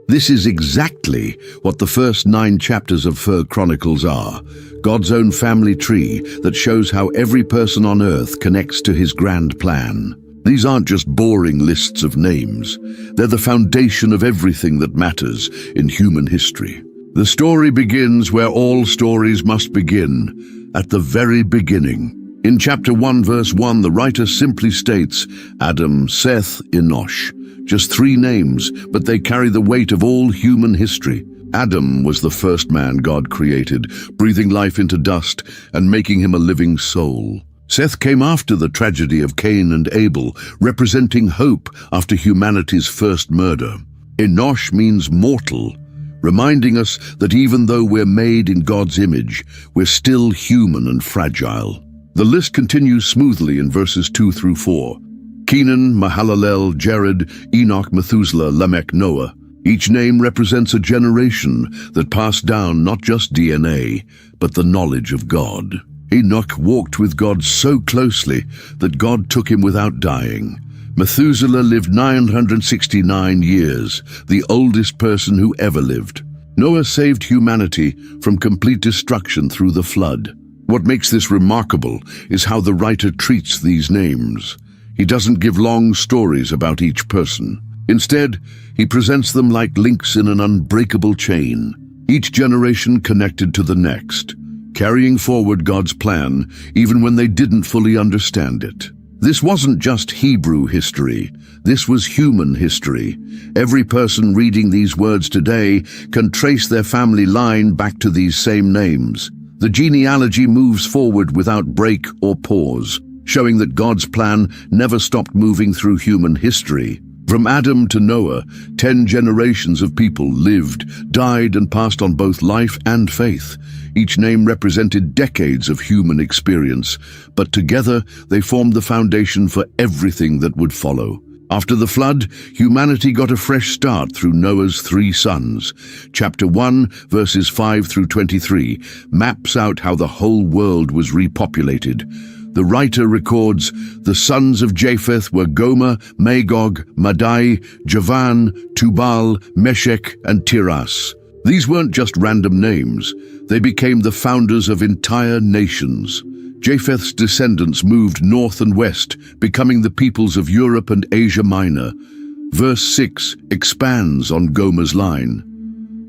This is exactly what the first 9 chapters of Chronicles are, God's own family tree that shows how every person on earth connects to his grand plan. These aren't just boring lists of names. They're the foundation of everything that matters in human history. The story begins where all stories must begin, at the very beginning. In chapter 1, verse 1, the writer simply states, Adam, Seth, Enosh. Just 3 names, but they carry the weight of all human history. Adam was the first man God created, breathing life into dust and making him a living soul. Seth came after the tragedy of Cain and Abel, representing hope after humanity's first murder. Enosh means mortal, reminding us that even though we're made in God's image, we're still human and fragile. The list continues smoothly in verses 2 through 4. Kenan, Mahalalel, Jared, Enoch, Methuselah, Lamech, Noah. Each name represents a generation that passed down not just DNA, but the knowledge of God. Enoch walked with God so closely that God took him without dying. Methuselah lived 969 years, the oldest person who ever lived. Noah saved humanity from complete destruction through the flood. What makes this remarkable is how the writer treats these names. He doesn't give long stories about each person. Instead, he presents them like links in an unbreakable chain, each generation connected to the next, carrying forward God's plan even when they didn't fully understand it. This wasn't just Hebrew history. This was human history. Every person reading these words today can trace their family line back to these same names. The genealogy moves forward without break or pause, showing that God's plan never stopped moving through human history. From Adam to Noah, 10 generations of people lived, died, and passed on both life and faith. Each name represented decades of human experience, but together they formed the foundation for everything that would follow. After the flood, humanity got a fresh start through Noah's 3 sons. Chapter 1, verses 5 through 23, maps out how the whole world was repopulated. The writer records, the sons of Japheth were Gomer, Magog, Madai, Javan, Tubal, Meshech, and Tiras. These weren't just random names. They became the founders of entire nations. Japheth's descendants moved north and west, becoming the peoples of Europe and Asia Minor. Verse 6 expands on Gomer's line.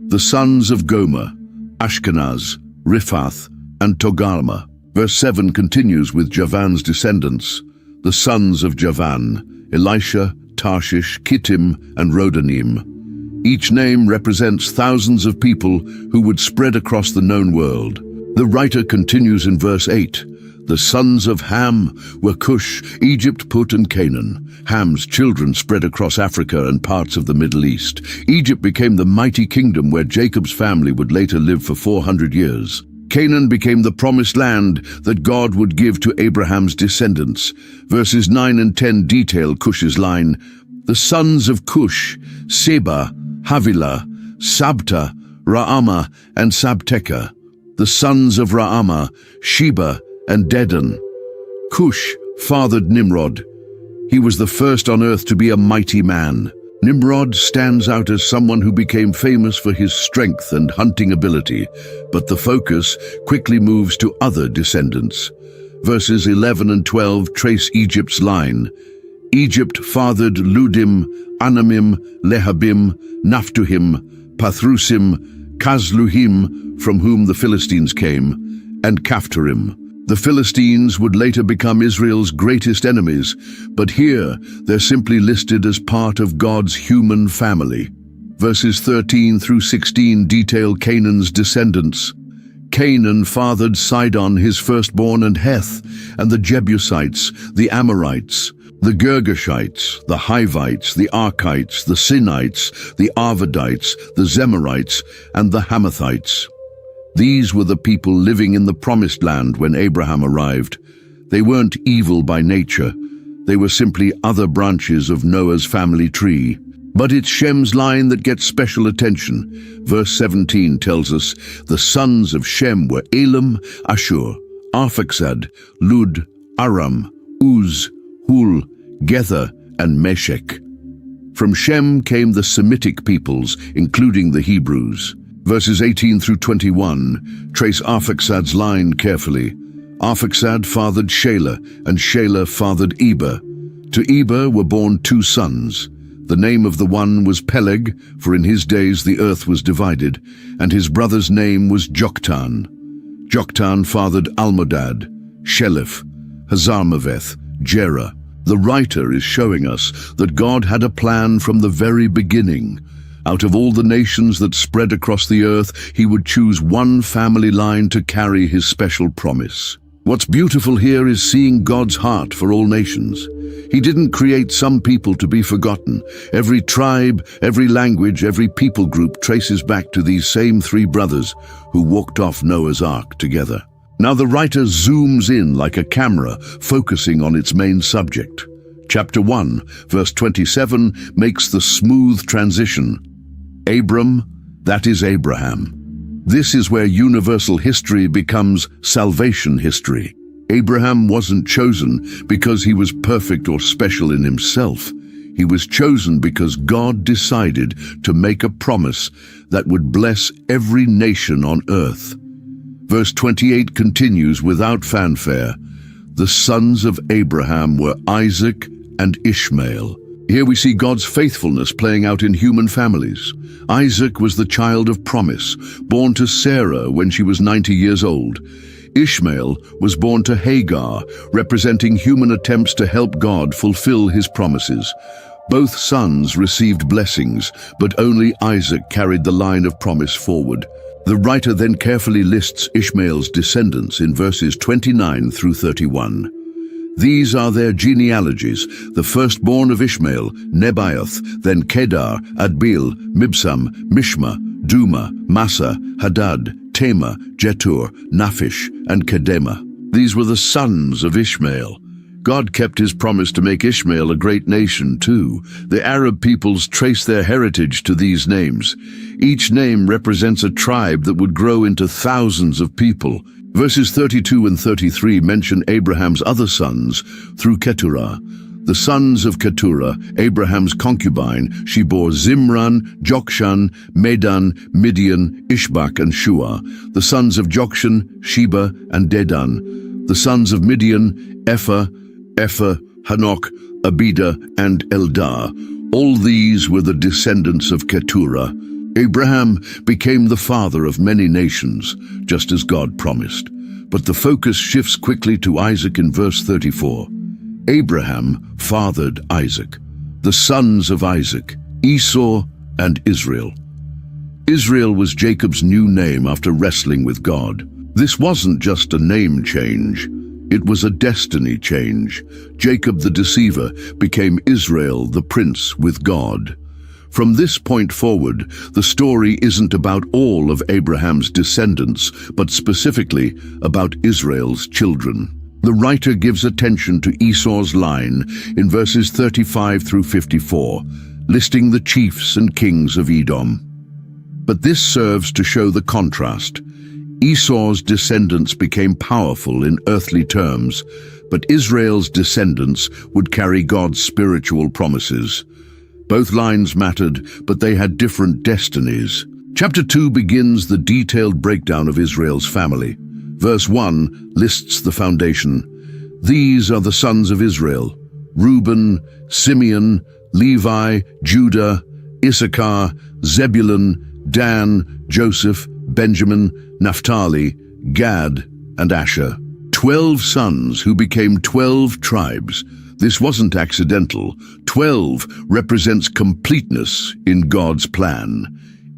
The sons of Gomer, Ashkenaz, Riphath, and Togarmah. Verse 7 continues with Javan's descendants, the sons of Javan, Elisha, Tarshish, Kittim, and Rodanim. Each name represents thousands of people who would spread across the known world. The writer continues in verse 8. The sons of Ham were Cush, Egypt, Put, and Canaan. Ham's children spread across Africa and parts of the Middle East. Egypt became the mighty kingdom where Jacob's family would later live for 400 years. Canaan became the promised land that God would give to Abraham's descendants. Verses 9 and 10 detail Cush's line. The sons of Cush, Seba, Havilah, Sabta, Raamah, and Sabteka. The sons of Raamah, Sheba, and Dedan. Cush fathered Nimrod. He was the first on earth to be a mighty man. Nimrod stands out as someone who became famous for his strength and hunting ability, but the focus quickly moves to other descendants. Verses 11 and 12 trace Egypt's line. Egypt fathered Ludim, Anamim, Lehabim, Naphtuhim, Pathrusim, Kazluhim, from whom the Philistines came, and Caphtorim. The Philistines would later become Israel's greatest enemies, but here they're simply listed as part of God's human family. Verses 13 through 16 detail Canaan's descendants. Canaan fathered Sidon, his firstborn, and Heth, and the Jebusites, the Amorites, the Girgashites, the Hivites, the Archites, the Sinites, the Arvadites, the Zemarites, and the Hamathites. These were the people living in the promised land when Abraham arrived. They weren't evil by nature. They were simply other branches of Noah's family tree. But it's Shem's line that gets special attention. Verse 17 tells us, the sons of Shem were Elam, Ashur, Arphaxad, Lud, Aram, Uz, Hul, Gether, and Meshech. From Shem came the Semitic peoples, including the Hebrews. Verses 18 through 21 trace Arphaxad's line carefully. Arphaxad fathered Shelah, and Shelah fathered Eber. To Eber were born 2 sons. The name of the one was Peleg, for in his days the earth was divided, and his brother's name was Joktan. Joktan fathered Almodad, Sheleph, Hazarmaveth, Jerah. The writer is showing us that God had a plan from the very beginning. Out of all the nations that spread across the earth, he would choose one family line to carry his special promise. What's beautiful here is seeing God's heart for all nations. He didn't create some people to be forgotten. Every tribe, every language, every people group traces back to these same 3 brothers who walked off Noah's Ark together. Now the writer zooms in like a camera, focusing on its main subject. Chapter 1, verse 27 makes the smooth transition. Abram, that is Abraham. This is where universal history becomes salvation history. Abraham wasn't chosen because he was perfect or special in himself. He was chosen because God decided to make a promise that would bless every nation on earth. Verse 28 continues without fanfare. The sons of Abraham were Isaac and Ishmael. Here we see God's faithfulness playing out in human families. Isaac was the child of promise, born to Sarah when she was 90 years old. Ishmael was born to Hagar, representing human attempts to help God fulfill his promises. Both sons received blessings, but only Isaac carried the line of promise forward. The writer then carefully lists Ishmael's descendants in verses 29 through 31. These are their genealogies: the firstborn of Ishmael, Nebaioth, then Kedar, Adbeel, Mibsam, Mishma, Duma, Massa, Hadad, Tema, Jetur, Naphish, and Kedema. These were the sons of Ishmael. God kept his promise to make Ishmael a great nation too. The Arab peoples trace their heritage to these names. Each name represents a tribe that would grow into thousands of people. Verses 32 and 33 mention Abraham's other sons through Keturah. The sons of Keturah, Abraham's concubine, she bore Zimran, Jokshan, Medan, Midian, Ishbak, and Shua. The sons of Jokshan, Sheba, and Dedan. The sons of Midian, Ephah, Hanok, Abida, and Eldah. All these were the descendants of Keturah. Abraham became the father of many nations, just as God promised. But the focus shifts quickly to Isaac in verse 34. Abraham fathered Isaac. The sons of Isaac, Esau and Israel. Israel was Jacob's new name after wrestling with God. This wasn't just a name change. It was a destiny change. Jacob the deceiver became Israel the prince with God. From this point forward, the story isn't about all of Abraham's descendants, but specifically about Israel's children. The writer gives attention to Esau's line in verses 35 through 54, listing the chiefs and kings of Edom. But this serves to show the contrast. Esau's descendants became powerful in earthly terms, but Israel's descendants would carry God's spiritual promises. Both lines mattered, but they had different destinies. Chapter 2 begins the detailed breakdown of Israel's family. Verse 1 lists the foundation. These are the sons of Israel: Reuben, Simeon, Levi, Judah, Issachar, Zebulun, Dan, Joseph, Benjamin, Naphtali, Gad, and Asher. 12 sons who became 12 tribes. This wasn't accidental. 12 represents completeness in God's plan.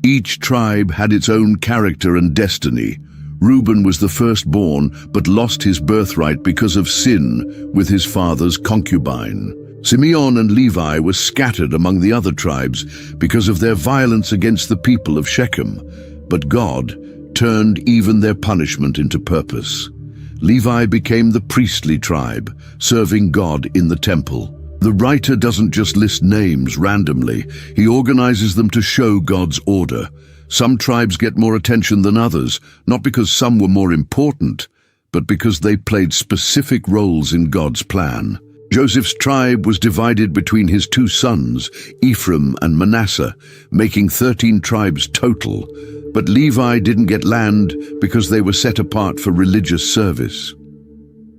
Each tribe had its own character and destiny. Reuben was the firstborn, but lost his birthright because of sin with his father's concubine. Simeon and Levi were scattered among the other tribes because of their violence against the people of Shechem. But God turned even their punishment into purpose. Levi became the priestly tribe, serving God in the temple. The writer doesn't just list names randomly, he organizes them to show God's order. Some tribes get more attention than others, not because some were more important, but because they played specific roles in God's plan. Joseph's tribe was divided between his two sons, Ephraim and Manasseh, making 13 tribes total, but Levi didn't get land because they were set apart for religious service.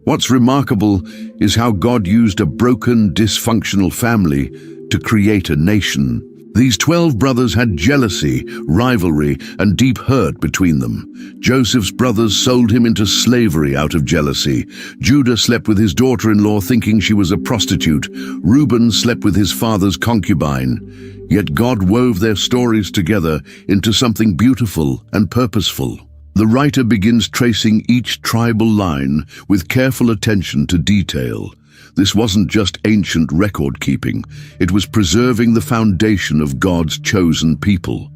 What's remarkable is how God used a broken, dysfunctional family to create a nation. These 12 brothers had jealousy, rivalry, and deep hurt between them. Joseph's brothers sold him into slavery out of jealousy. Judah slept with his daughter-in-law thinking she was a prostitute. Reuben slept with his father's concubine. Yet God wove their stories together into something beautiful and purposeful. The writer begins tracing each tribal line with careful attention to detail. This wasn't just ancient record-keeping, it was preserving the foundation of God's chosen people.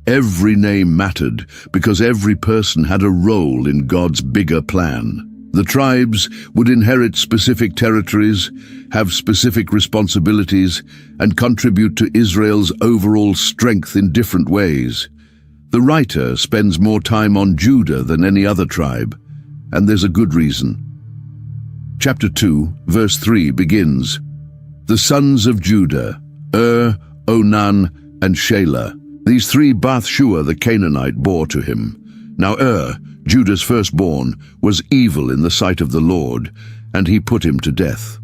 Every name mattered because every person had a role in God's bigger plan. The tribes would inherit specific territories, have specific responsibilities, and contribute to Israel's overall strength in different ways. The writer spends more time on Judah than any other tribe, and there's a good reason. Chapter 2, verse 3 begins, "The sons of Judah, Onan, and Shelah. These three Bathshua the Canaanite bore to him. Now Judah's firstborn, was evil in the sight of the Lord, and he put him to death."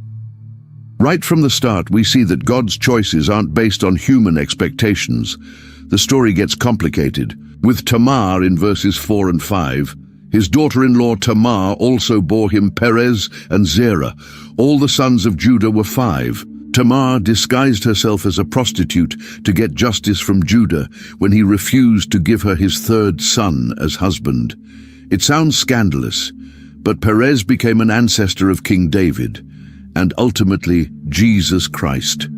Right from the start, we see that God's choices aren't based on human expectations. The story gets complicated. With Tamar in verses 4 and 5, his daughter-in-law Tamar also bore him Perez and Zerah. All the sons of Judah were 5. Tamar disguised herself as a prostitute to get justice from Judah when he refused to give her his third son as husband. It sounds scandalous, but Perez became an ancestor of King David, and ultimately Jesus Christ.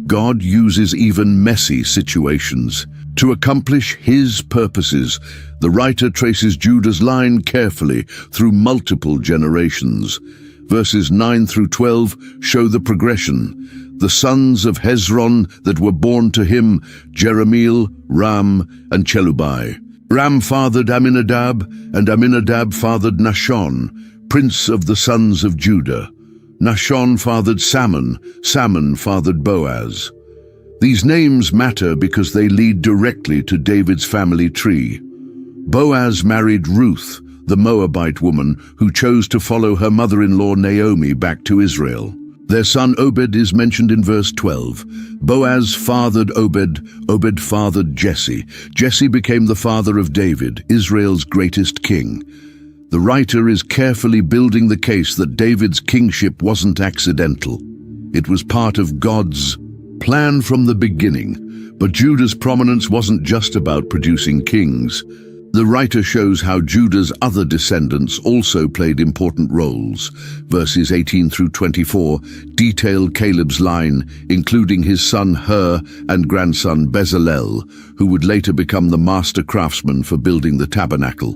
God uses even messy situations to accomplish his purposes. The writer traces Judah's line carefully through multiple generations. Verses 9 through 12 show the progression. The sons of Hezron that were born to him, Jerahmeel, Ram, and Chelubai. Ram fathered Amminadab, and Amminadab fathered Nahshon, prince of the sons of Judah. Nahshon fathered Salmon, Salmon fathered Boaz. These names matter because they lead directly to David's family tree. Boaz married Ruth, the Moabite woman who chose to follow her mother-in-law Naomi back to Israel. Their son Obed is mentioned in verse 12. Boaz fathered Obed, Obed fathered Jesse. Jesse became the father of David, Israel's greatest king. The writer is carefully building the case that David's kingship wasn't accidental. It was part of God's plan from the beginning. But Judah's prominence wasn't just about producing kings. The writer shows how Judah's other descendants also played important roles. Verses 18 through 24 detail Caleb's line, including his son Hur and grandson Bezalel, who would later become the master craftsman for building the tabernacle.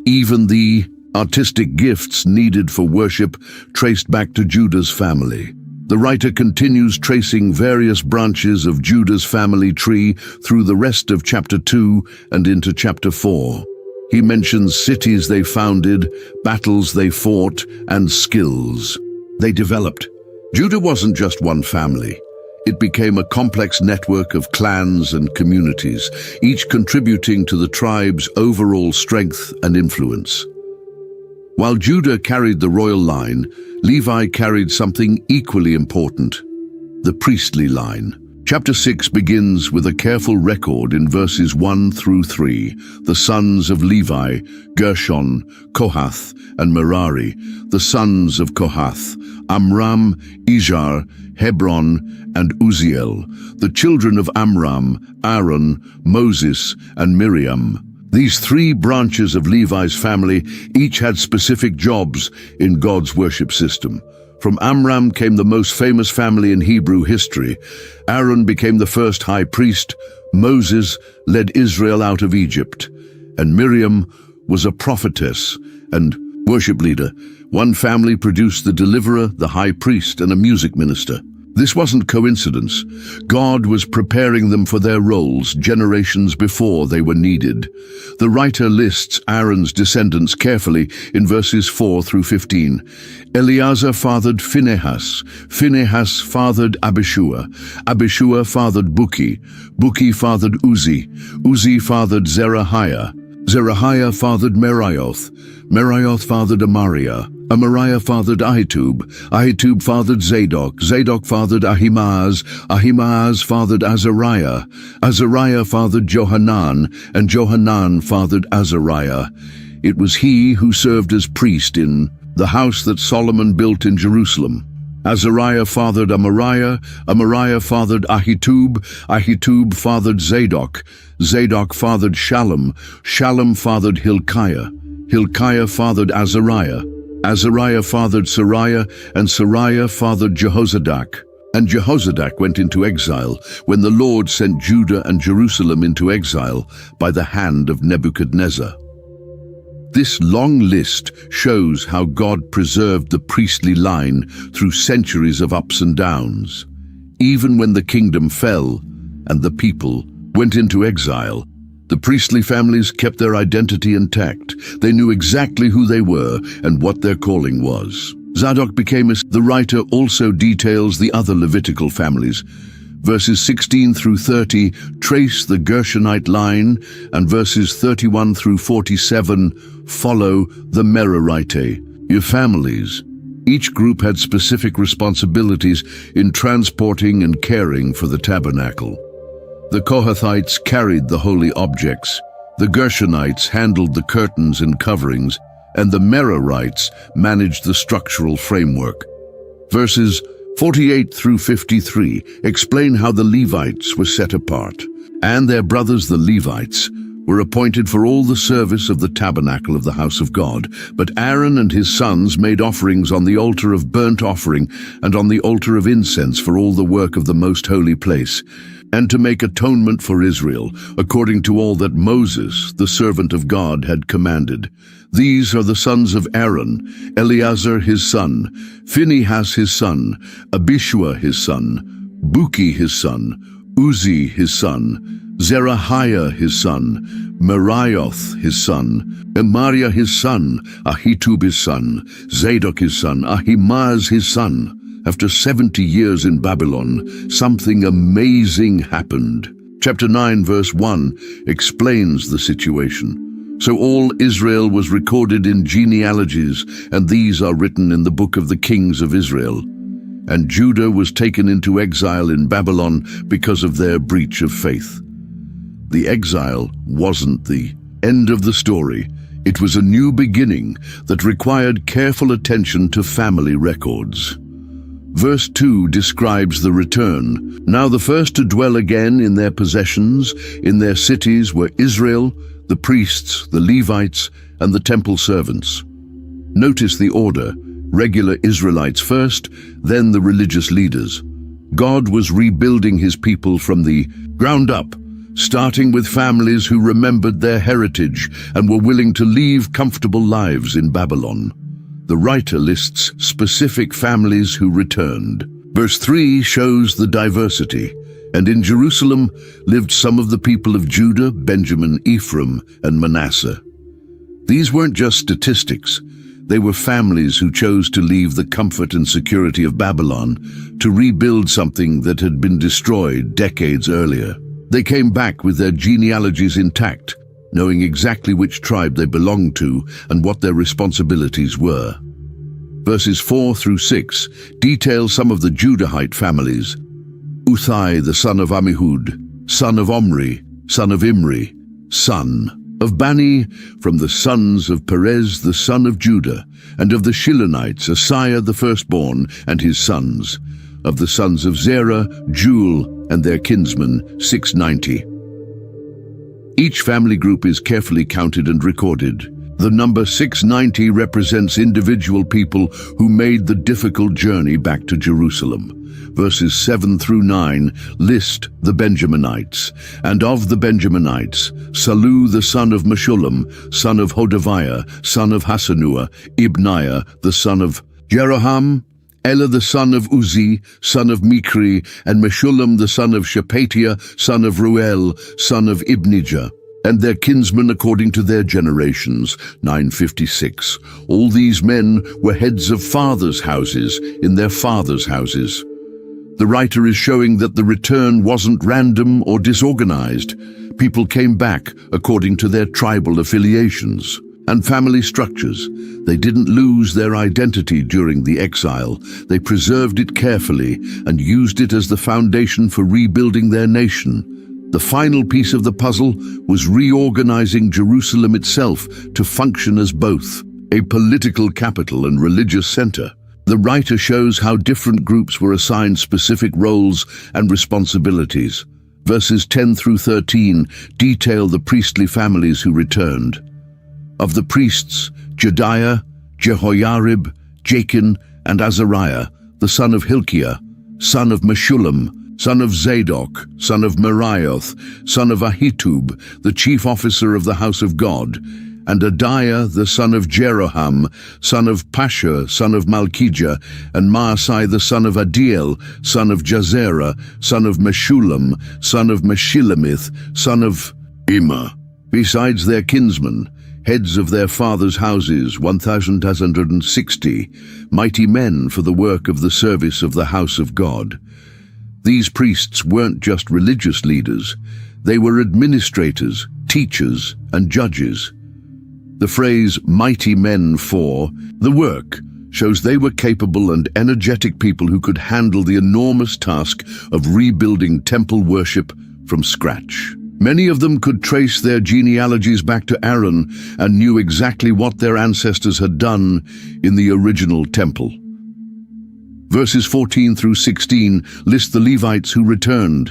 Even the artistic gifts needed for worship traced back to Judah's family. The writer continues tracing various branches of Judah's family tree through the rest of chapter 2 and into chapter 4. He mentions cities they founded, battles they fought, and skills they developed. Judah wasn't just one family. It became a complex network of clans and communities, each contributing to the tribe's overall strength and influence. While Judah carried the royal line, Levi carried something equally important, the priestly line. Chapter 6 begins with a careful record in verses 1 through 3. The sons of Levi, Gershon, Kohath, and Merari. The sons of Kohath, Amram, Izhar, Hebron, and Uzziel. The children of Amram, Aaron, Moses, and Miriam. These 3 branches of Levi's family each had specific jobs in God's worship system. From Amram came the most famous family in Hebrew history. Aaron became the first high priest. Moses led Israel out of Egypt. And Miriam was a prophetess and worship leader. One family produced the deliverer, the high priest, and a music minister. This wasn't coincidence. God was preparing them for their roles generations before they were needed. The writer lists Aaron's descendants carefully in verses 4 through 15. Eleazar fathered Phinehas. Phinehas fathered Abishua. Abishua fathered Buki. Buki fathered Uzi. Uzi fathered Zerahiah. Zerahiah fathered Merioth. Merioth fathered Amariah. Amariah fathered Ahitub. Ahitub fathered Zadok. Zadok fathered Ahimaaz. Ahimaaz fathered Azariah. Azariah fathered Johanan, and Johanan fathered Azariah. It was he who served as priest in the house that Solomon built in Jerusalem. Azariah fathered Amariah. Amariah fathered Ahitub. Ahitub fathered Zadok. Zadok fathered Shallum. Shallum fathered Hilkiah. Hilkiah fathered Azariah. Azariah fathered Sariah, and Sariah fathered Jehozadak. And Jehozadak went into exile when the Lord sent Judah and Jerusalem into exile by the hand of Nebuchadnezzar. This long list shows how God preserved the priestly line through centuries of ups and downs. Even when the kingdom fell and the people went into exile, the priestly families kept their identity intact. They knew exactly who they were and what their calling was. Zadok became the writer also details the other Levitical families. Verses 16 through 30 trace the Gershonite line, and verses 31 through 47 follow the Merarite. Your families. Each group had specific responsibilities in transporting and caring for the tabernacle. The Kohathites carried the holy objects, the Gershonites handled the curtains and coverings, and the Merarites managed the structural framework. Verses 48 through 53 explain how the Levites were set apart, and their brothers the Levites were appointed for all the service of the tabernacle of the house of God. But Aaron and his sons made offerings on the altar of burnt offering and on the altar of incense for all the work of the most holy place, and to make atonement for Israel, according to all that Moses, the servant of God, had commanded. These are the sons of Aaron: Eleazar his son, Phinehas his son, Abishua his son, Buki his son, Uzi his son, Zerahiah his son, Merioth his son, Amariah his son, Ahitub his son, Zadok his son, Ahimaaz his son. After 70 years in Babylon, something amazing happened. Chapter 9, verse 1 explains the situation. So all Israel was recorded in genealogies, and these are written in the book of the kings of Israel. And Judah was taken into exile in Babylon because of their breach of faith. The exile wasn't the end of the story. It was a new beginning that required careful attention to family records. Verse 2 describes the return. Now the first to dwell again in their possessions, in their cities, were Israel, the priests, the Levites, and the temple servants. Notice the order: regular Israelites first, then the religious leaders. God was rebuilding his people from the ground up, starting with families who remembered their heritage and were willing to leave comfortable lives in Babylon. The writer lists specific families who returned. Verse 3 shows the diversity. And in Jerusalem lived some of the people of Judah, Benjamin, Ephraim, and Manasseh. These weren't just statistics. They were families who chose to leave the comfort and security of Babylon to rebuild something that had been destroyed decades earlier. They came back with their genealogies intact, knowing exactly which tribe they belonged to and what their responsibilities were. Verses 4 through 6 detail some of the Judahite families. Uthai, the son of Ammihud, son of Omri, son of Imri, son of Bani, from the sons of Perez, the son of Judah, and of the Shilonites, Asaiah the firstborn, and his sons. Of the sons of Zerah, Jul, and their kinsmen, 690. Each family group is carefully counted and recorded. The number 690 represents individual people who made the difficult journey back to Jerusalem. Verses 7 through 9 list the Benjaminites. And of the Benjaminites, Salu the son of Meshullam, son of Hodaviah, son of Hasanua, Ibniah the son of Jeroham, Ela the son of Uzi, son of Mikri, and Meshullam the son of Shephatiah, son of Ruel, son of Ibnijah, and their kinsmen according to their generations, 956. All these men were heads of fathers' houses in their fathers' houses. The writer is showing that the return wasn't random or disorganized. People came back according to their tribal affiliations and family structures. They didn't lose their identity during the exile. They preserved it carefully and used it as the foundation for rebuilding their nation. The final piece of the puzzle was reorganizing Jerusalem itself to function as both a political capital and religious center. The writer shows how different groups were assigned specific roles and responsibilities. Verses 10 through 13 detail the priestly families who returned. Of the priests, Jedaiah, Jehoiarib, Jachin, and Azariah, the son of Hilkiah, son of Meshullam, son of Zadok, son of Meraioth, son of Ahitub, the chief officer of the house of God, and Adaiah the son of Jeroham, son of Pashur, son of Malchijah, and Maasai the son of Adiel, son of Jazerah, son of Meshullam, son of Meshilemith, son of Immer. Besides their kinsmen, heads of their fathers' houses, 1,260, mighty men for the work of the service of the house of God. These priests weren't just religious leaders, they were administrators, teachers, and judges. The phrase, mighty men for the work, shows they were capable and energetic people who could handle the enormous task of rebuilding temple worship from scratch. Many of them could trace their genealogies back to Aaron and knew exactly what their ancestors had done in the original temple. Verses 14 through 16 list the Levites who returned.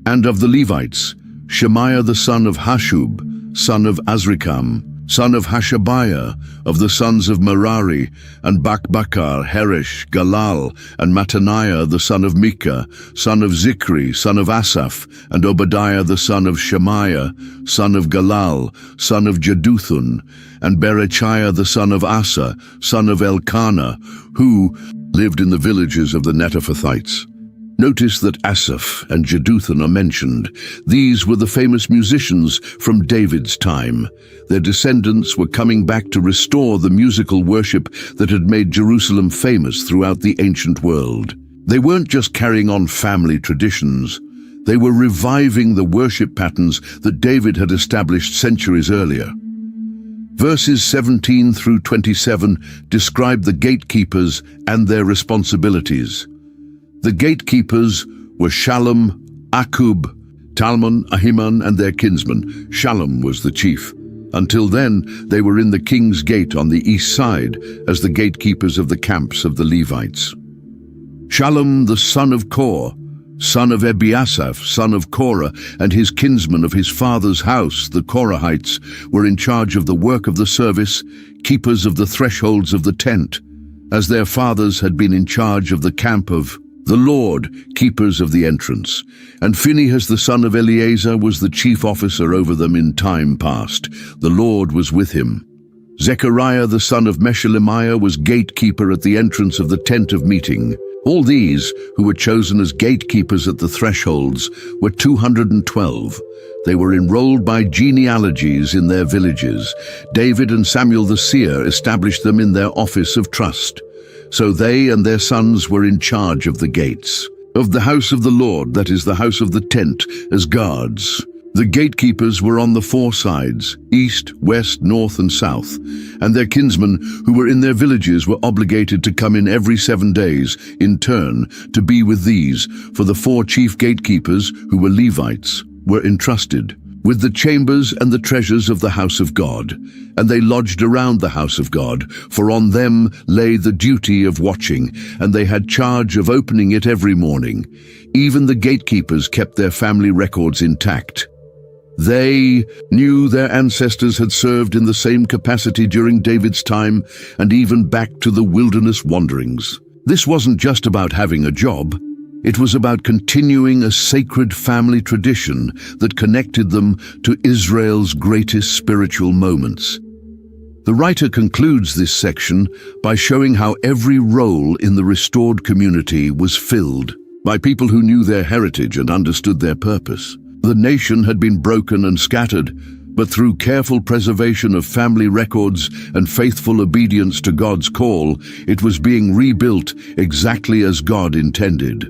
And of the Levites, Shemaiah the son of Hashub, son of Azrikam, son of Hashabiah, of the sons of Merari, and Bakbakar, Heresh, Galal, and Mattaniah the son of Micah, son of Zikri, son of Asaph, and Obadiah the son of Shemaiah, son of Galal, son of Jeduthun, and Berechiah the son of Asa, son of Elkanah, who lived in the villages of the Netophathites. Notice that Asaph and Jeduthun are mentioned. These were the famous musicians from David's time. Their descendants were coming back to restore the musical worship that had made Jerusalem famous throughout the ancient world. They weren't just carrying on family traditions. They were reviving the worship patterns that David had established centuries earlier. Verses 17 through 27 describe the gatekeepers and their responsibilities. The gatekeepers were Shallum, Akub, Talmon, Ahiman, and their kinsmen. Shallum was the chief. Until then, they were in the king's gate on the east side as the gatekeepers of the camps of the Levites. Shallum, the son of Kor, son of Ebiasaph, son of Korah, and his kinsmen of his father's house, the Korahites, were in charge of the work of the service, keepers of the thresholds of the tent, as their fathers had been in charge of the camp of the Lord, keepers of the entrance. And Phinehas the son of Eleazar was the chief officer over them in time past. The Lord was with him. Zechariah the son of Meshelemiah was gatekeeper at the entrance of the tent of meeting. All these, who were chosen as gatekeepers at the thresholds, were 212. They were enrolled by genealogies in their villages. David and Samuel the seer established them in their office of trust. So they and their sons were in charge of the gates of the house of the Lord, that is, the house of the tent, as guards. The gatekeepers were on the four sides, east, west, north, and south, and their kinsmen who were in their villages were obligated to come in every 7 days, in turn, to be with these, for the 4 chief gatekeepers, who were Levites, were entrusted with the chambers and the treasures of the house of God, and they lodged around the house of God, for on them lay the duty of watching, and they had charge of opening it every morning. Even the gatekeepers kept their family records intact. They knew their ancestors had served in the same capacity during David's time, and even back to the wilderness wanderings. This wasn't just about having a job. It was about continuing a sacred family tradition that connected them to Israel's greatest spiritual moments. The writer concludes this section by showing how every role in the restored community was filled by people who knew their heritage and understood their purpose. The nation had been broken and scattered, but through careful preservation of family records and faithful obedience to God's call, it was being rebuilt exactly as God intended.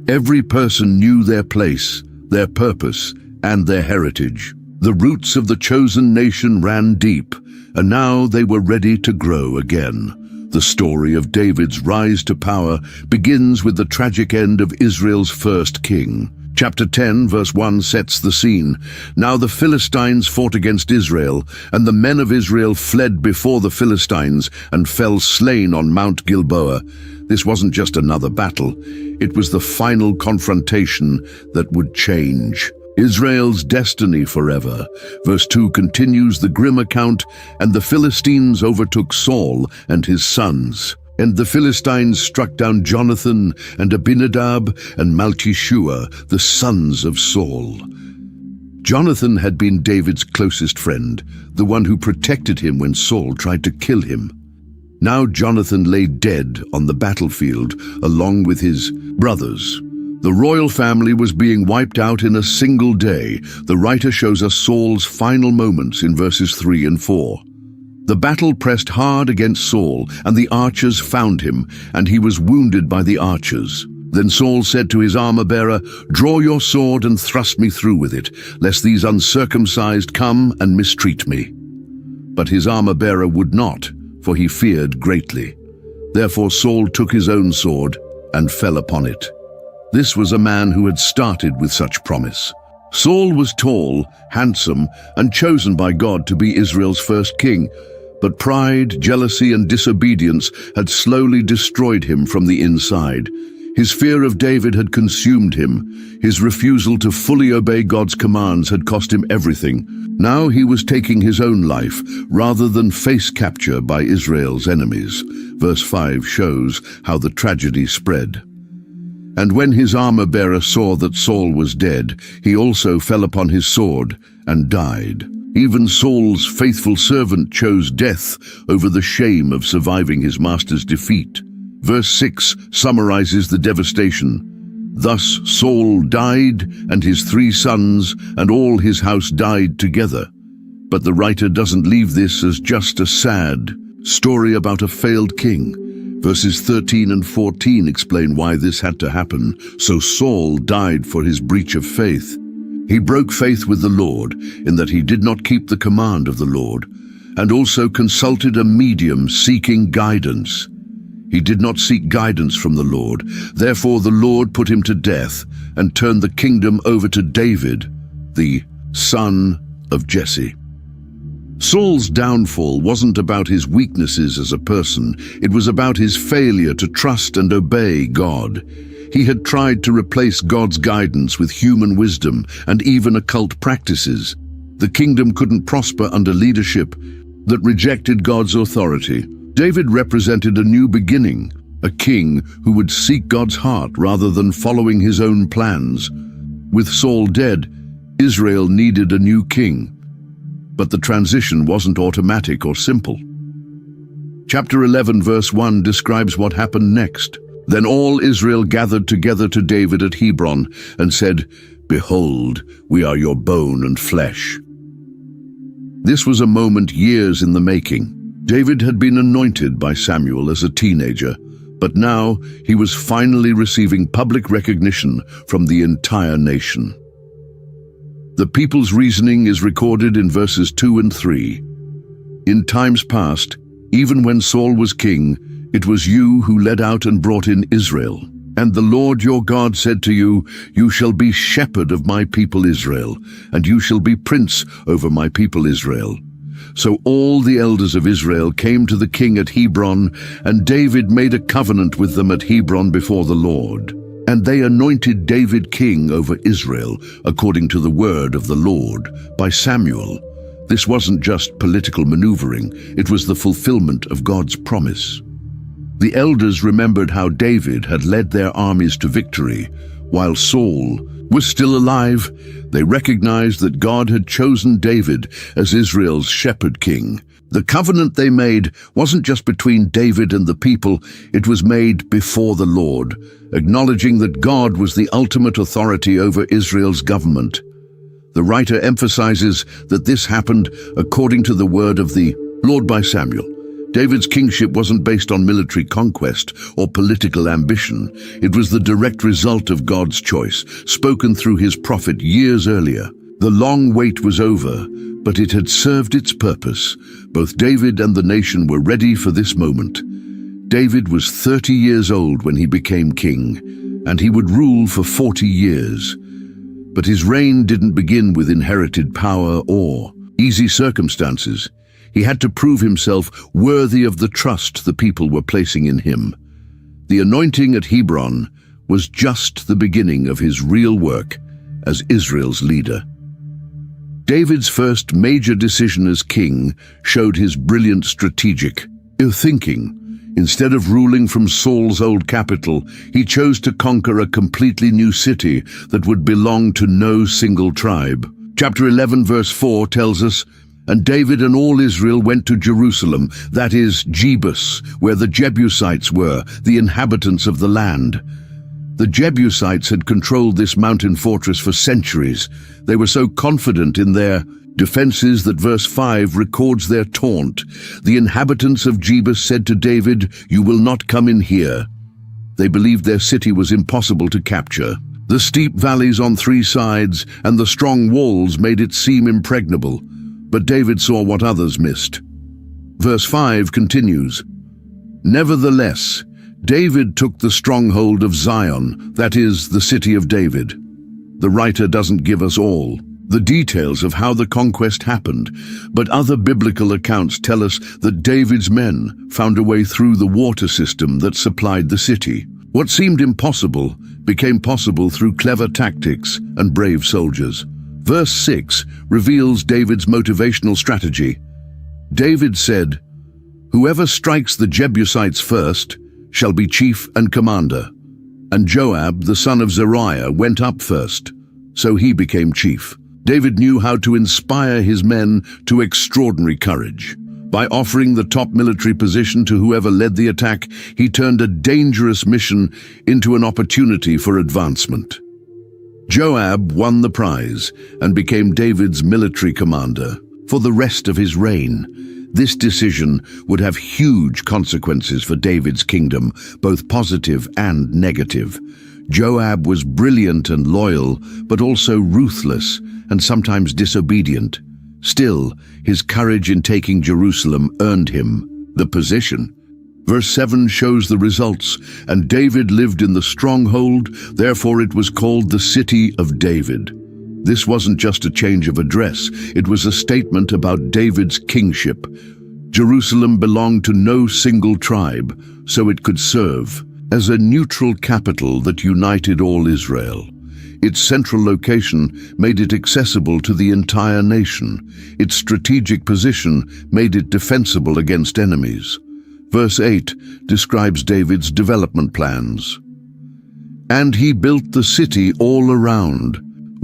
Every person knew their place, their purpose, and their heritage. The roots of the chosen nation ran deep, and now they were ready to grow again. The story of David's rise to power begins with the tragic end of Israel's first king. Chapter 10, verse 1 sets the scene. Now the Philistines fought against Israel, and the men of Israel fled before the Philistines and fell slain on Mount Gilboa. This wasn't just another battle. It was the final confrontation that would change Israel's destiny forever. Verse 2 continues the grim account, and the Philistines overtook Saul and his sons. And the Philistines struck down Jonathan and Abinadab and Malchishua, the sons of Saul. Jonathan had been David's closest friend, the one who protected him when Saul tried to kill him. Now Jonathan lay dead on the battlefield, along with his brothers. The royal family was being wiped out in a single day. The writer shows us Saul's final moments in verses 3 and 4. The battle pressed hard against Saul, and the archers found him, and he was wounded by the archers. Then Saul said to his armor-bearer, "Draw your sword and thrust me through with it, lest these uncircumcised come and mistreat me." But his armor-bearer would not, for he feared greatly. Therefore Saul took his own sword and fell upon it. This was a man who had started with such promise. Saul was tall, handsome, and chosen by God to be Israel's first king, but pride, jealousy, and disobedience had slowly destroyed him from the inside. His fear of David had consumed him. His refusal to fully obey God's commands had cost him everything. Now he was taking his own life rather than face capture by Israel's enemies. Verse 5 shows how the tragedy spread. And when his armor-bearer saw that Saul was dead, he also fell upon his sword and died. Even Saul's faithful servant chose death over the shame of surviving his master's defeat. Verse 6 summarizes the devastation. Thus Saul died, and his 3 sons, and all his house died together. But the writer doesn't leave this as just a sad story about a failed king. Verses 13 and 14 explain why this had to happen. So Saul died for his breach of faith. He broke faith with the Lord in that he did not keep the command of the Lord, and also consulted a medium seeking guidance. He did not seek guidance from the Lord. Therefore the Lord put him to death and turned the kingdom over to David, the son of Jesse. Saul's downfall wasn't about his weaknesses as a person. It was about his failure to trust and obey God. He had tried to replace God's guidance with human wisdom and even occult practices. The kingdom couldn't prosper under leadership that rejected God's authority. David represented a new beginning, a king who would seek God's heart rather than following his own plans. With Saul dead, Israel needed a new king. But the transition wasn't automatic or simple. Chapter 11, verse 1 describes what happened next. Then all Israel gathered together to David at Hebron and said, "Behold, we are your bone and flesh." This was a moment years in the making. David had been anointed by Samuel as a teenager, but now he was finally receiving public recognition from the entire nation. The people's reasoning is recorded in verses 2 and 3. In times past, even when Saul was king, it was you who led out and brought in Israel. And the Lord your God said to you, "You shall be shepherd of my people Israel, and you shall be prince over my people Israel." So all the elders of Israel came to the king at Hebron, and David made a covenant with them at Hebron before the Lord. And they anointed David king over Israel, according to the word of the Lord, by Samuel. This wasn't just political maneuvering, it was the fulfillment of God's promise. The elders remembered how David had led their armies to victory. While Saul was still alive, they recognized that God had chosen David as Israel's shepherd king. The covenant they made wasn't just between David and the people, it was made before the Lord, acknowledging that God was the ultimate authority over Israel's government. The writer emphasizes that this happened according to the word of the Lord by Samuel. David's kingship wasn't based on military conquest or political ambition. It was the direct result of God's choice, spoken through his prophet years earlier. The long wait was over, but it had served its purpose. Both David and the nation were ready for this moment. David was 30 years old when he became king, and he would rule for 40 years. But his reign didn't begin with inherited power or easy circumstances. He had to prove himself worthy of the trust the people were placing in him. The anointing at Hebron was just the beginning of his real work as Israel's leader. David's first major decision as king showed his brilliant strategic thinking. Instead of ruling from Saul's old capital, he chose to conquer a completely new city that would belong to no single tribe. Chapter 11 verse 4 tells us, "And David and all Israel went to Jerusalem, that is, Jebus, where the Jebusites were, the inhabitants of the land." The Jebusites had controlled this mountain fortress for centuries. They were so confident in their defenses that verse 5 records their taunt. "The inhabitants of Jebus said to David, 'You will not come in here.'" They believed their city was impossible to capture. The steep valleys on three sides and the strong walls made it seem impregnable. But David saw what others missed. Verse 5 continues, "Nevertheless, David took the stronghold of Zion, that is, the city of David." The writer doesn't give us all the details of how the conquest happened, but other biblical accounts tell us that David's men found a way through the water system that supplied the city. What seemed impossible became possible through clever tactics and brave soldiers. Verse 6 reveals David's motivational strategy. David said, "Whoever strikes the Jebusites first shall be chief and commander." And Joab, the son of Zeruiah, went up first, so he became chief. David knew how to inspire his men to extraordinary courage. By offering the top military position to whoever led the attack, he turned a dangerous mission into an opportunity for advancement. Joab won the prize and became David's military commander for the rest of his reign. This decision would have huge consequences for David's kingdom, both positive and negative. Joab was brilliant and loyal, but also ruthless and sometimes disobedient. Still, his courage in taking Jerusalem earned him the position. Verse 7 shows the results, "And David lived in the stronghold, therefore it was called the City of David." This wasn't just a change of address, it was a statement about David's kingship. Jerusalem belonged to no single tribe, so it could serve as a neutral capital that united all Israel. Its central location made it accessible to the entire nation. Its strategic position made it defensible against enemies. Verse 8 describes David's development plans. "And he built the city all around,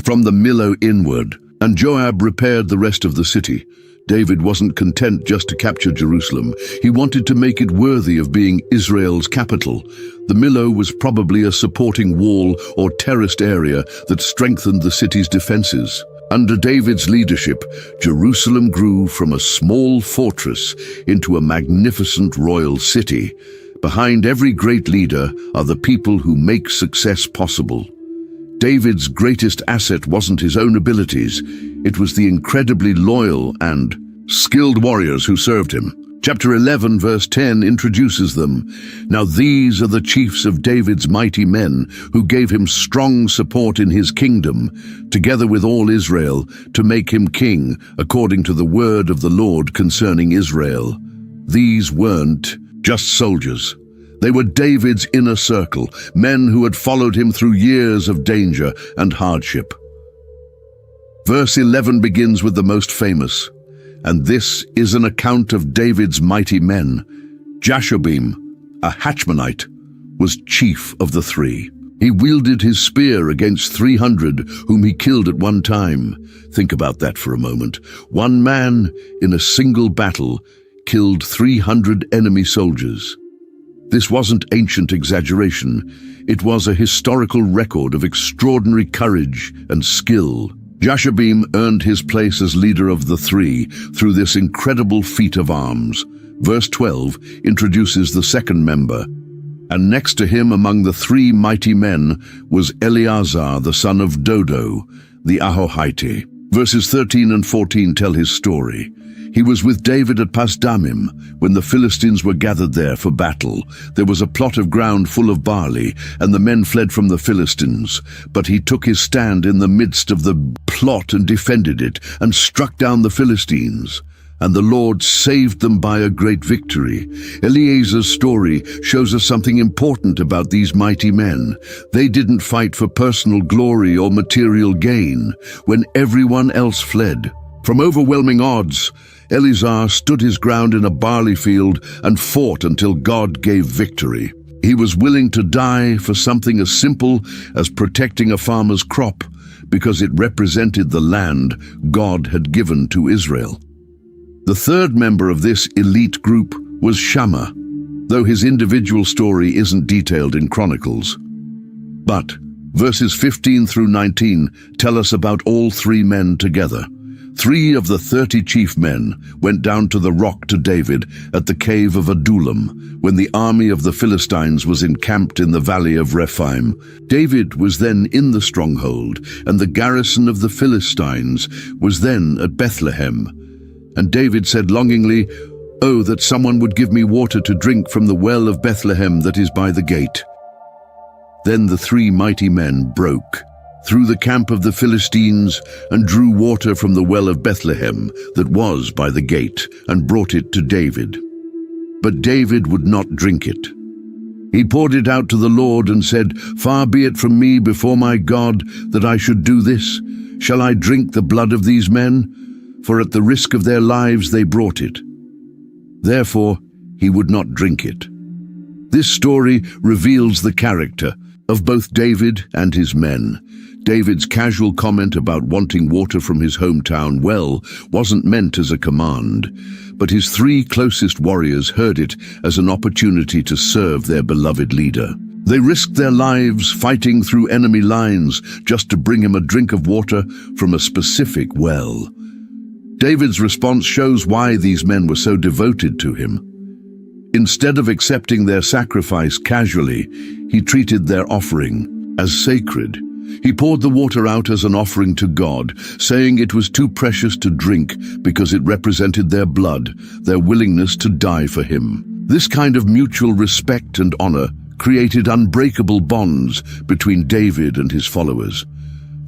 from the Millo inward, and Joab repaired the rest of the city." David wasn't content just to capture Jerusalem. He wanted to make it worthy of being Israel's capital. The Millo was probably a supporting wall or terraced area that strengthened the city's defenses. Under David's leadership, Jerusalem grew from a small fortress into a magnificent royal city. Behind every great leader are the people who make success possible. David's greatest asset wasn't his own abilities, it was the incredibly loyal and skilled warriors who served him. Chapter 11 verse 10 introduces them. "Now these are the chiefs of David's mighty men, who gave him strong support in his kingdom, together with all Israel, to make him king, according to the word of the Lord concerning Israel." These weren't just soldiers. They were David's inner circle, men who had followed him through years of danger and hardship. Verse 11 begins with the most famous, and this is an account of David's mighty men. Jashobeam, a Hatchmonite, was chief of the three. He wielded his spear against 300 whom he killed at one time. Think about that for a moment. One man in a single battle killed 300 enemy soldiers. This wasn't ancient exaggeration. It was a historical record of extraordinary courage and skill. Jashabim earned his place as leader of the three through this incredible feat of arms. Verse 12 introduces the second member. And next to him among the three mighty men was Eleazar, the son of Dodo, the Ahohite. Verses 13 and 14 tell his story. He was with David at Pasdamim when the Philistines were gathered there for battle. There was a plot of ground full of barley, and the men fled from the Philistines. But he took his stand in the midst of the plot and defended it, and struck down the Philistines. And the Lord saved them by a great victory. Eleazar's story shows us something important about these mighty men. They didn't fight for personal glory or material gain when everyone else fled. From overwhelming odds, Eleazar stood his ground in a barley field and fought until God gave victory. He was willing to die for something as simple as protecting a farmer's crop because it represented the land God had given to Israel. The third member of this elite group was Shammah, though his individual story isn't detailed in Chronicles. But verses 15 through 19 tell us about all three men together. 3 of the 30 chief men went down to the rock to David at the cave of Adullam when the army of the Philistines was encamped in the valley of Rephaim. David was then in the stronghold, and the garrison of the Philistines was then at Bethlehem. And David said longingly, "Oh, that someone would give me water to drink from the well of Bethlehem that is by the gate." Then the 3 mighty men broke through the camp of the Philistines and drew water from the well of Bethlehem that was by the gate and brought it to David. But David would not drink it. He poured it out to the Lord and said, "Far be it from me before my God that I should do this. Shall I drink the blood of these men? For at the risk of their lives they brought it." Therefore, he would not drink it. This story reveals the character of both David and his men. David's casual comment about wanting water from his hometown well wasn't meant as a command, but his 3 closest warriors heard it as an opportunity to serve their beloved leader. They risked their lives fighting through enemy lines just to bring him a drink of water from a specific well. David's response shows why these men were so devoted to him. Instead of accepting their sacrifice casually, he treated their offering as sacred. He poured the water out as an offering to God, saying it was too precious to drink because it represented their blood, their willingness to die for him. This kind of mutual respect and honor created unbreakable bonds between David and his followers.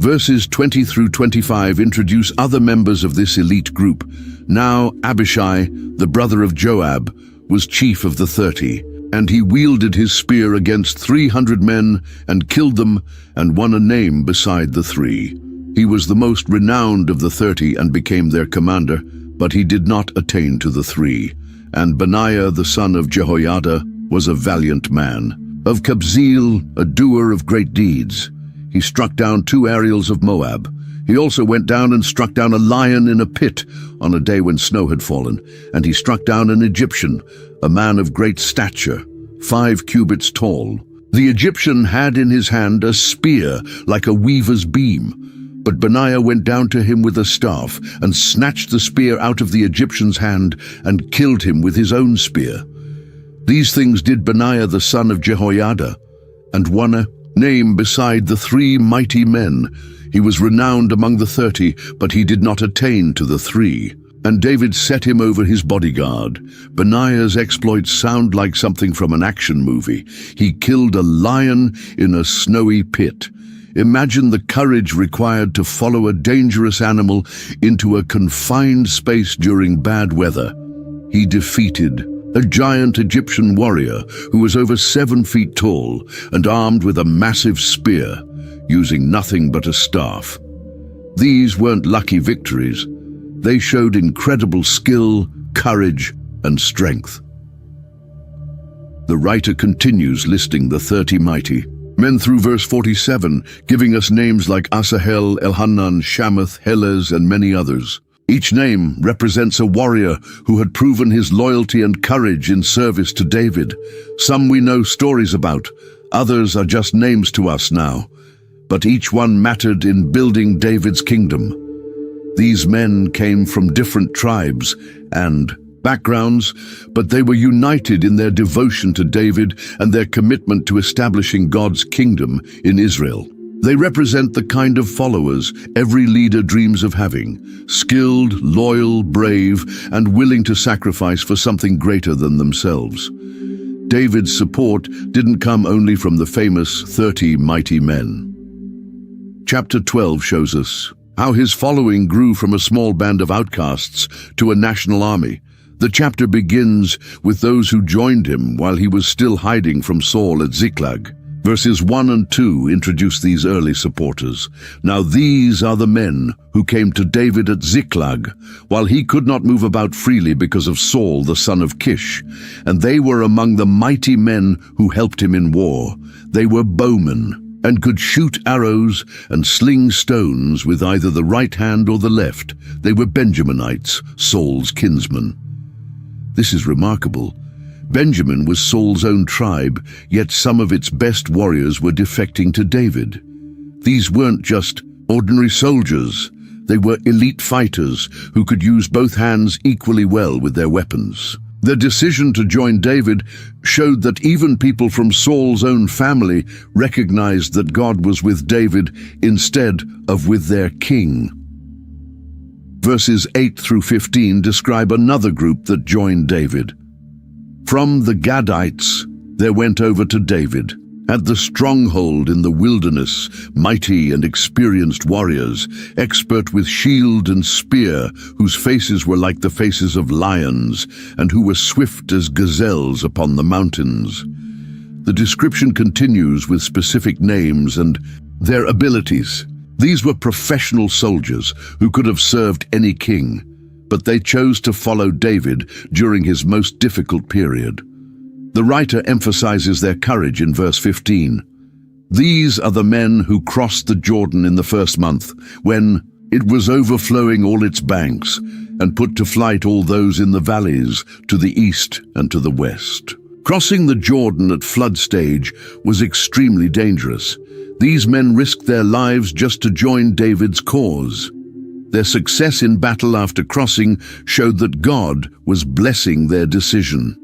Verses 20 through 25 introduce other members of this elite group. Now Abishai, the brother of Joab, was chief of the 30, and he wielded his spear against 300 men and killed them and won a name beside the 3. He was the most renowned of the 30 and became their commander, but he did not attain to the 3. And Benaiah, the son of Jehoiada, was a valiant man. Of Kabzeel, a doer of great deeds. He struck down 2 Ariels of Moab. He also went down and struck down a lion in a pit on a day when snow had fallen, and he struck down an Egyptian, a man of great stature, 5 cubits tall. The Egyptian had in his hand a spear like a weaver's beam, but Benaiah went down to him with a staff and snatched the spear out of the Egyptian's hand and killed him with his own spear. These things did Benaiah the son of Jehoiada, and won a name beside the 3 mighty men. He was renowned among the 30, but he did not attain to the 3. And David set him over his bodyguard. Benaiah's exploits sound like something from an action movie. He killed a lion in a snowy pit. Imagine the courage required to follow a dangerous animal into a confined space during bad weather. He defeated a giant Egyptian warrior who was over 7 feet tall and armed with a massive spear, using nothing but a staff. These weren't lucky victories. They showed incredible skill, courage, and strength. The writer continues listing the 30 mighty men through verse 47, giving us names like Asahel, Elhanan, Shammath, Helez, and many others. Each name represents a warrior who had proven his loyalty and courage in service to David. Some we know stories about, others are just names to us now. But each one mattered in building David's kingdom. These men came from different tribes and backgrounds, but they were united in their devotion to David and their commitment to establishing God's kingdom in Israel. They represent the kind of followers every leader dreams of having: skilled, loyal, brave, and willing to sacrifice for something greater than themselves. David's support didn't come only from the famous 30 mighty men. Chapter 12 shows us how his following grew from a small band of outcasts to a national army. The chapter begins with those who joined him while he was still hiding from Saul at Ziklag. Verses 1 and 2 introduce these early supporters. Now these are the men who came to David at Ziklag, while he could not move about freely because of Saul the son of Kish, and they were among the mighty men who helped him in war. They were bowmen, and could shoot arrows and sling stones with either the right hand or the left. They were Benjaminites, Saul's kinsmen. This is remarkable. Benjamin was Saul's own tribe, yet some of its best warriors were defecting to David. These weren't just ordinary soldiers. They were elite fighters who could use both hands equally well with their weapons. Their decision to join David showed that even people from Saul's own family recognized that God was with David instead of with their king. Verses 8 through 15 describe another group that joined David. From the Gadites, there went over to David, at the stronghold in the wilderness, mighty and experienced warriors, expert with shield and spear, whose faces were like the faces of lions, and who were swift as gazelles upon the mountains. The description continues with specific names and their abilities. These were professional soldiers who could have served any king, but they chose to follow David during his most difficult period. The writer emphasizes their courage in verse 15. These are the men who crossed the Jordan in the first month, when it was overflowing all its banks, and put to flight all those in the valleys to the east and to the west. Crossing the Jordan at flood stage was extremely dangerous. These men risked their lives just to join David's cause. Their success in battle after crossing showed that God was blessing their decision.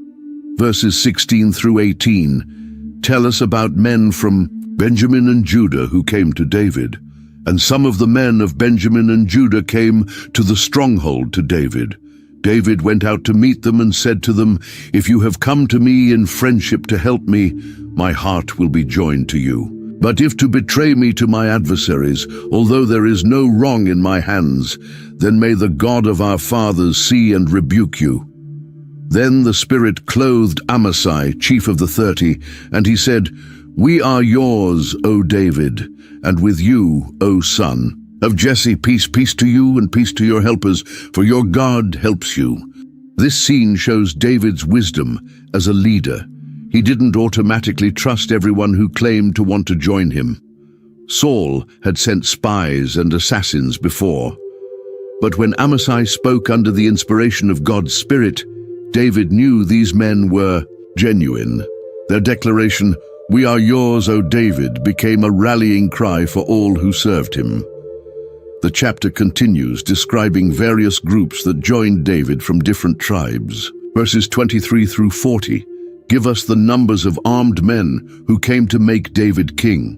Verses 16 through 18 tell us about men from Benjamin and Judah who came to David. And some of the men of Benjamin and Judah came to the stronghold to David. David went out to meet them and said to them, "If you have come to me in friendship to help me, my heart will be joined to you. But if to betray me to my adversaries, although there is no wrong in my hands, then may the God of our fathers see and rebuke you." Then the Spirit clothed Amasai, chief of the 30, and he said, "We are yours, O David, and with you, O son of Jesse, peace, peace to you and peace to your helpers, for your God helps you." This scene shows David's wisdom as a leader. He didn't automatically trust everyone who claimed to want to join him. Saul had sent spies and assassins before. But when Amasai spoke under the inspiration of God's Spirit, David knew these men were genuine. Their declaration, "We are yours, O David," became a rallying cry for all who served him. The chapter continues describing various groups that joined David from different tribes. Verses 23 through 40 give us the numbers of armed men who came to make David king.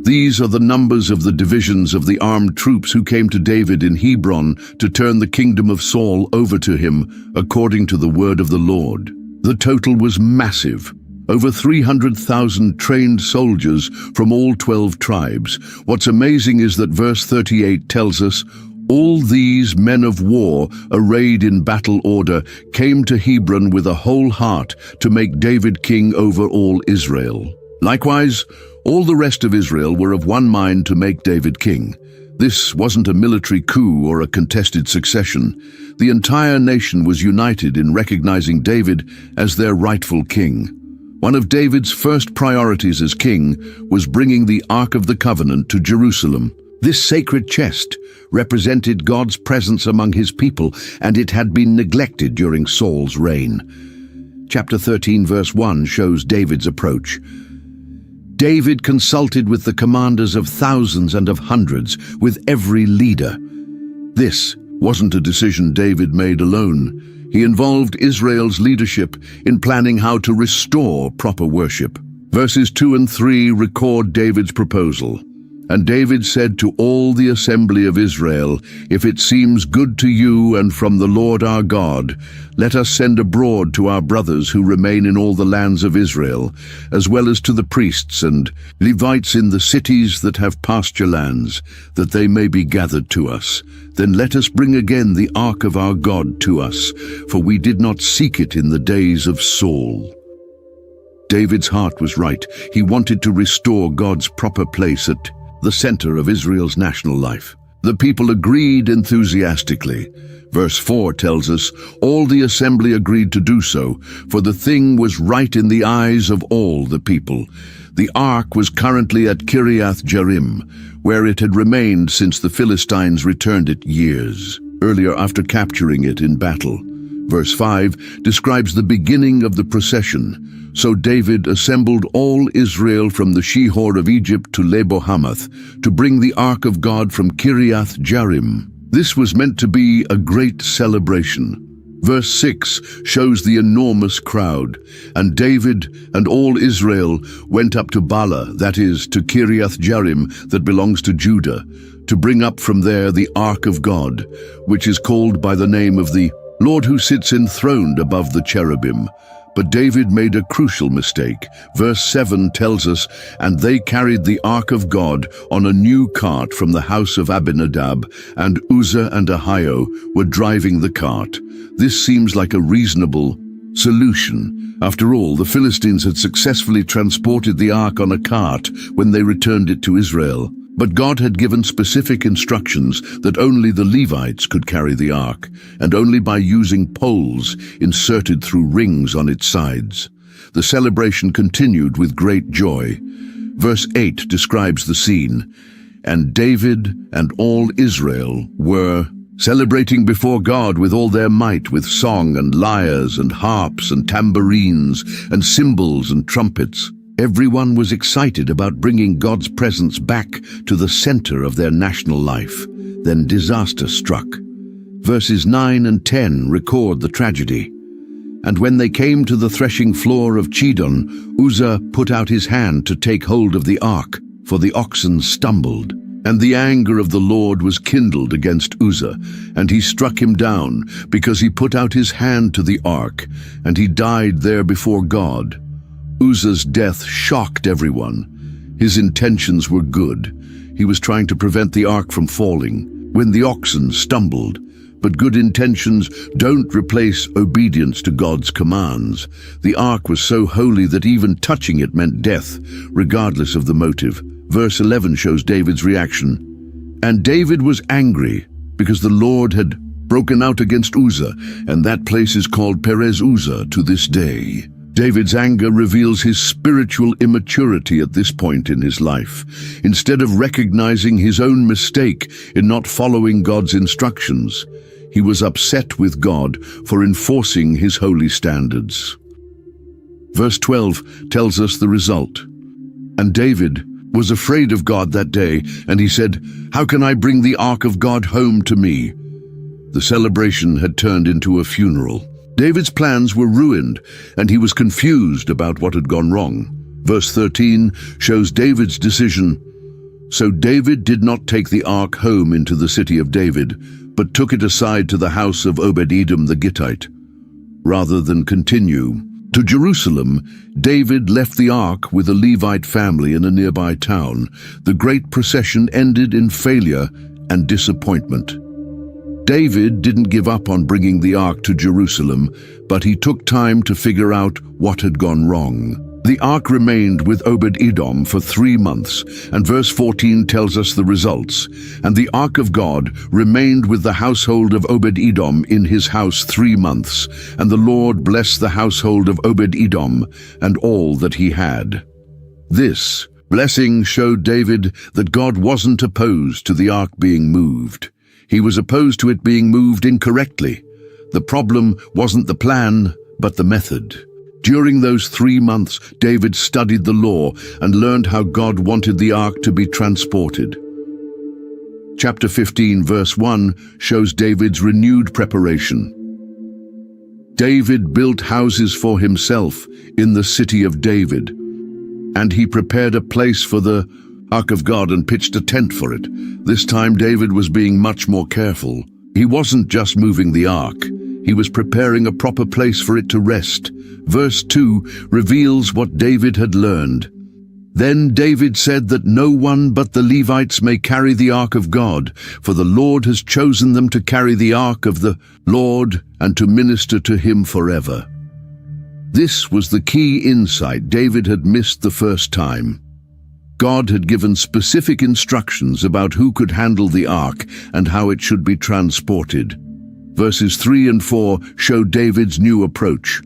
These are the numbers of the divisions of the armed troops who came to David in Hebron to turn the kingdom of Saul over to him, according to the word of the Lord. The total was massive. Over 300,000 trained soldiers from all 12 tribes. What's amazing is that verse 38 tells us, all these men of war, arrayed in battle order, came to Hebron with a whole heart to make David king over all Israel. Likewise, all the rest of Israel were of one mind to make David king. This wasn't a military coup or a contested succession. The entire nation was united in recognizing David as their rightful king. One of David's first priorities as king was bringing the Ark of the Covenant to Jerusalem. This sacred chest represented God's presence among his people, and it had been neglected during Saul's reign. Chapter 13 verse 1 shows David's approach. David consulted with the commanders of thousands and of hundreds, with every leader. This wasn't a decision David made alone. He involved Israel's leadership in planning how to restore proper worship. Verses 2 and 3 record David's proposal. And David said to all the assembly of Israel, "If it seems good to you and from the Lord our God, let us send abroad to our brothers who remain in all the lands of Israel, as well as to the priests and Levites in the cities that have pasture lands, that they may be gathered to us. Then let us bring again the ark of our God to us, for we did not seek it in the days of Saul." David's heart was right. He wanted to restore God's proper place at the center of Israel's national life. The people agreed enthusiastically. Verse 4 tells us, all the assembly agreed to do so, for the thing was right in the eyes of all the people. The ark was currently at Kiriath Jearim, where it had remained since the Philistines returned it years earlier after capturing it in battle. Verse 5 describes the beginning of the procession. So David assembled all Israel from the Shihor of Egypt to Lebo-Hamath to bring the ark of God from Kiriath Jearim. This was meant to be a great celebration. Verse 6 shows the enormous crowd. And David and all Israel went up to Bala, that is, to Kiriath Jearim, that belongs to Judah, to bring up from there the ark of God, which is called by the name of the Lord who sits enthroned above the cherubim. But David made a crucial mistake. Verse 7 tells us, and they carried the ark of God on a new cart from the house of Abinadab, and Uzzah and Ahio were driving the cart. This seems like a reasonable solution. After all, the Philistines had successfully transported the ark on a cart when they returned it to Israel. But God had given specific instructions that only the Levites could carry the ark, and only by using poles inserted through rings on its sides. The celebration continued with great joy. Verse 8 describes the scene. And David and all Israel were celebrating before God with all their might, with song and lyres and harps and tambourines and cymbals and trumpets. Everyone was excited about bringing God's presence back to the center of their national life. Then disaster struck. Verses 9 and 10 record the tragedy. And when they came to the threshing floor of Chidon, Uzzah put out his hand to take hold of the ark, for the oxen stumbled. And the anger of the Lord was kindled against Uzzah, and he struck him down, because he put out his hand to the ark, and he died there before God. Uzzah's death shocked everyone. His intentions were good. He was trying to prevent the ark from falling when the oxen stumbled. But good intentions don't replace obedience to God's commands. The ark was so holy that even touching it meant death, regardless of the motive. Verse 11 shows David's reaction. And David was angry because the Lord had broken out against Uzzah, and that place is called Perez Uzzah to this day. David's anger reveals his spiritual immaturity at this point in his life. Instead of recognizing his own mistake in not following God's instructions, he was upset with God for enforcing his holy standards. Verse 12 tells us the result. And David was afraid of God that day, and he said, "How can I bring the ark of God home to me?" The celebration had turned into a funeral. David's plans were ruined, and he was confused about what had gone wrong. Verse 13 shows David's decision. So David did not take the ark home into the city of David, but took it aside to the house of Obed-Edom the Gittite. Rather than continue to Jerusalem, David left the ark with a Levite family in a nearby town. The great procession ended in failure and disappointment. David didn't give up on bringing the ark to Jerusalem, but he took time to figure out what had gone wrong. The ark remained with Obed-Edom for 3 months, and verse 14 tells us the results. And the ark of God remained with the household of Obed-Edom in his house 3 months, and the Lord blessed the household of Obed-Edom and all that he had. This Blessing showed David that God wasn't opposed to the ark being moved. He was opposed to it being moved incorrectly. The problem wasn't the plan, but the method. During those 3 months, David studied the law and learned how God wanted the ark to be transported. Chapter 15, verse 1 shows David's renewed preparation. David built houses for himself in the city of David, and he prepared a place for the ark of God and pitched a tent for it. This time David was being much more careful. He wasn't just moving the ark, he was preparing a proper place for it to rest. Verse 2 reveals what David had learned. Then David said that no one but the Levites may carry the ark of God, for the Lord has chosen them to carry the ark of the Lord and to minister to him forever. This was the key insight David had missed the first time. God had given specific instructions about who could handle the ark and how it should be transported. Verses 3 and 4 show David's new approach.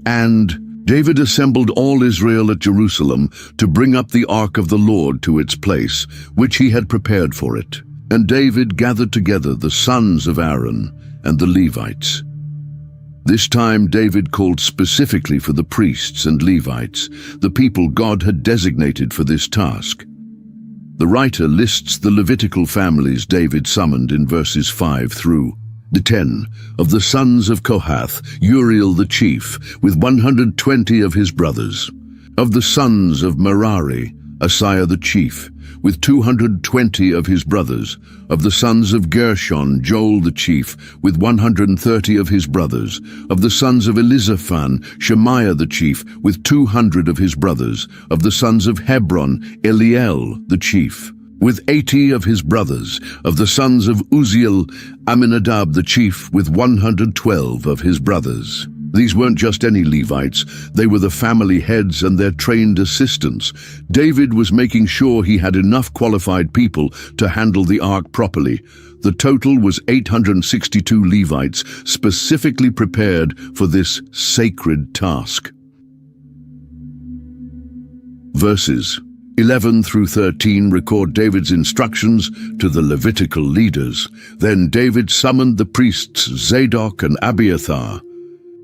And David assembled all Israel at Jerusalem to bring up the ark of the Lord to its place, which he had prepared for it. And David gathered together the sons of Aaron and the Levites. This time David called specifically for the priests and Levites, the people God had designated for this task. The writer lists the Levitical families David summoned in verses 5 through 10. Of the sons of Kohath, Uriel the chief, with 120 of his brothers. Of the sons of Merari, Asaiah the chief, with 220 of his brothers. Of the sons of Gershon, Joel the chief, with 130 of his brothers. Of the sons of Elizaphan, Shemaiah the chief, with 200 of his brothers. Of the sons of Hebron, Eliel the chief, with 80 of his brothers. Of the sons of Uzziel, Aminadab the chief, with 112 of his brothers. These weren't just any Levites, they were the family heads and their trained assistants. David was making sure he had enough qualified people to handle the ark properly. The total was 862 Levites specifically prepared for this sacred task. Verses 11 through 13 record David's instructions to the Levitical leaders. Then David summoned the priests Zadok and Abiathar,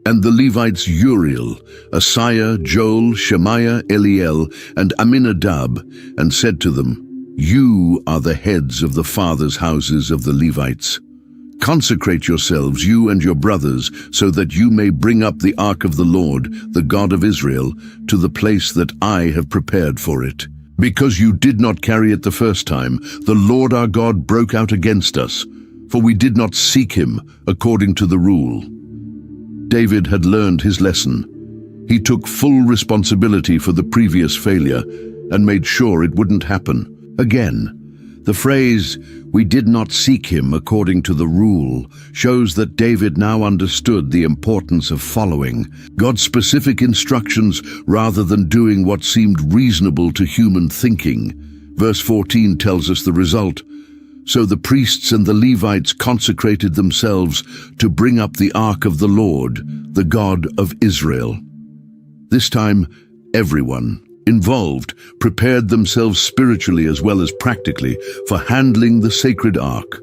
and the Levites Uriel, Asaiah, Joel, Shemaiah, Eliel, and Aminadab, and said to them, "You are the heads of the fathers' houses of the Levites. Consecrate yourselves, you and your brothers, so that you may bring up the ark of the Lord, the God of Israel, to the place that I have prepared for it. Because you did not carry it the first time, the Lord our God broke out against us, for we did not seek him according to the rule." David had learned his lesson. He took full responsibility for the previous failure and made sure it wouldn't happen again. The phrase, "we did not seek him according to the rule," shows that David now understood the importance of following God's specific instructions rather than doing what seemed reasonable to human thinking. Verse 14 tells us the result. So the priests and the Levites consecrated themselves to bring up the ark of the Lord, the God of Israel. This time, everyone involved prepared themselves spiritually as well as practically for handling the sacred ark.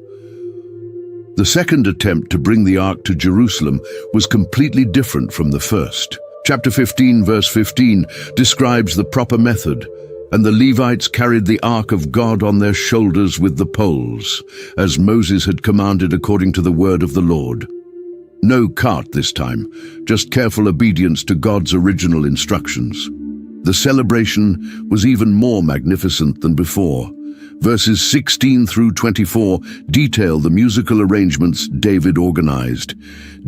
The second attempt to bring the ark to Jerusalem was completely different from the first. Chapter 15, verse 15 describes the proper method. And the Levites carried the ark of God on their shoulders with the poles, as Moses had commanded according to the word of the Lord. No cart this time, just careful obedience to God's original instructions. The celebration was even more magnificent than before. Verses 16 through 24 detail the musical arrangements David organized.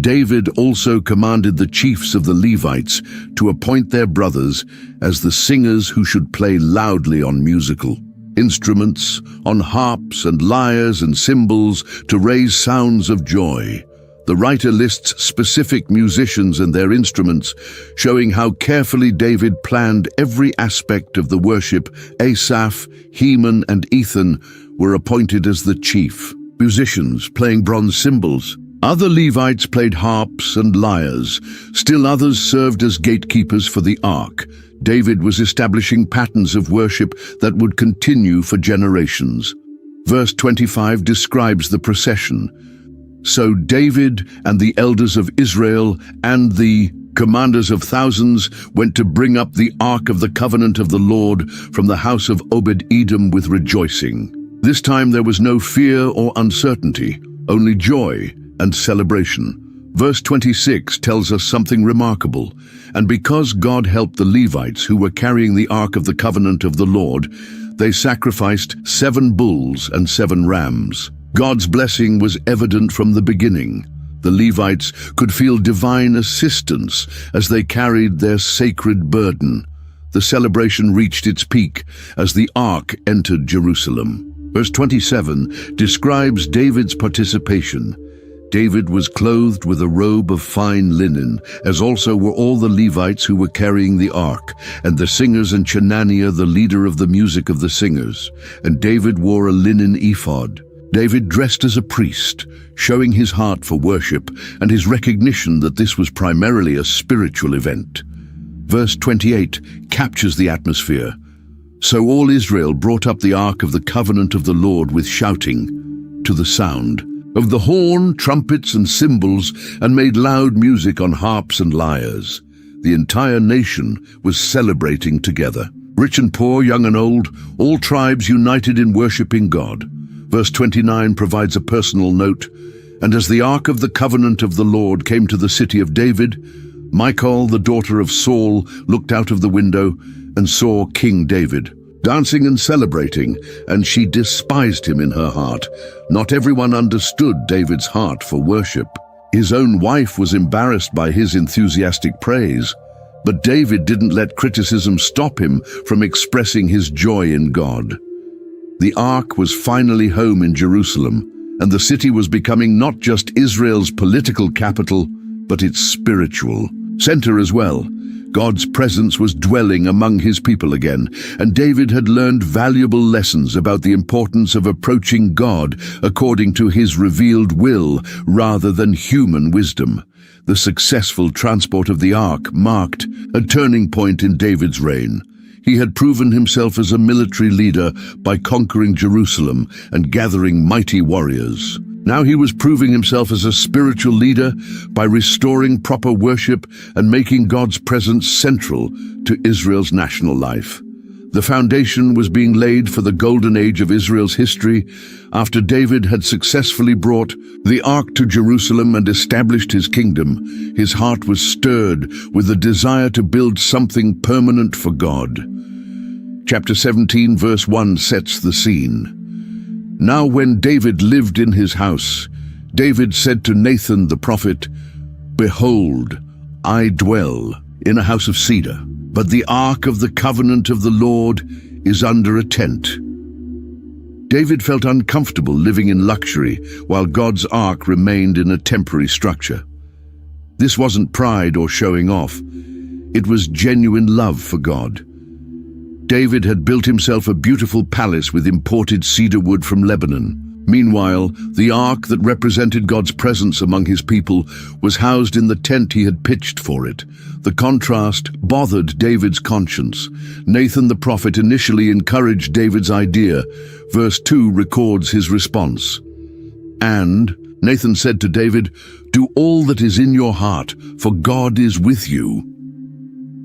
David also commanded the chiefs of the Levites to appoint their brothers as the singers who should play loudly on musical instruments, on harps and lyres and cymbals to raise sounds of joy. The writer lists specific musicians and their instruments, showing how carefully David planned every aspect of the worship. Asaph, Heman, and Ethan were appointed as the chief musicians playing bronze cymbals, Other Levites played harps and lyres. Still others served as gatekeepers for the ark. David was establishing patterns of worship that would continue for generations. Verse 25 describes the procession. So David and the elders of Israel and the commanders of thousands went to bring up the ark of the covenant of the Lord from the house of Obed-Edom with rejoicing. This time there was no fear or uncertainty, only joy and celebration. Verse 26 tells us something remarkable. And because God helped the Levites who were carrying the ark of the covenant of the Lord, they sacrificed 7 bulls and 7 rams. God's blessing was evident from the beginning. The Levites could feel divine assistance as they carried their sacred burden. The celebration reached its peak as the ark entered Jerusalem. Verse 27 describes David's participation. David was clothed with a robe of fine linen, as also were all the Levites who were carrying the ark, and the singers and Chenaniah, the leader of the music of the singers. And David wore a linen ephod. David dressed as a priest, showing his heart for worship and his recognition that this was primarily a spiritual event. Verse 28 captures the atmosphere. So all Israel brought up the ark of the covenant of the Lord with shouting, to the sound of the horn, trumpets, and cymbals, and made loud music on harps and lyres. The entire nation was celebrating together. Rich and poor, young and old, all tribes united in worshiping God. Verse 29 provides a personal note. And as the ark of the covenant of the Lord came to the city of David, Michal, the daughter of Saul, looked out of the window and saw King David dancing and celebrating, and she despised him in her heart. Not everyone understood David's heart for worship. His own wife was embarrassed by his enthusiastic praise. But David didn't let criticism stop him from expressing his joy in God. The ark was finally home in Jerusalem, and the city was becoming not just Israel's political capital, but its spiritual center as well. God's presence was dwelling among his people again, and David had learned valuable lessons about the importance of approaching God according to his revealed will rather than human wisdom. The successful transport of the ark marked a turning point in David's reign. He had proven himself as a military leader by conquering Jerusalem and gathering mighty warriors. Now he was proving himself as a spiritual leader by restoring proper worship and making God's presence central to Israel's national life. The foundation was being laid for the golden age of Israel's history after David had successfully brought the ark to Jerusalem and established his kingdom. His heart was stirred with the desire to build something permanent for God. Chapter 17, verse 1 sets the scene. Now when David lived in his house, David said to Nathan the prophet, "Behold, I dwell in a house of cedar, but the ark of the covenant of the Lord is under a tent." David felt uncomfortable living in luxury while God's ark remained in a temporary structure. This wasn't pride or showing off. It was genuine love for God. David had built himself a beautiful palace with imported cedar wood from Lebanon. Meanwhile, the ark that represented God's presence among his people was housed in the tent he had pitched for it. The contrast bothered David's conscience. Nathan the prophet initially encouraged David's idea. Verse 2 records his response. And Nathan said to David, "Do all that is in your heart, for God is with you."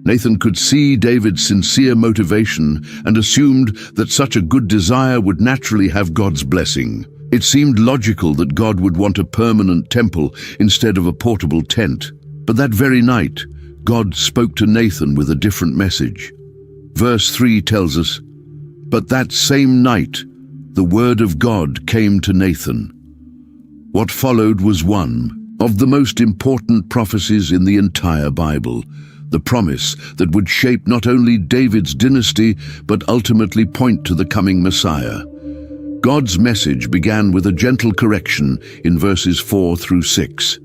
Nathan could see David's sincere motivation and assumed that such a good desire would naturally have God's blessing. It seemed logical that God would want a permanent temple instead of a portable tent. But that very night, God spoke to Nathan with a different message. Verse 3 tells us, "But that same night, the word of God came to Nathan." What followed was one of the most important prophecies in the entire Bible. The promise that would shape not only David's dynasty, but ultimately point to the coming Messiah. God's message began with a gentle correction in verses 4 through 6.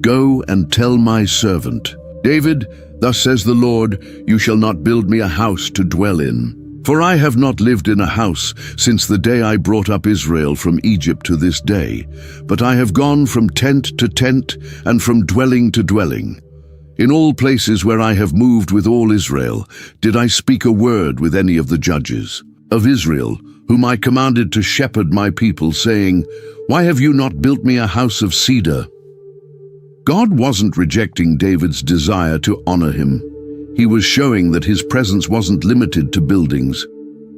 "Go and tell my servant David, thus says the Lord, you shall not build me a house to dwell in." For I have not lived in a house since the day I brought up Israel from Egypt to this day, but I have gone from tent to tent and from dwelling to dwelling. In all places where I have moved with all Israel, did I speak a word with any of the judges of Israel, whom I commanded to shepherd my people, saying, Why have you not built me a house of cedar? God wasn't rejecting David's desire to honor him. He was showing that his presence wasn't limited to buildings.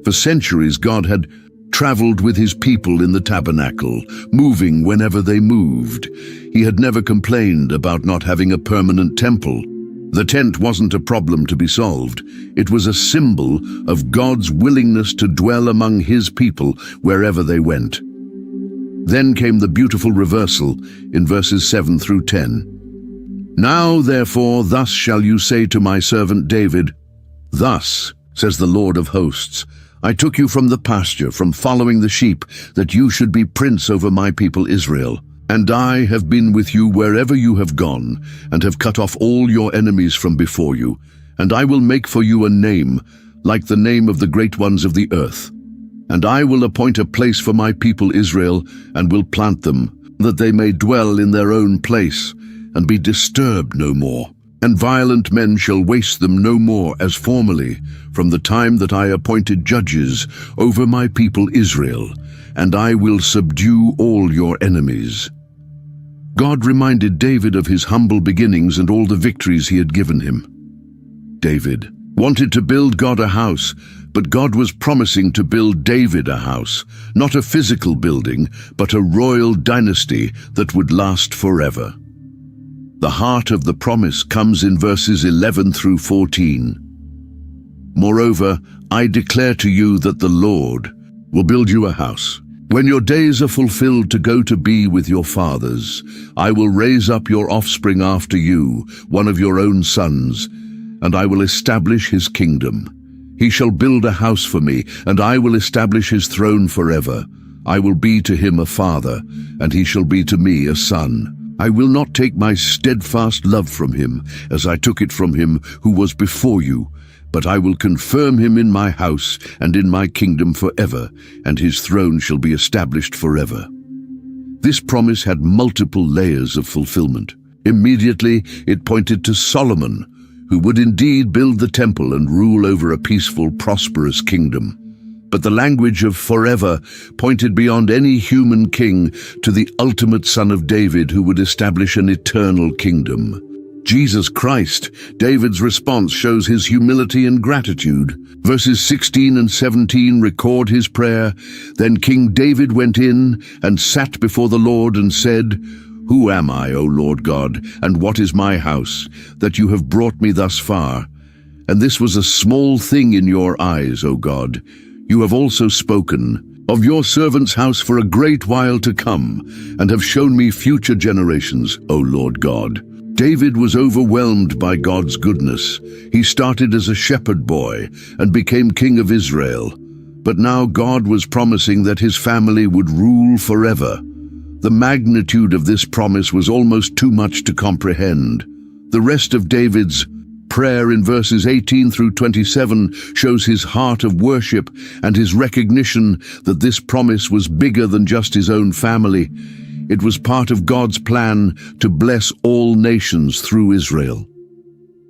For centuries, God had traveled with his people in the tabernacle, moving whenever they moved. He had never complained about not having a permanent temple. The tent wasn't a problem to be solved. It was a symbol of God's willingness to dwell among his people wherever they went. Then came the beautiful reversal in verses 7 through 10. Now, therefore, thus shall you say to my servant David, Thus, says the Lord of hosts, I took you from the pasture, from following the sheep, that you should be prince over my people Israel. And I have been with you wherever you have gone, and have cut off all your enemies from before you. And I will make for you a name, like the name of the great ones of the earth. And I will appoint a place for my people Israel, and will plant them, that they may dwell in their own place, and be disturbed no more. And violent men shall waste them no more as formerly, from the time that I appointed judges over my people Israel, and I will subdue all your enemies. God reminded David of his humble beginnings and all the victories he had given him. David wanted to build God a house, but God was promising to build David a house, not a physical building, but a royal dynasty that would last forever. The heart of the promise comes in verses 11 through 14. Moreover, I declare to you that the Lord will build you a house. When your days are fulfilled to go to be with your fathers, I will raise up your offspring after you, one of your own sons, and I will establish his kingdom. He shall build a house for me, and I will establish his throne forever. I will be to him a father, and he shall be to me a son. I will not take my steadfast love from him, as I took it from him who was before you, but I will confirm him in my house and in my kingdom forever, and his throne shall be established forever. This promise had multiple layers of fulfillment. Immediately it pointed to Solomon, who would indeed build the temple and rule over a peaceful, prosperous kingdom. But the language of forever pointed beyond any human king to the ultimate Son of David who would establish an eternal kingdom. Jesus Christ, David's response shows his humility and gratitude. Verses 16 and 17 record his prayer. Then King David went in and sat before the Lord and said, Who am I, O Lord God, and what is my house, that you have brought me thus far? And this was a small thing in your eyes, O God. You have also spoken of your servant's house for a great while to come, and have shown me future generations, O Lord God. David was overwhelmed by God's goodness. He started as a shepherd boy and became king of Israel. But now God was promising that his family would rule forever. The magnitude of this promise was almost too much to comprehend. The rest of David's prayer in verses 18 through 27 shows his heart of worship and his recognition that this promise was bigger than just his own family. It was part of God's plan to bless all nations through Israel.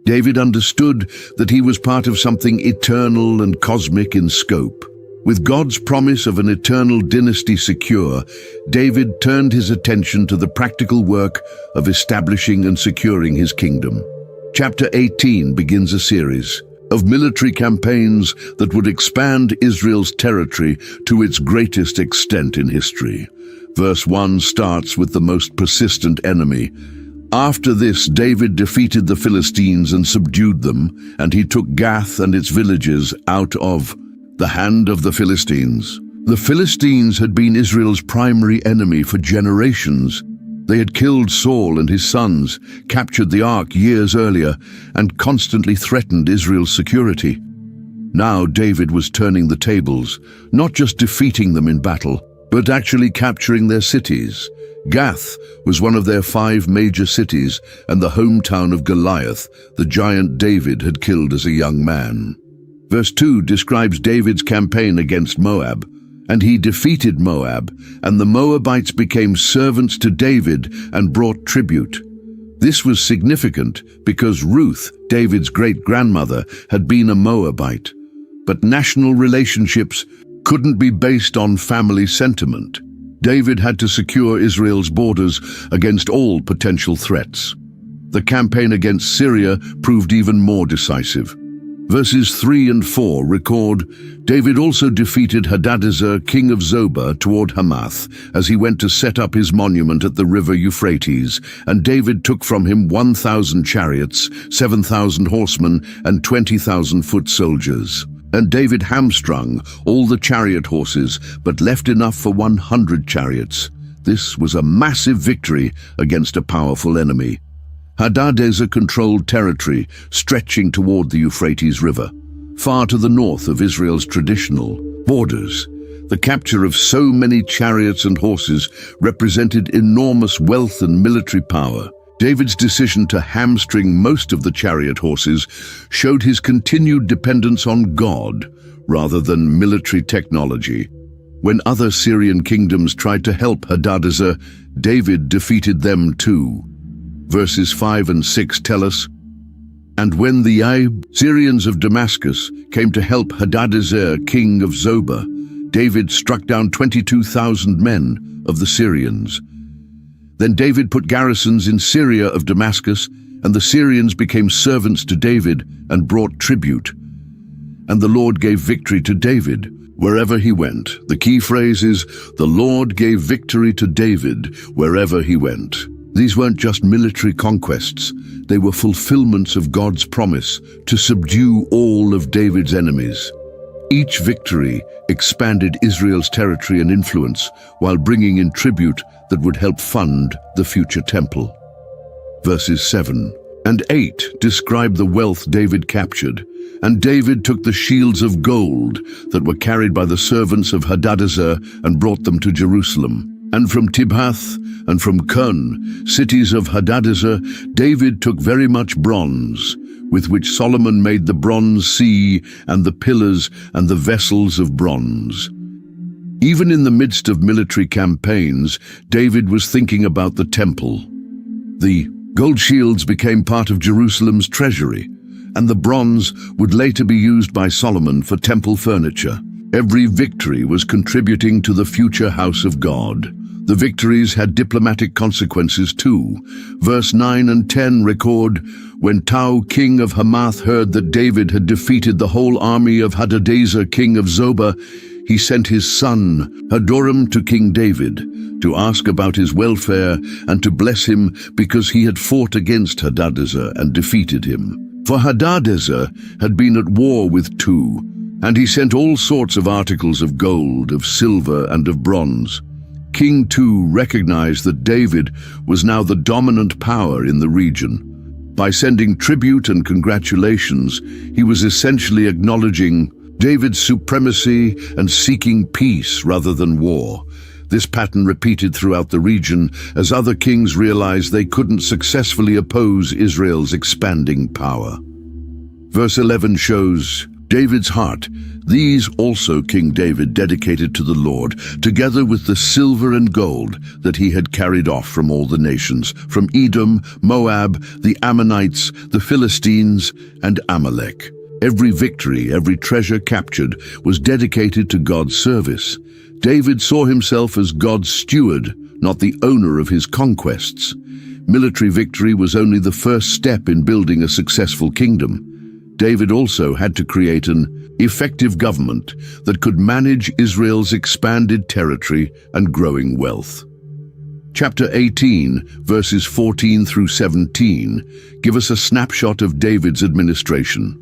David understood that he was part of something eternal and cosmic in scope. With God's promise of an eternal dynasty secure, David turned his attention to the practical work of establishing and securing his kingdom. Chapter 18 begins a series of military campaigns that would expand Israel's territory to its greatest extent in history. Verse 1 starts with the most persistent enemy. After this, David defeated the Philistines and subdued them, and he took Gath and its villages out of the hand of the Philistines. The Philistines had been Israel's primary enemy for generations. They had killed Saul and his sons, captured the ark years earlier, and constantly threatened Israel's security. Now David was turning the tables, not just defeating them in battle, but actually capturing their cities. Gath was one of their 5 major cities and the hometown of Goliath, the giant David had killed as a young man. Verse 2 describes David's campaign against Moab, and he defeated Moab, and the Moabites became servants to David and brought tribute. This was significant because Ruth, David's great-grandmother, had been a Moabite. But national relationships couldn't be based on family sentiment. David had to secure Israel's borders against all potential threats. The campaign against Syria proved even more decisive. Verses 3 and 4 record, David also defeated Hadadezer, king of Zobah, toward Hamath, as he went to set up his monument at the river Euphrates, and David took from him 1,000 chariots, 7,000 horsemen, and 20,000 foot soldiers. And David hamstrung all the chariot horses, but left enough for 100 chariots. This was a massive victory against a powerful enemy. Hadadezer controlled territory stretching toward the Euphrates River, far to the north of Israel's traditional borders. The capture of so many chariots and horses represented enormous wealth and military power. David's decision to hamstring most of the chariot horses showed his continued dependence on God rather than military technology. When other Syrian kingdoms tried to help Hadadezer, David defeated them too. Verses 5 and 6 tell us, "And when the Syrians of Damascus came to help Hadadezer, king of Zobah, David struck down 22,000 men of the Syrians. Then David put garrisons in Syria of Damascus, and the Syrians became servants to David and brought tribute. And the Lord gave victory to David wherever he went." The key phrase is, "The Lord gave victory to David wherever he went." These weren't just military conquests, they were fulfillments of God's promise to subdue all of David's enemies. Each victory expanded Israel's territory and influence while bringing in tribute that would help fund the future temple. Verses 7 and 8 describe the wealth David captured. "And David took the shields of gold that were carried by the servants of Hadadezer and brought them to Jerusalem. And from Tibhath and from Kun, cities of Hadadezer, David took very much bronze, with which Solomon made the bronze sea and the pillars and the vessels of bronze." Even in the midst of military campaigns, David was thinking about the temple. The gold shields became part of Jerusalem's treasury, and the bronze would later be used by Solomon for temple furniture. Every victory was contributing to the future house of God. The victories had diplomatic consequences too. Verse 9 and 10 record, "When Tou, king of Hamath, heard that David had defeated the whole army of Hadadezer, king of Zobah, he sent his son Hadoram to King David to ask about his welfare and to bless him because he had fought against Hadadezer and defeated him. For Hadadezer had been at war with Tou, and he sent all sorts of articles of gold, of silver, and of bronze. King Tou recognized that David was now the dominant power in the region. By sending tribute and congratulations, he was essentially acknowledging David's supremacy and seeking peace rather than war. This pattern repeated throughout the region as other kings realized they couldn't successfully oppose Israel's expanding power. Verse 11 shows David's heart. "These also King David dedicated to the Lord, together with the silver and gold that he had carried off from all the nations, from Edom, Moab, the Ammonites, the Philistines, and Amalek." Every victory, every treasure captured was dedicated to God's service. David saw himself as God's steward, not the owner of his conquests. Military victory was only the first step in building a successful kingdom. David also had to create an effective government that could manage Israel's expanded territory and growing wealth. Chapter 18, verses 14 through 17, give us a snapshot of David's administration.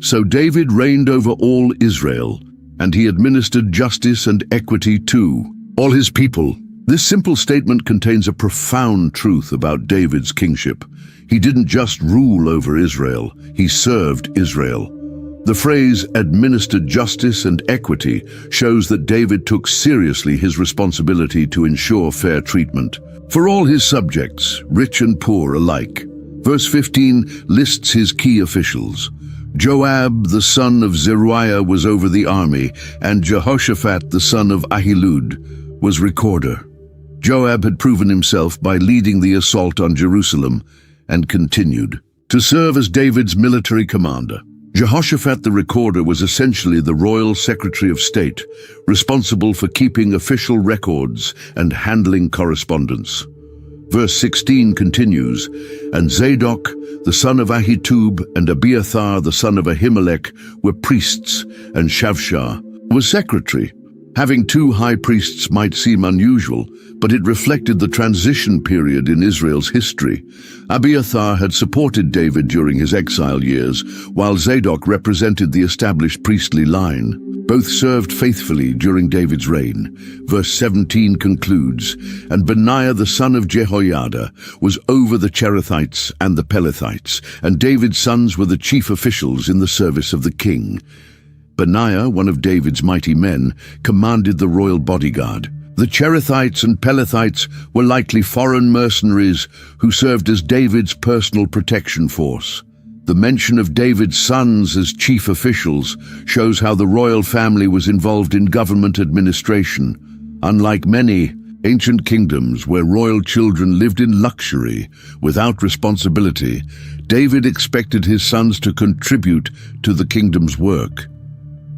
"So David reigned over all Israel, and he administered justice and equity to all his people." This simple statement contains a profound truth about David's kingship. He didn't just rule over Israel, he served Israel. The phrase "administered justice and equity" shows that David took seriously his responsibility to ensure fair treatment for all his subjects, rich and poor alike. Verse 15 lists his key officials: Joab, the son of Zeruiah, was over the army, and Jehoshaphat, the son of Ahilud, was recorder. Joab had proven himself by leading the assault on Jerusalem and continued to serve as David's military commander. Jehoshaphat the recorder was essentially the royal secretary of state, responsible for keeping official records and handling correspondence. Verse 16 continues, "And Zadok, the son of Ahitub, and Abiathar, the son of Ahimelech, were priests, and Shavshah was secretary." Having two high priests might seem unusual, but it reflected the transition period in Israel's history. Abiathar had supported David during his exile years, while Zadok represented the established priestly line. Both served faithfully during David's reign. Verse 17 concludes, "And Benaiah the son of Jehoiada was over the Cherethites and the Pelethites, and David's sons were the chief officials in the service of the king." Benaiah, one of David's mighty men, commanded the royal bodyguard. The Cherethites and Pelethites were likely foreign mercenaries who served as David's personal protection force. The mention of David's sons as chief officials shows how the royal family was involved in government administration. Unlike many ancient kingdoms where royal children lived in luxury without responsibility, David expected his sons to contribute to the kingdom's work.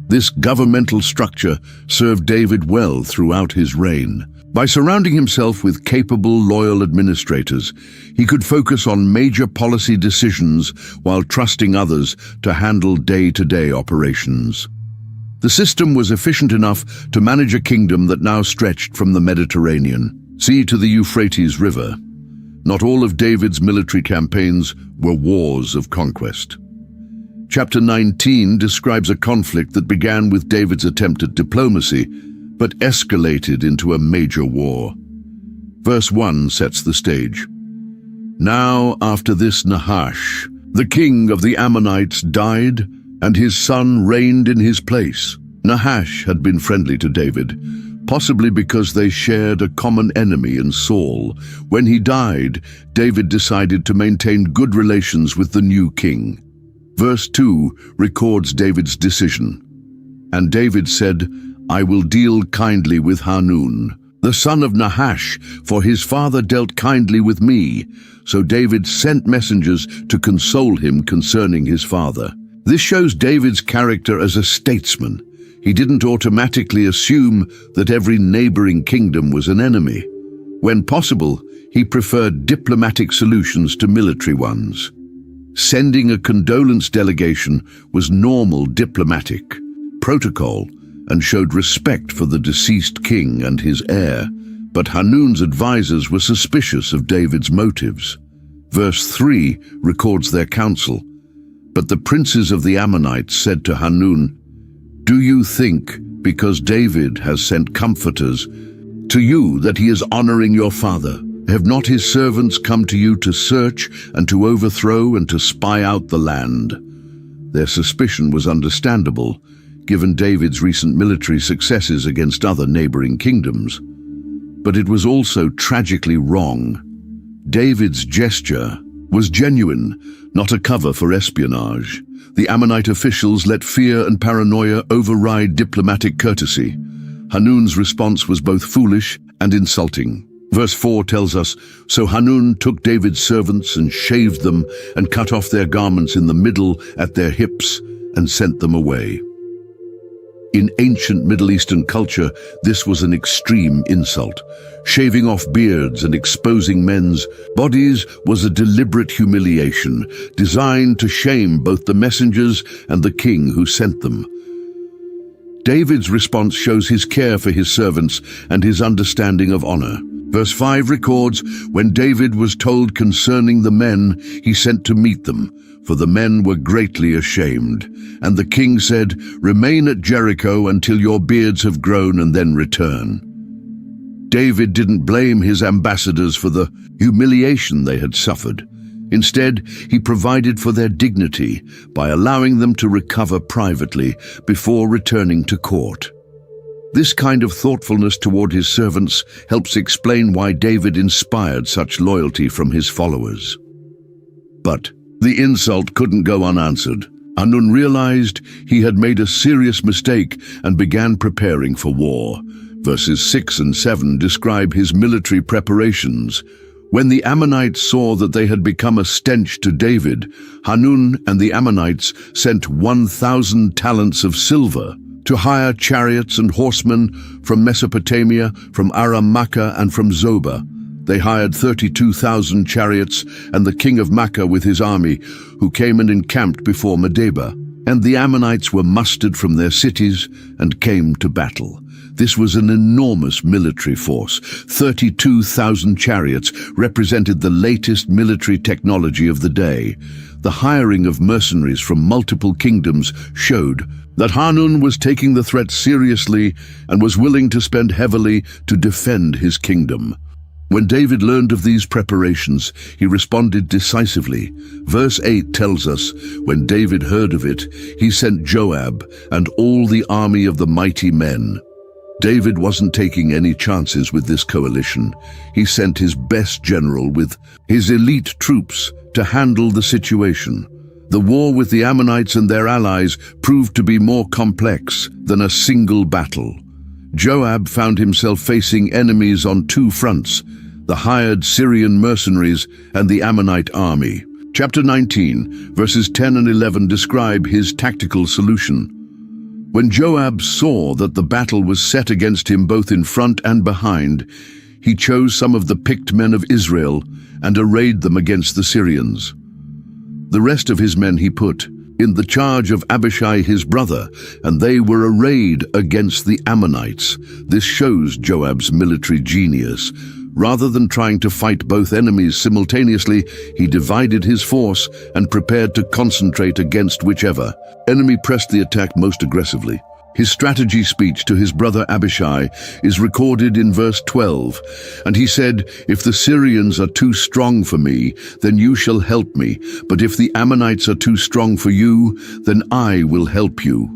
This governmental structure served David well throughout his reign. By surrounding himself with capable, loyal administrators, he could focus on major policy decisions while trusting others to handle day-to-day operations. The system was efficient enough to manage a kingdom that now stretched from the Mediterranean sea to the Euphrates River. Not all of David's military campaigns were wars of conquest. Chapter 19 describes a conflict that began with David's attempt at diplomacy, but escalated into a major war. Verse 1 sets the stage. "Now after this Nahash, the king of the Ammonites, died, and his son reigned in his place." Nahash had been friendly to David, possibly because they shared a common enemy in Saul. When he died, David decided to maintain good relations with the new king. Verse 2 records David's decision. "And David said, I will deal kindly with Hanun, the son of Nahash, for his father dealt kindly with me." So David sent messengers to console him concerning his father. This shows David's character as a statesman. He didn't automatically assume that every neighboring kingdom was an enemy. When possible, he preferred diplomatic solutions to military ones. Sending a condolence delegation was normal diplomatic protocol and showed respect for the deceased king and his heir, but Hanun's advisors were suspicious of David's motives. Verse 3 records their counsel. "But the princes of the Ammonites said to Hanun, Do you think, because David has sent comforters to you, that he is honoring your father? Have not his servants come to you to search and to overthrow and to spy out the land?" Their suspicion was understandable, given David's recent military successes against other neighboring kingdoms. But it was also tragically wrong. David's gesture was genuine, not a cover for espionage. The Ammonite officials let fear and paranoia override diplomatic courtesy. Hanun's response was both foolish and insulting. Verse 4 tells us, "So Hanun took David's servants and shaved them and cut off their garments in the middle at their hips and sent them away." In ancient Middle Eastern culture, this was an extreme insult. Shaving off beards and exposing men's bodies was a deliberate humiliation, designed to shame both the messengers and the king who sent them. David's response shows his care for his servants and his understanding of honor. Verse 5 records, "When David was told concerning the men, he sent to meet them, for the men were greatly ashamed. And the king said, Remain at Jericho until your beards have grown and then return." David didn't blame his ambassadors for the humiliation they had suffered. Instead, he provided for their dignity by allowing them to recover privately before returning to court. This kind of thoughtfulness toward his servants helps explain why David inspired such loyalty from his followers. But the insult couldn't go unanswered. Hanun realized he had made a serious mistake and began preparing for war. Verses 6 and 7 describe his military preparations. When the Ammonites saw that they had become a stench to David, Hanun and the Ammonites sent 1,000 talents of silver to hire chariots and horsemen from Mesopotamia, from Aram-Makkah, and from Zobah. They hired 32,000 chariots and the king of Makkah with his army, who came and encamped before Medeba. And the Ammonites were mustered from their cities and came to battle. This was an enormous military force. 32,000 chariots represented the latest military technology of the day. The hiring of mercenaries from multiple kingdoms showed that Hanun was taking the threat seriously and was willing to spend heavily to defend his kingdom. When David learned of these preparations, he responded decisively. Verse 8 tells us, when David heard of it, he sent Joab and all the army of the mighty men. David wasn't taking any chances with this coalition. He sent his best general with his elite troops to handle the situation. The war with the Ammonites and their allies proved to be more complex than a single battle. Joab found himself facing enemies on two fronts: the hired Syrian mercenaries and the Ammonite army. Chapter 19, verses 10 and 11 describe his tactical solution. When Joab saw that the battle was set against him both in front and behind, he chose some of the picked men of Israel and arrayed them against the Syrians. The rest of his men he put in the charge of Abishai his brother, and they were arrayed against the Ammonites. This shows Joab's military genius. Rather than trying to fight both enemies simultaneously, he divided his force and prepared to concentrate against whichever enemy pressed the attack most aggressively. His strategy speech to his brother Abishai is recorded in verse 12, and he said, "If the Syrians are too strong for me, then you shall help me, but if the Ammonites are too strong for you, then I will help you."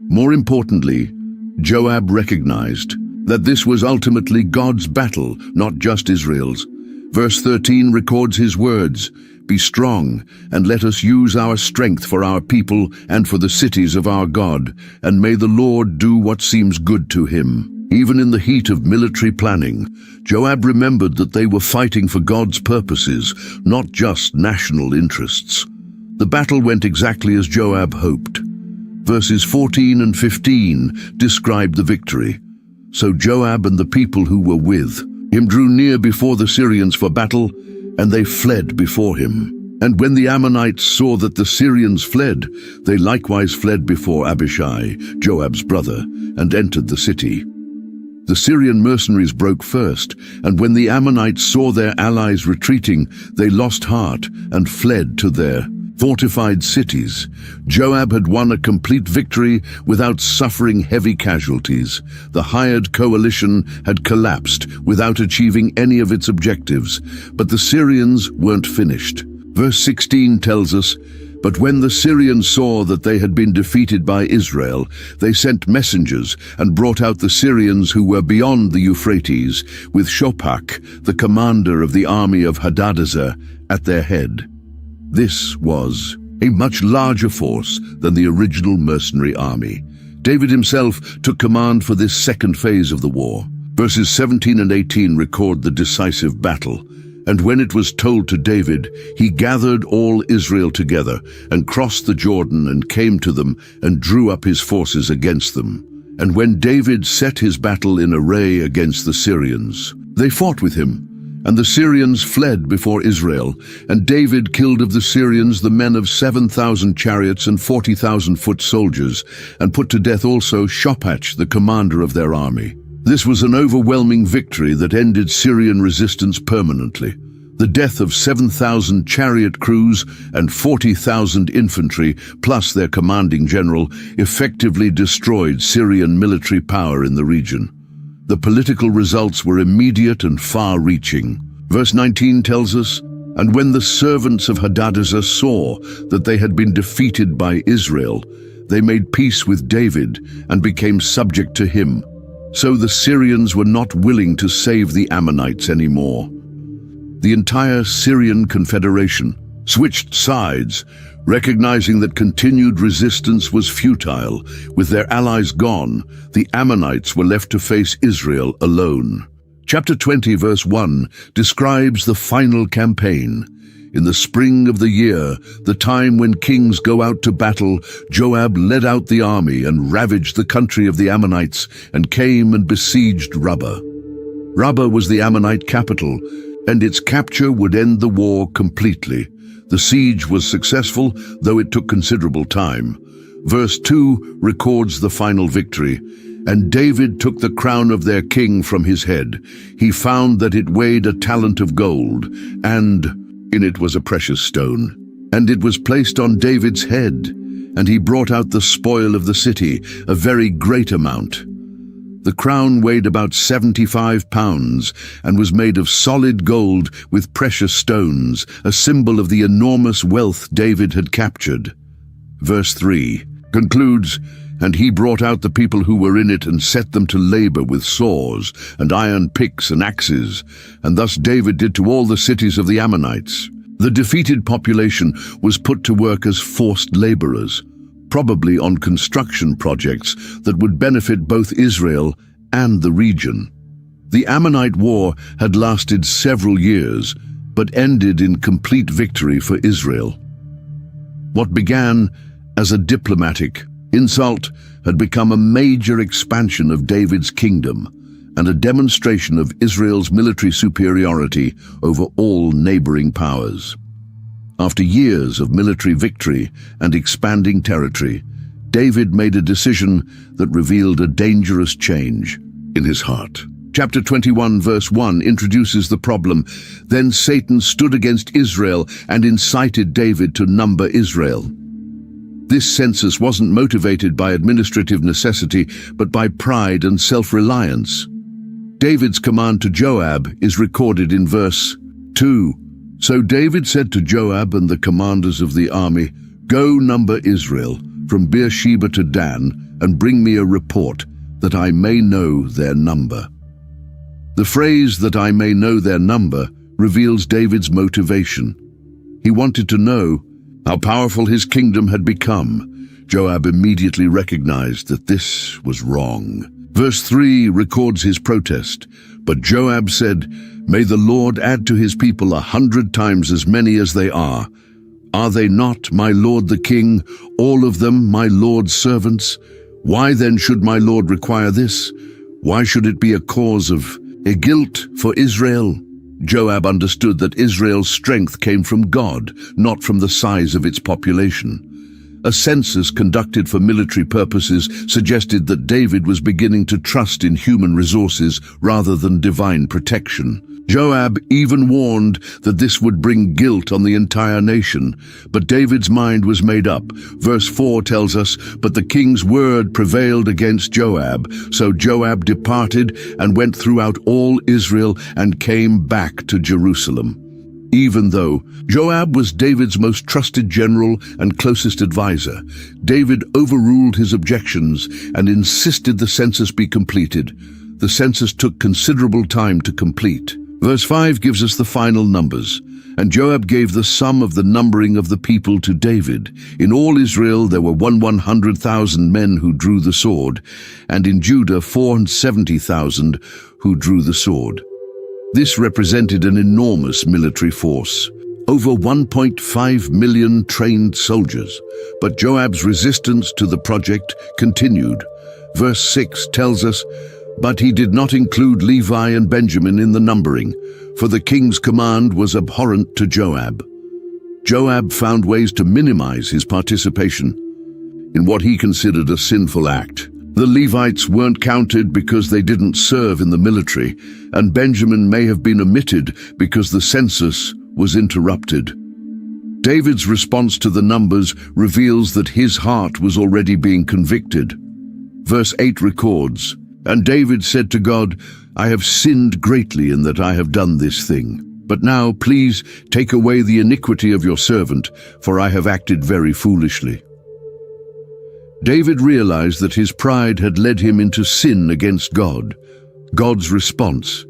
More importantly, Joab recognized that this was ultimately God's battle, not just Israel's. Verse 13 records his words, "Be strong, and let us use our strength for our people and for the cities of our God, and may the Lord do what seems good to him." Even in the heat of military planning, Joab remembered that they were fighting for God's purposes, not just national interests. The battle went exactly as Joab hoped. Verses 14 and 15 describe the victory. So Joab and the people who were with him drew near before the Syrians for battle, and they fled before him. And when the Ammonites saw that the Syrians fled, they likewise fled before Abishai, Joab's brother, and entered the city. The Syrian mercenaries broke first, and when the Ammonites saw their allies retreating, they lost heart and fled to their fortified cities. Joab had won a complete victory without suffering heavy casualties. The hired coalition had collapsed without achieving any of its objectives, but the Syrians weren't finished. Verse 16 tells us, "But when the Syrians saw that they had been defeated by Israel, they sent messengers and brought out the Syrians who were beyond the Euphrates, with Shophak, the commander of the army of Hadadezer, at their head." This was a much larger force than the original mercenary army. David himself took command for this second phase of the war. Verses 17 and 18 record the decisive battle. "And when it was told to David, he gathered all Israel together and crossed the Jordan and came to them and drew up his forces against them. And when David set his battle in array against the Syrians, they fought with him. And the Syrians fled before Israel, and David killed of the Syrians the men of 7,000 chariots and 40,000 foot soldiers, and put to death also Shophach, the commander of their army." This was an overwhelming victory that ended Syrian resistance permanently. The death of 7,000 chariot crews and 40,000 infantry, plus their commanding general, effectively destroyed Syrian military power in the region. The political results were immediate and far-reaching. Verse 19 tells us, "And when the servants of Hadadezer saw that they had been defeated by Israel, they made peace with David and became subject to him. So the Syrians were not willing to save the Ammonites anymore." The entire Syrian confederation switched sides, recognizing that continued resistance was futile. With their allies gone, the Ammonites were left to face Israel alone. Chapter 20, verse 1, describes the final campaign. In the spring of the year, the time when kings go out to battle, Joab led out the army and ravaged the country of the Ammonites and came and besieged Rabbah. Rabbah was the Ammonite capital, and its capture would end the war completely. The siege was successful, though it took considerable time. Verse 2 records the final victory. And David took the crown of their king from his head. He found that it weighed a talent of gold, and in it was a precious stone. And it was placed on David's head, and he brought out the spoil of the city, a very great amount. The crown weighed about 75 pounds and was made of solid gold with precious stones, a symbol of the enormous wealth David had captured. Verse 3 concludes, "And he brought out the people who were in it and set them to labor with saws and iron picks and axes, and thus David did to all the cities of the Ammonites." The defeated population was put to work as forced laborers, probably on construction projects that would benefit both Israel and the region. The Ammonite War had lasted several years, but ended in complete victory for Israel. What began as a diplomatic insult had become a major expansion of David's kingdom and a demonstration of Israel's military superiority over all neighboring powers. After years of military victory and expanding territory, David made a decision that revealed a dangerous change in his heart. Chapter 21, verse 1 introduces the problem. Then Satan stood against Israel and incited David to number Israel. This census wasn't motivated by administrative necessity, but by pride and self-reliance. David's command to Joab is recorded in verse 2. So David said to Joab and the commanders of the army, "Go number Israel from Beersheba to Dan, and bring me a report, that I may know their number." The phrase "that I may know their number" reveals David's motivation. He wanted to know how powerful his kingdom had become. Joab immediately recognized that this was wrong. Verse 3 records his protest. But Joab said, "May the Lord add to his people 100 times as many as they are. Are they not, my lord the king, all of them my lord's servants? Why then should my lord require this? Why should it be a cause of a guilt for Israel?" Joab understood that Israel's strength came from God, not from the size of its population. A census conducted for military purposes suggested that David was beginning to trust in human resources rather than divine protection. Joab even warned that this would bring guilt on the entire nation, but David's mind was made up. Verse 4 tells us, "But the king's word prevailed against Joab, so Joab departed and went throughout all Israel and came back to Jerusalem." Even though Joab was David's most trusted general and closest advisor, David overruled his objections and insisted the census be completed. The census took considerable time to complete. Verse 5 gives us the final numbers. "And Joab gave the sum of the numbering of the people to David. In all Israel there were 100,000 men who drew the sword, and in Judah 470,000 who drew the sword." This represented an enormous military force, over 1.5 million trained soldiers. But Joab's resistance to the project continued. Verse 6 tells us, "But he did not include Levi and Benjamin in the numbering, for the king's command was abhorrent to Joab." Joab found ways to minimize his participation in what he considered a sinful act. The Levites weren't counted because they didn't serve in the military, and Benjamin may have been omitted because the census was interrupted. David's response to the numbers reveals that his heart was already being convicted. Verse 8 records, "And David said to God, I have sinned greatly in that I have done this thing. But now, please, take away the iniquity of your servant, for I have acted very foolishly." David realized that his pride had led him into sin against God. God's response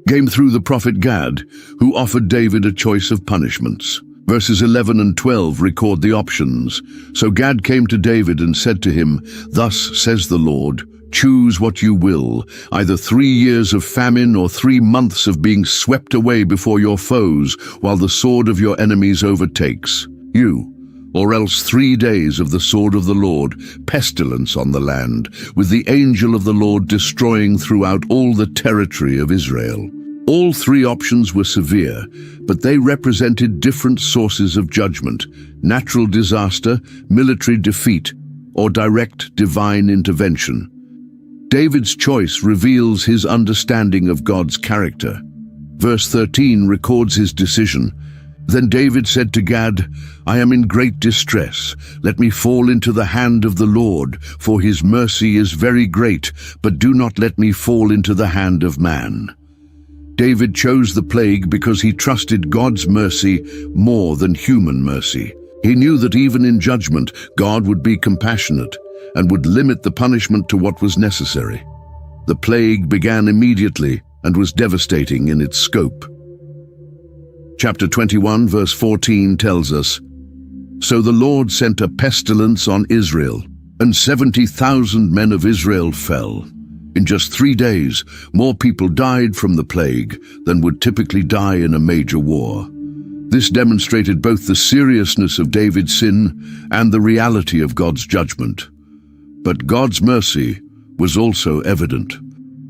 came through the prophet Gad, who offered David a choice of punishments. Verses 11 and 12 record the options. So Gad came to David and said to him, "Thus says the Lord, choose what you will, either 3 years of famine or 3 months of being swept away before your foes, while the sword of your enemies overtakes you, or else 3 days of the sword of the Lord, pestilence on the land, with the angel of the Lord destroying throughout all the territory of Israel." All 3 options were severe, but they represented different sources of judgment: natural disaster, military defeat, or direct divine intervention. David's choice reveals his understanding of God's character. Verse 13 records his decision. Then David said to Gad, "I am in great distress. Let me fall into the hand of the Lord, for his mercy is very great, but do not let me fall into the hand of man." David chose the plague because he trusted God's mercy more than human mercy. He knew that even in judgment, God would be compassionate and would limit the punishment to what was necessary. The plague began immediately and was devastating in its scope. Chapter 21, verse 14 tells us, "So the Lord sent a pestilence on Israel, and 70,000 men of Israel fell. In just 3 days, more people died from the plague than would typically die in a major war." This demonstrated both the seriousness of David's sin and the reality of God's judgment. But God's mercy was also evident.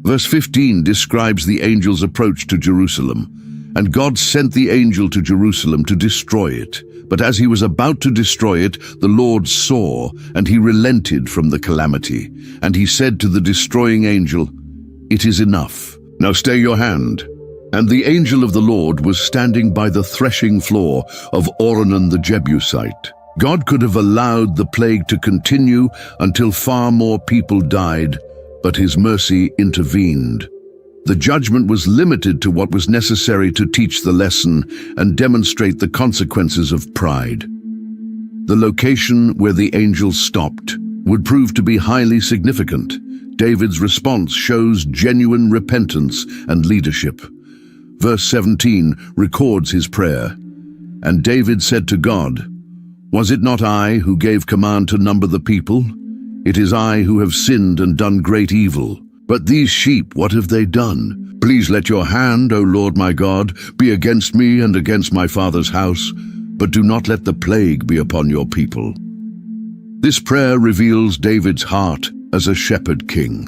Verse 15 describes the angel's approach to Jerusalem. "And God sent the angel to Jerusalem to destroy it. But as he was about to destroy it, the Lord saw, and he relented from the calamity. And he said to the destroying angel, 'It is enough. Now stay your hand.' And the angel of the Lord was standing by the threshing floor of Ornan the Jebusite." God could have allowed the plague to continue until far more people died, but his mercy intervened. The judgment was limited to what was necessary to teach the lesson and demonstrate the consequences of pride. The location where the angel stopped would prove to be highly significant. David's response shows genuine repentance and leadership. Verse 17 records his prayer. "And David said to God, 'Was it not I who gave command to number the people? It is I who have sinned and done great evil. But these sheep, what have they done? Please let your hand, O Lord my God, be against me and against my father's house, but do not let the plague be upon your people.'" This prayer reveals David's heart as a shepherd king.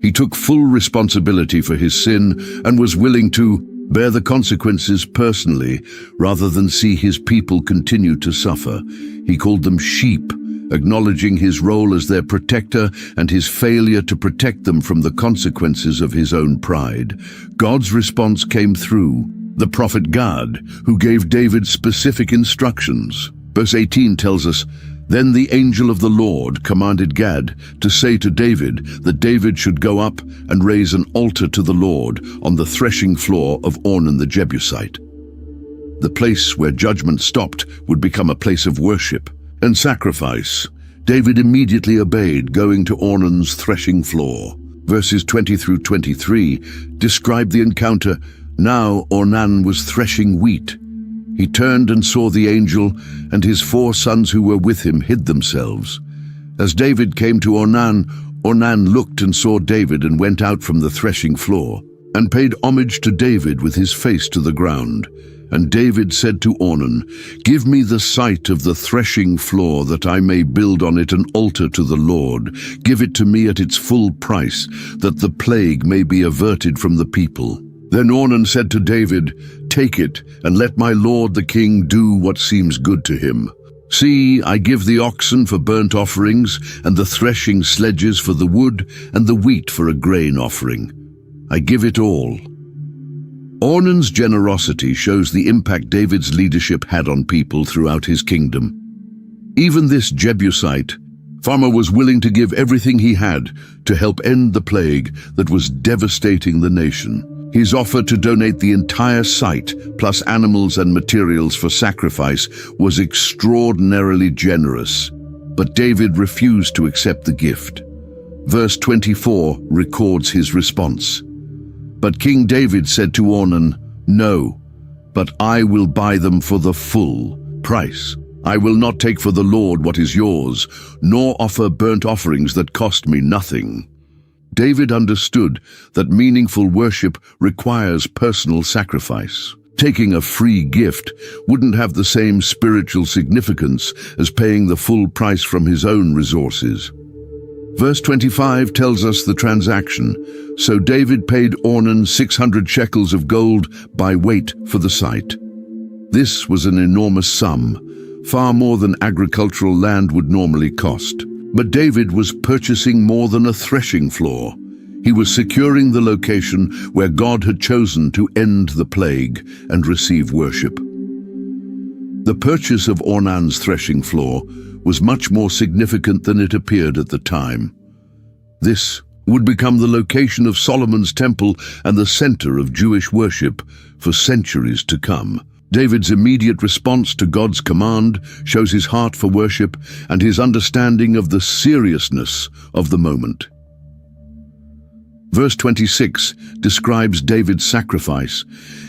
He took full responsibility for his sin and was willing to bear the consequences personally rather than see his people continue to suffer. He called them sheep, acknowledging his role as their protector and his failure to protect them from the consequences of his own pride. God's response came through the prophet Gad, who gave David specific instructions. Verse 18 tells us, "Then the angel of the Lord commanded Gad to say to David that David should go up and raise an altar to the Lord on the threshing floor of Ornan the Jebusite." The place where judgment stopped would become a place of worship and sacrifice. David immediately obeyed, going to Ornan's threshing floor. Verses 20 through 23 describe the encounter. "Now Ornan was threshing wheat. He turned and saw the angel, and his 4 sons who were with him hid themselves. As David came to Ornan, Ornan looked and saw David and went out from the threshing floor, and paid homage to David with his face to the ground. And David said to Ornan, 'Give me the site of the threshing floor, that I may build on it an altar to the Lord. Give it to me at its full price, that the plague may be averted from the people.' Then Ornan said to David, 'Take it, and let my lord the king do what seems good to him. See, I give the oxen for burnt offerings, and the threshing sledges for the wood, and the wheat for a grain offering. I give it all.'" Ornan's generosity shows the impact David's leadership had on people throughout his kingdom. Even this Jebusite farmer was willing to give everything he had to help end the plague that was devastating the nation. His offer to donate the entire site, plus animals and materials for sacrifice, was extraordinarily generous. But David refused to accept the gift. Verse 24 records his response. "But King David said to Ornan, 'No, but I will buy them for the full. price. I will not take for the Lord what is yours, nor offer burnt offerings that cost me nothing. David understood that meaningful worship requires personal sacrifice. Taking a free gift wouldn't have the same spiritual significance as paying the full price from his own resources. Verse 25 tells us the transaction. So David paid Ornan 600 shekels of gold by weight for the site. This was an enormous sum, far more than agricultural land would normally cost. But David was purchasing more than a threshing floor. He was securing the location where God had chosen to end the plague and receive worship. The purchase of Ornan's threshing floor was much more significant than it appeared at the time. This would become the location of Solomon's temple and the center of Jewish worship for centuries to come. David's immediate response to God's command shows his heart for worship and his understanding of the seriousness of the moment. Verse 26 describes David's sacrifice,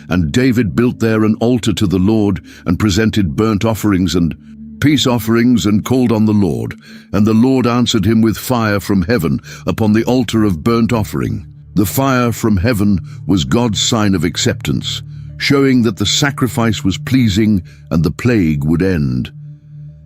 and David built there an altar to the Lord and presented burnt offerings and peace offerings and called on the Lord. And the Lord answered him with fire from heaven upon the altar of burnt offering. The fire from heaven was God's sign of acceptance, showing that the sacrifice was pleasing and the plague would end.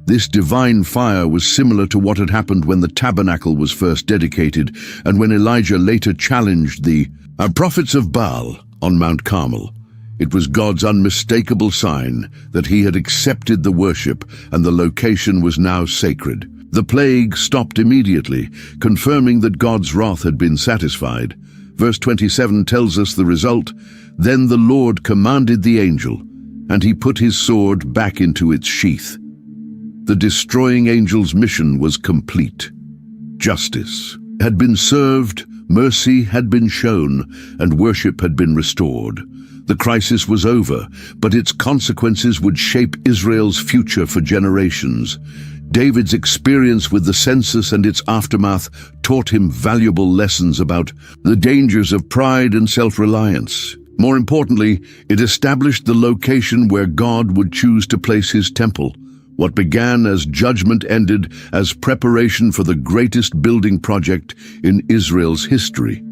This divine fire was similar to what had happened when the tabernacle was first dedicated and when Elijah later challenged the prophets of Baal on Mount Carmel. It was God's unmistakable sign that he had accepted the worship and the location was now sacred. The plague stopped immediately, confirming that God's wrath had been satisfied. Verse 27 tells us the result. Then the Lord commanded the angel, and he put his sword back into its sheath. The destroying angel's mission was complete. Justice had been served, mercy had been shown, and worship had been restored. The crisis was over, but its consequences would shape Israel's future for generations. David's experience with the census and its aftermath taught him valuable lessons about the dangers of pride and self-reliance. More importantly, it established the location where God would choose to place his temple. What began as judgment ended as preparation for the greatest building project in Israel's history.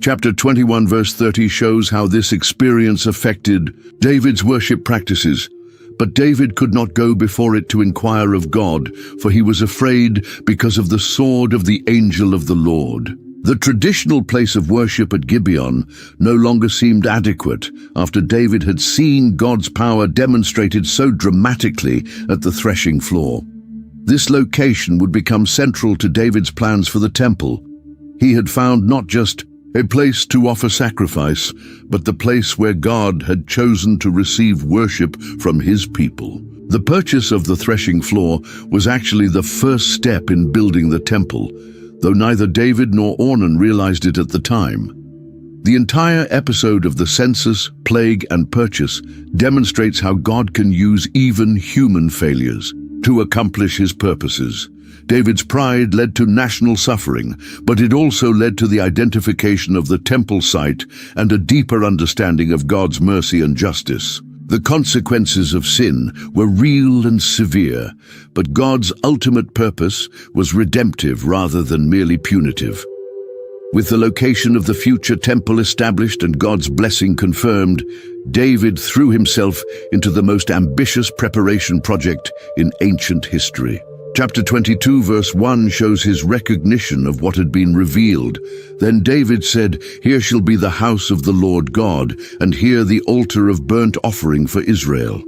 Chapter 21 verse 30 shows how this experience affected David's worship practices. But David could not go before it to inquire of God, for he was afraid because of the sword of the angel of the Lord. The traditional place of worship at Gibeon no longer seemed adequate after David had seen God's power demonstrated so dramatically at the threshing floor. This location would become central to David's plans for the temple. He had found not just a place to offer sacrifice, but the place where God had chosen to receive worship from his people. The purchase of the threshing floor was actually the first step in building the temple, though neither David nor Ornan realized it at the time. The entire episode of the census, plague, and purchase demonstrates how God can use even human failures to accomplish his purposes. David's pride led to national suffering, but it also led to the identification of the temple site and a deeper understanding of God's mercy and justice. The consequences of sin were real and severe, but God's ultimate purpose was redemptive rather than merely punitive. With the location of the future temple established and God's blessing confirmed, David threw himself into the most ambitious preparation project in ancient history. Chapter 22 verse 1 shows his recognition of what had been revealed. Then David said, "Here shall be the house of the Lord God, and here the altar of burnt offering for Israel."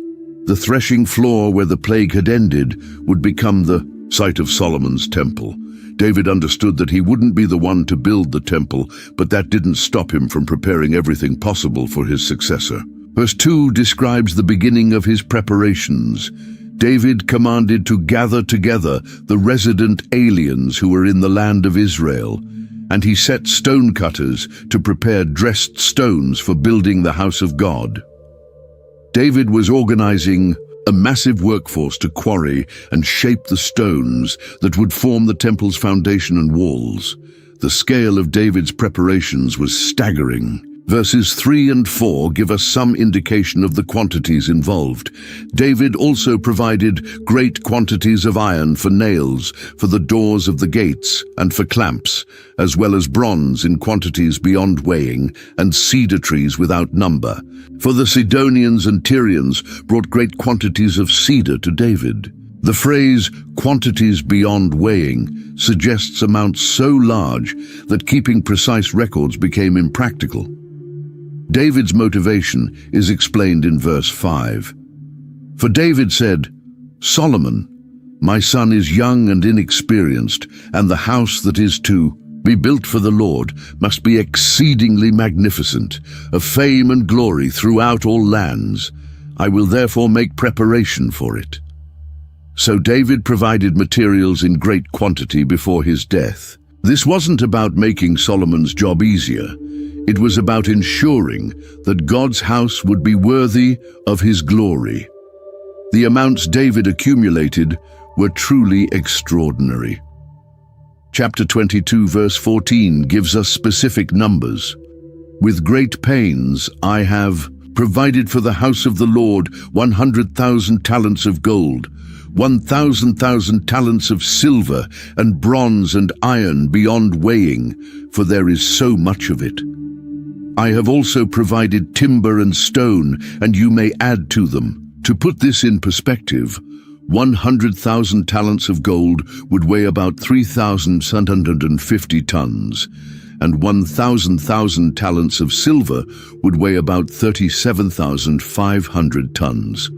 The threshing floor where the plague had ended would become the site of Solomon's temple. David understood that he wouldn't be the one to build the temple, but that didn't stop him from preparing everything possible for his successor. Verse 2 describes the beginning of his preparations. David commanded to gather together the resident aliens who were in the land of Israel, and he set stone cutters to prepare dressed stones for building the house of God. David was organizing a massive workforce to quarry and shape the stones that would form the temple's foundation and walls. The scale of David's preparations was staggering. Verses 3 and 4 give us some indication of the quantities involved. David also provided great quantities of iron for nails, for the doors of the gates, and for clamps, as well as bronze in quantities beyond weighing, and cedar trees without number. For the Sidonians and Tyrians brought great quantities of cedar to David. The phrase, quantities beyond weighing, suggests amounts so large that keeping precise records became impractical. David's motivation is explained in verse 5. For David said, Solomon, my son is young and inexperienced, and the house that is to be built for the Lord must be exceedingly magnificent, of fame and glory throughout all lands. I will therefore make preparation for it. So David provided materials in great quantity before his death. This wasn't about making Solomon's job easier. It was about ensuring that God's house would be worthy of his glory. The amounts David accumulated were truly extraordinary. Chapter 22, verse 14 gives us specific numbers. With great pains I have provided for the house of the Lord 100,000 talents of gold, 1,000 talents of silver, and bronze and iron beyond weighing, for there is so much of it. I have also provided timber and stone, and you may add to them. To put this in perspective, 100,000 talents of gold would weigh about 3,750 tons, and 1,000 talents of silver would weigh about 37,500 tons.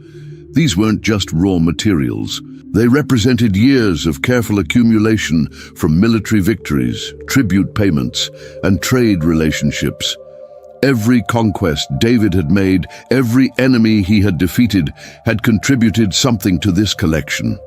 These weren't just raw materials. They represented years of careful accumulation from military victories, tribute payments, and trade relationships. Every conquest David had made, every enemy he had defeated, had contributed something to this collection.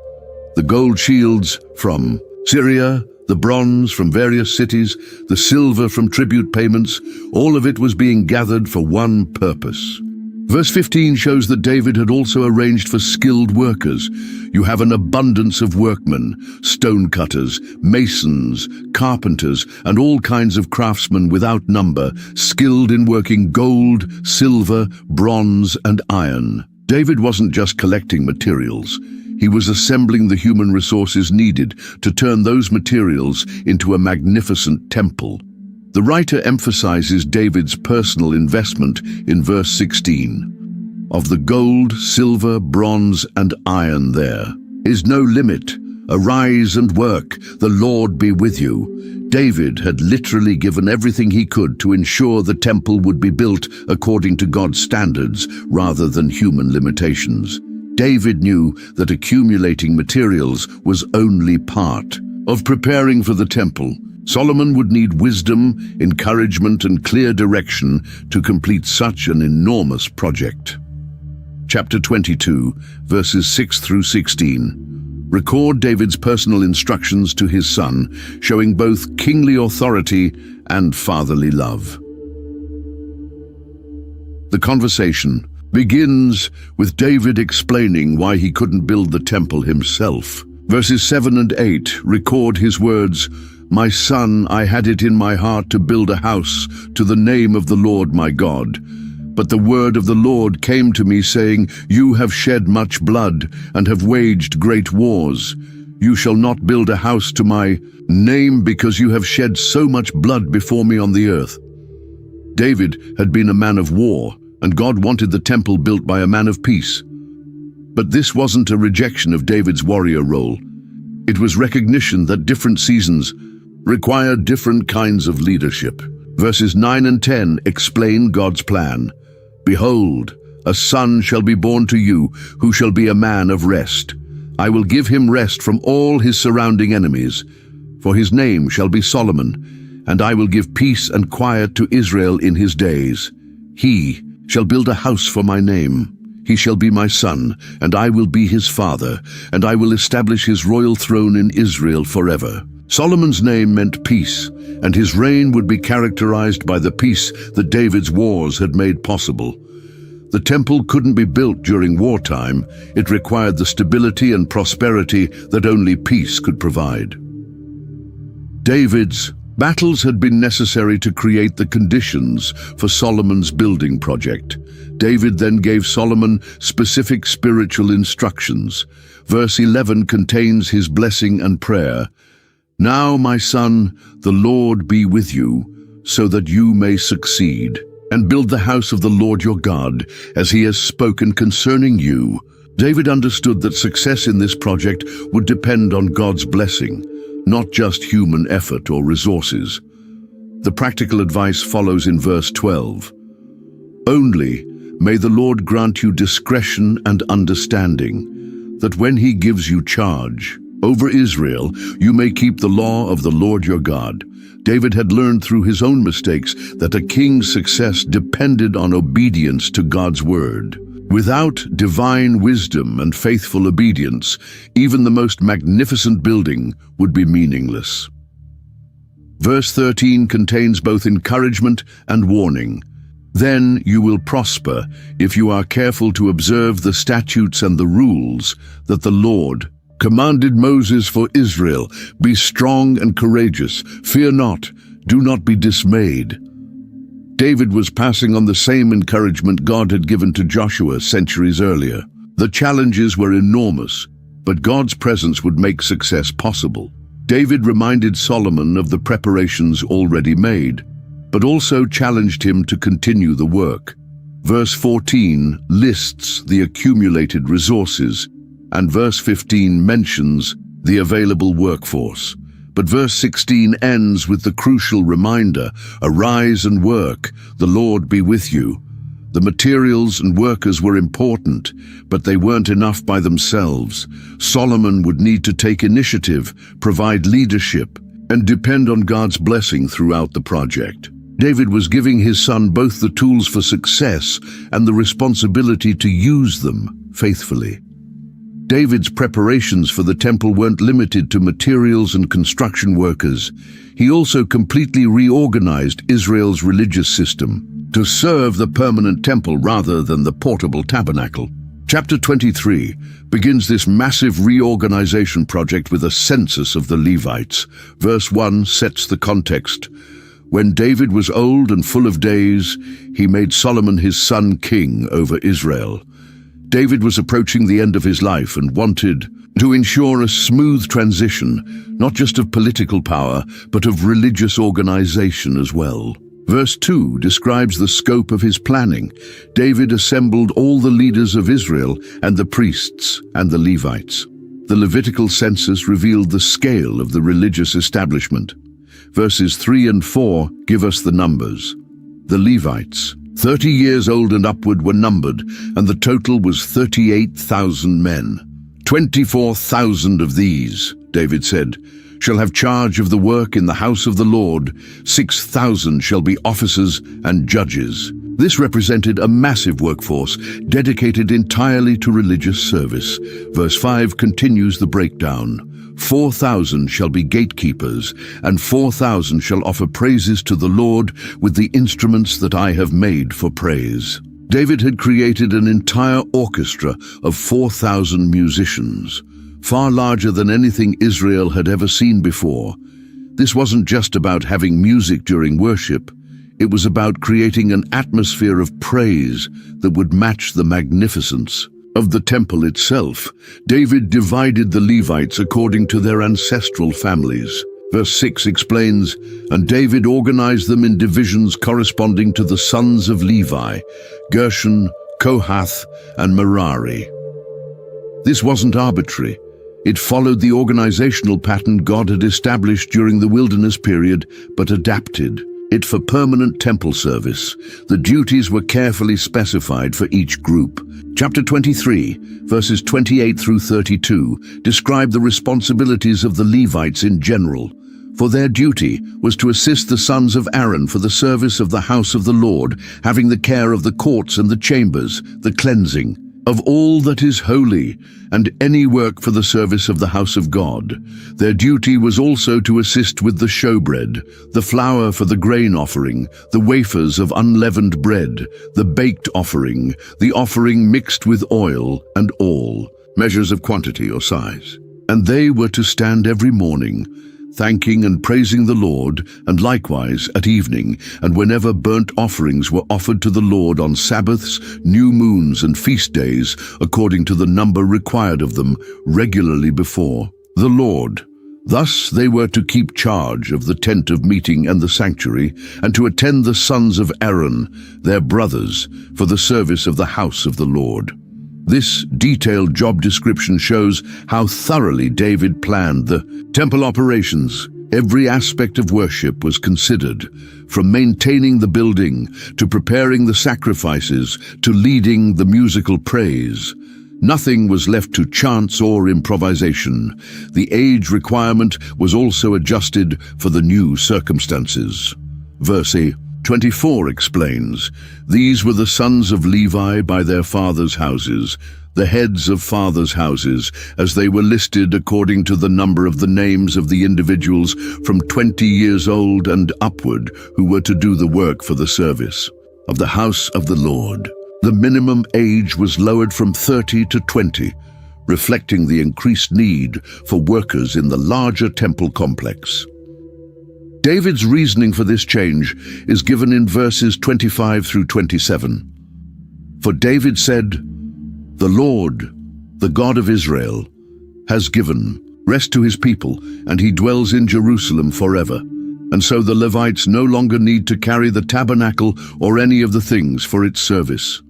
The gold shields from Syria, the bronze from various cities, the silver from tribute payments, all of it was being gathered for one purpose. Verse 15 shows that David had also arranged for skilled workers. You have an abundance of workmen, stonecutters, masons, carpenters, and all kinds of craftsmen without number, skilled in working gold, silver, bronze, and iron. David wasn't just collecting materials. He was assembling the human resources needed to turn those materials into a magnificent temple. The writer emphasizes David's personal investment in verse 16. Of the gold, silver, bronze, and iron there is no limit. Arise and work, the Lord be with you. David had literally given everything he could to ensure the temple would be built according to God's standards rather than human limitations. David knew that accumulating materials was only part of preparing for the temple. Solomon would need wisdom, encouragement, and clear direction to complete such an enormous project. Chapter 22, verses 6 through 16, record David's personal instructions to his son, showing both kingly authority and fatherly love. The conversation begins with David explaining why he couldn't build the temple himself. Verses 7 and 8 record his words, My son, I had it in my heart to build a house to the name of the Lord my God. But the word of the Lord came to me, saying, You have shed much blood and have waged great wars. You shall not build a house to my name because you have shed so much blood before me on the earth. David had been a man of war, and God wanted the temple built by a man of peace. But this wasn't a rejection of David's warrior role. It was recognition that different seasons required different kinds of leadership. Verses 9 and 10 explain God's plan. Behold, a son shall be born to you, who shall be a man of rest. I will give him rest from all his surrounding enemies. For his name shall be Solomon, and I will give peace and quiet to Israel in his days. He shall build a house for my name. He shall be my son, and I will be his father, and I will establish his royal throne in Israel forever. Solomon's name meant peace, and his reign would be characterized by the peace that David's wars had made possible. The temple couldn't be built during wartime. It required the stability and prosperity that only peace could provide. David's Battles had been necessary to create the conditions for Solomon's building project. David then gave Solomon specific spiritual instructions. Verse 11 contains his blessing and prayer. "Now, my son, the Lord be with you, so that you may succeed, and build the house of the Lord your God, as he has spoken concerning you." David understood that success in this project would depend on God's blessing, not just human effort or resources. The practical advice follows in verse 12. "Only may the Lord grant you discretion and understanding, that when he gives you charge over Israel, you may keep the law of the Lord your God." David had learned through his own mistakes that a king's success depended on obedience to God's word. Without divine wisdom and faithful obedience, even the most magnificent building would be meaningless. Verse 13 contains both encouragement and warning. "Then you will prosper if you are careful to observe the statutes and the rules that the Lord commanded Moses for Israel. Be strong and courageous. Fear not. Do not be dismayed." David was passing on the same encouragement God had given to Joshua centuries earlier. The challenges were enormous, but God's presence would make success possible. David reminded Solomon of the preparations already made, but also challenged him to continue the work. Verse 14 lists the accumulated resources, and verse 15 mentions the available workforce. But verse 16 ends with the crucial reminder, "Arise and work, the Lord be with you." The materials and workers were important, but they weren't enough by themselves. Solomon would need to take initiative, provide leadership, and depend on God's blessing throughout the project. David was giving his son both the tools for success and the responsibility to use them faithfully. David's preparations for the temple weren't limited to materials and construction workers. He also completely reorganized Israel's religious system to serve the permanent temple rather than the portable tabernacle. Chapter 23 begins this massive reorganization project with a census of the Levites. Verse 1 sets the context. "When David was old and full of days, he made Solomon his son king over Israel." David was approaching the end of his life and wanted to ensure a smooth transition, not just of political power, but of religious organization as well. Verse 2 describes the scope of his planning. David assembled all the leaders of Israel and the priests and the Levites. The Levitical census revealed the scale of the religious establishment. Verses 3 and 4 give us the numbers. The Levites, 30 years old and upward, were numbered, and the total was 38,000 men. 24,000 of these, David said, shall have charge of the work in the house of the Lord. 6,000 shall be officers and judges. This represented a massive workforce dedicated entirely to religious service. Verse 5 continues the breakdown. 4,000 shall be gatekeepers, and 4,000 shall offer praises to the Lord with the instruments that I have made for praise. David had created an entire orchestra of 4,000 musicians, far larger than anything Israel had ever seen before. This wasn't just about having music during worship. It was about creating an atmosphere of praise that would match the magnificence of the temple itself. David divided the Levites according to their ancestral families. Verse 6 explains, "And David organized them in divisions corresponding to the sons of Levi, Gershon, Kohath, and Merari." This wasn't arbitrary. It followed the organizational pattern God had established during the wilderness period, but adapted it for permanent temple service. The duties were carefully specified for each group. Chapter 23, verses 28 through 32, describe the responsibilities of the Levites in general. For their duty was to assist the sons of Aaron for the service of the house of the Lord, having the care of the courts and the chambers, the cleansing of all that is holy, and any work for the service of the house of God. Their duty was also to assist with the showbread, the flour for the grain offering, the wafers of unleavened bread, the baked offering, the offering mixed with oil, and all measures of quantity or size. And they were to stand every morning, thanking and praising the Lord, and likewise at evening, and whenever burnt offerings were offered to the Lord on Sabbaths, new moons, and feast days, according to the number required of them, regularly before the Lord. Thus they were to keep charge of the tent of meeting and the sanctuary, and to attend the sons of Aaron, their brothers, for the service of the house of the Lord. This detailed job description shows how thoroughly David planned the temple operations. Every aspect of worship was considered, from maintaining the building, to preparing the sacrifices, to leading the musical praise. Nothing was left to chance or improvisation. The age requirement was also adjusted for the new circumstances. Verse 24 explains, "These were the sons of Levi by their fathers' houses, the heads of fathers' houses, as they were listed according to the number of the names of the individuals from 20 years old and upward who were to do the work for the service of the house of the Lord." The minimum age was lowered from 30 to 20, reflecting the increased need for workers in the larger temple complex. David's reasoning for this change is given in verses 25 through 27. For David said, "The Lord, the God of Israel, has given rest to his people, and he dwells in Jerusalem forever. And so the Levites no longer need to carry the tabernacle or any of the things for its service."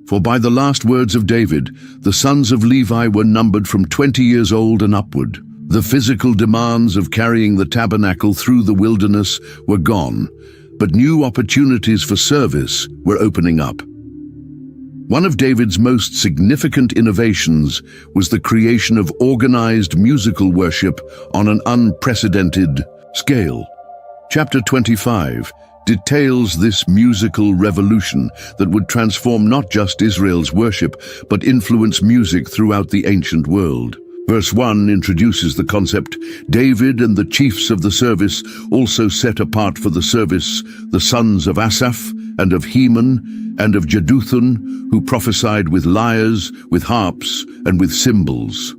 For by the last words of David, the sons of Levi were numbered from 20 years old and upward. The physical demands of carrying the tabernacle through the wilderness were gone, but new opportunities for service were opening up. One of David's most significant innovations was the creation of organized musical worship on an unprecedented scale. Chapter 25 details this musical revolution that would transform not just Israel's worship, but influence music throughout the ancient world. Verse 1 introduces the concept, "David and the chiefs of the service also set apart for the service the sons of Asaph and of Heman and of Jeduthun, who prophesied with lyres, with harps, and with cymbals."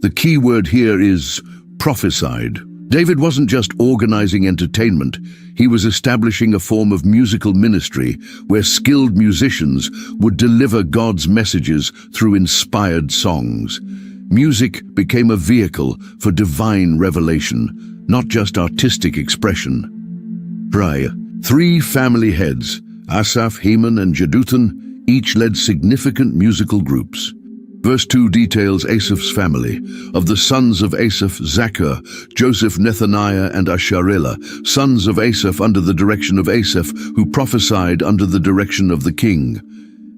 The key word here is prophesied. David wasn't just organizing entertainment, he was establishing a form of musical ministry where skilled musicians would deliver God's messages through inspired songs. Music became a vehicle for divine revelation, not just artistic expression. Three family heads, Asaph, Heman, and Jeduthun, each led significant musical groups. Verse 2 details Asaph's family. Of the sons of Asaph, Zaccur, Joseph, Nethaniah, and Asharela, sons of Asaph under the direction of Asaph, who prophesied under the direction of the king.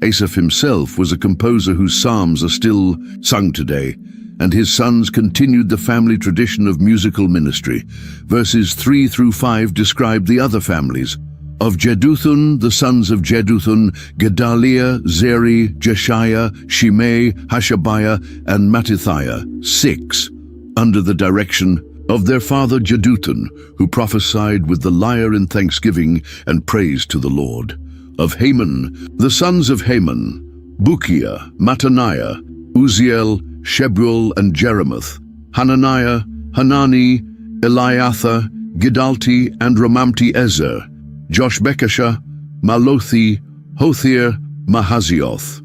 Asaph himself was a composer whose psalms are still sung today, and his sons continued the family tradition of musical ministry. Verses 3 through 5 describe the other families. Of Jeduthun, the sons of Jeduthun, Gedaliah, Zeri, Jeshiah, Shimei, Hashabiah, and Mattithiah, 6, under the direction of their father Jeduthun, who prophesied with the lyre in thanksgiving and praise to the Lord. Of Heman, the sons of Heman, Bukiah, Mattaniah, Uziel, Shebuel, and Jeremoth, Hananiah, Hanani, Eliathah, Gidalti, and Ramamti-Ezer, Joshbekashah, Malothi, Hothir, Mahazioth.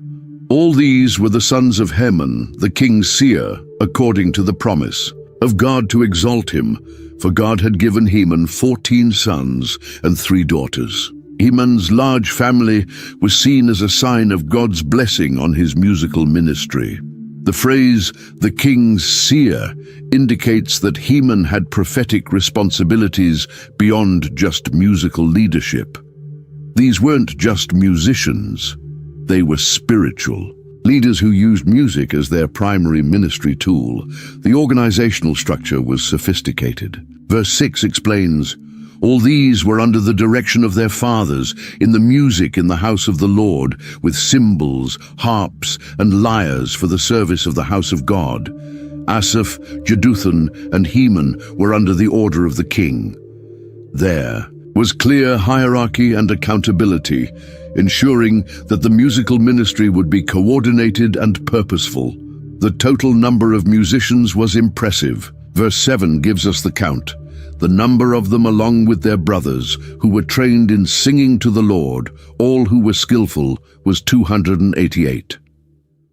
All these were the sons of Heman, the king's seer, according to the promise of God to exalt him, for God had given Heman 14 sons and 3 daughters. Heman's large family was seen as a sign of God's blessing on his musical ministry. The phrase, "the king's seer," indicates that Heman had prophetic responsibilities beyond just musical leadership. These weren't just musicians, they were spiritual leaders who used music as their primary ministry tool. The organizational structure was sophisticated. Verse 6 explains, "All these were under the direction of their fathers in the music in the house of the Lord, with cymbals, harps, and lyres for the service of the house of God. Asaph, Jeduthun, and Heman were under the order of the king." There was clear hierarchy and accountability, ensuring that the musical ministry would be coordinated and purposeful. The total number of musicians was impressive. Verse 7 gives us the count. The number of them along with their brothers, who were trained in singing to the Lord, all who were skillful, was 288.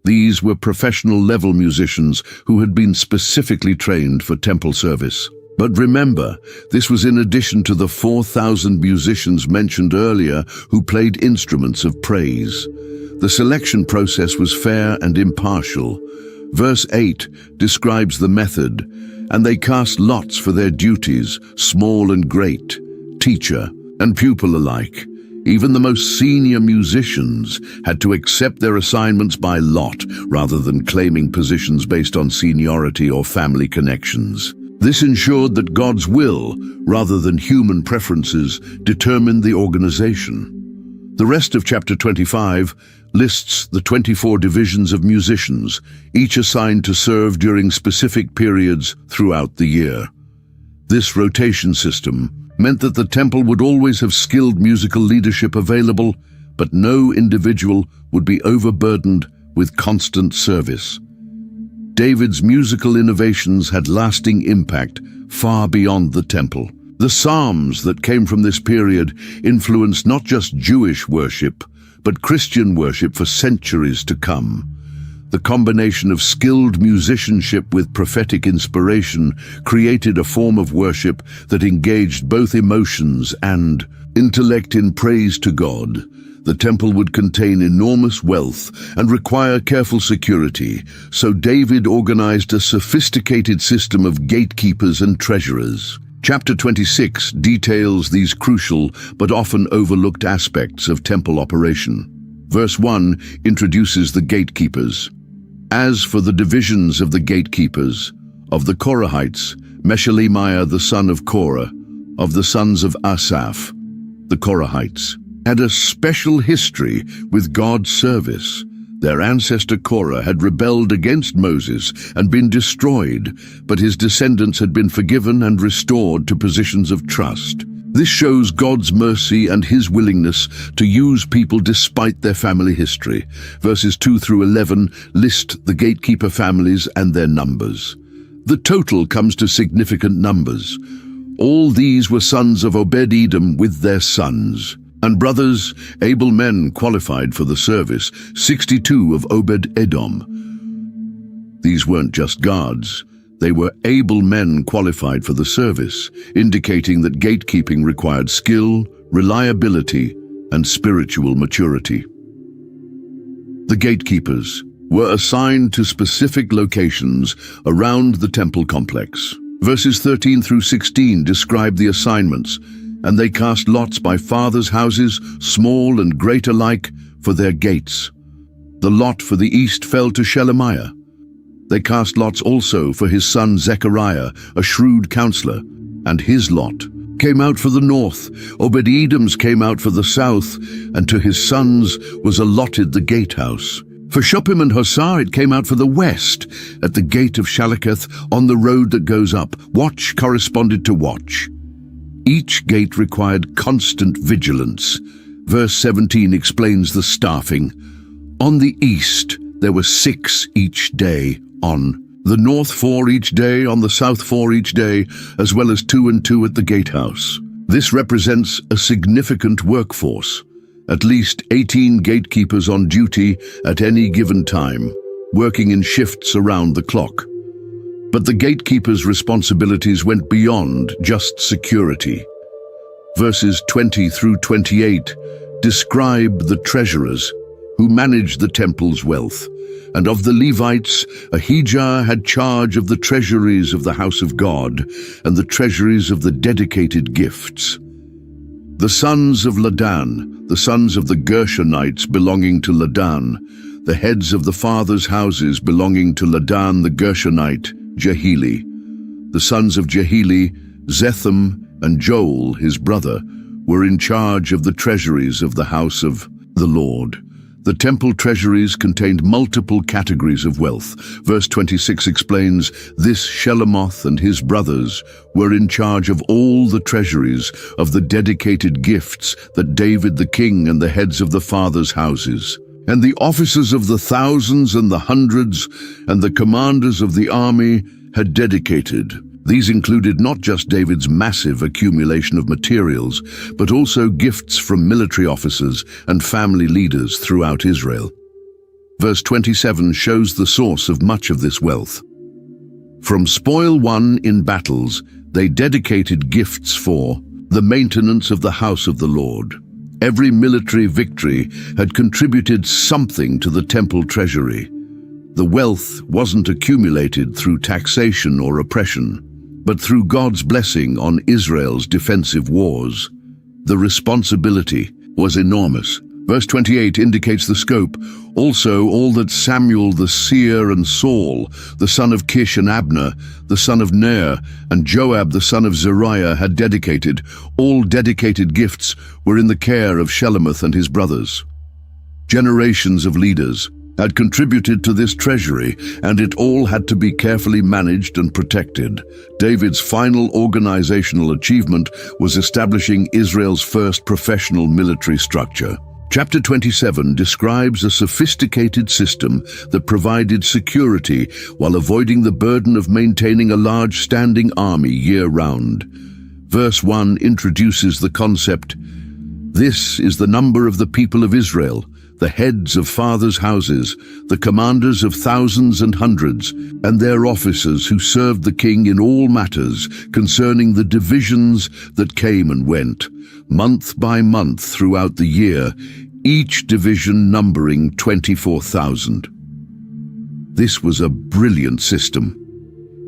These were professional-level musicians who had been specifically trained for temple service. But remember, this was in addition to the 4,000 musicians mentioned earlier who played instruments of praise. The selection process was fair and impartial. Verse 8 describes the method, and they cast lots for their duties, small and great, teacher and pupil alike. Even the most senior musicians had to accept their assignments by lot rather than claiming positions based on seniority or family connections. This ensured that God's will, rather than human preferences, determined the organization. The rest of chapter 25 lists the 24 divisions of musicians, each assigned to serve during specific periods throughout the year. This rotation system meant that the temple would always have skilled musical leadership available, but no individual would be overburdened with constant service. David's musical innovations had lasting impact far beyond the temple. The Psalms that came from this period influenced not just Jewish worship, but Christian worship for centuries to come. The combination of skilled musicianship with prophetic inspiration created a form of worship that engaged both emotions and intellect in praise to God. The temple would contain enormous wealth and require careful security, so David organized a sophisticated system of gatekeepers and treasurers. Chapter 26 details these crucial but often overlooked aspects of temple operation. Verse 1 introduces the gatekeepers. As for the divisions of the gatekeepers, of the Korahites, Meshelemiah the son of Korah, of the sons of Asaph, the Korahites, had a special history with God's service. Their ancestor Korah had rebelled against Moses and been destroyed, but his descendants had been forgiven and restored to positions of trust. This shows God's mercy and his willingness to use people despite their family history. Verses 2 through 11 list the gatekeeper families and their numbers. The total comes to significant numbers. All these were sons of Obed-Edom with their sons, and brothers, able men qualified for the service, 62 of Obed-Edom. These weren't just guards. They were able men qualified for the service, indicating that gatekeeping required skill, reliability, and spiritual maturity. The gatekeepers were assigned to specific locations around the temple complex. Verses 13 through 16 describe the assignments, and they cast lots by fathers' houses, small and great alike, for their gates. The lot for the east fell to Shelemiah. They cast lots also for his son Zechariah, a shrewd counselor, and his lot came out for the north. Obed-Edom's came out for the south, and to his sons was allotted the gatehouse. For Shuppim and Hosah it came out for the west, at the gate of Shaleketh, on the road that goes up. Watch corresponded to watch. Each gate required constant vigilance. Verse 17 explains the staffing. On the east there were 6 each day, on the north 4 each day, on the south 4 each day, as well as 2 and 2 at the gatehouse. This represents a significant workforce. At least 18 gatekeepers on duty at any given time, working in shifts around the clock. But the gatekeepers' responsibilities went beyond just security. Verses 20 through 28 describe the treasurers who managed the temple's wealth. And of the Levites, Ahijah had charge of the treasuries of the house of God and the treasuries of the dedicated gifts. The sons of Ladan, the sons of the Gershonites belonging to Ladan, the heads of the fathers' houses belonging to Ladan the Gershonite, Jeheli. The sons of Jeheli, Zetham and Joel, his brother, were in charge of the treasuries of the house of the Lord. The temple treasuries contained multiple categories of wealth. Verse 26 explains, this Shelomoth and his brothers were in charge of all the treasuries of the dedicated gifts that David the king and the heads of the fathers' houses, and the officers of the thousands and the hundreds, and the commanders of the army had dedicated. These included not just David's massive accumulation of materials, but also gifts from military officers and family leaders throughout Israel. Verse 27 shows the source of much of this wealth. From spoil won in battles, they dedicated gifts for the maintenance of the house of the Lord. Every military victory had contributed something to the temple treasury. The wealth wasn't accumulated through taxation or oppression, but through God's blessing on Israel's defensive wars. The responsibility was enormous. Verse 28 indicates the scope. Also, all that Samuel the seer and Saul, the son of Kish and Abner, the son of Ner, and Joab the son of Zeruiah had dedicated, all dedicated gifts were in the care of Shelomoth and his brothers. Generations of leaders had contributed to this treasury, and it all had to be carefully managed and protected. David's final organizational achievement was establishing Israel's first professional military structure. Chapter 27 describes a sophisticated system that provided security while avoiding the burden of maintaining a large standing army year-round. Verse 1 introduces the concept, "This is the number of the people of Israel, the heads of fathers' houses, the commanders of thousands and hundreds, and their officers who served the king in all matters concerning the divisions that came and went, month by month throughout the year, each division numbering 24,000. This was a brilliant system.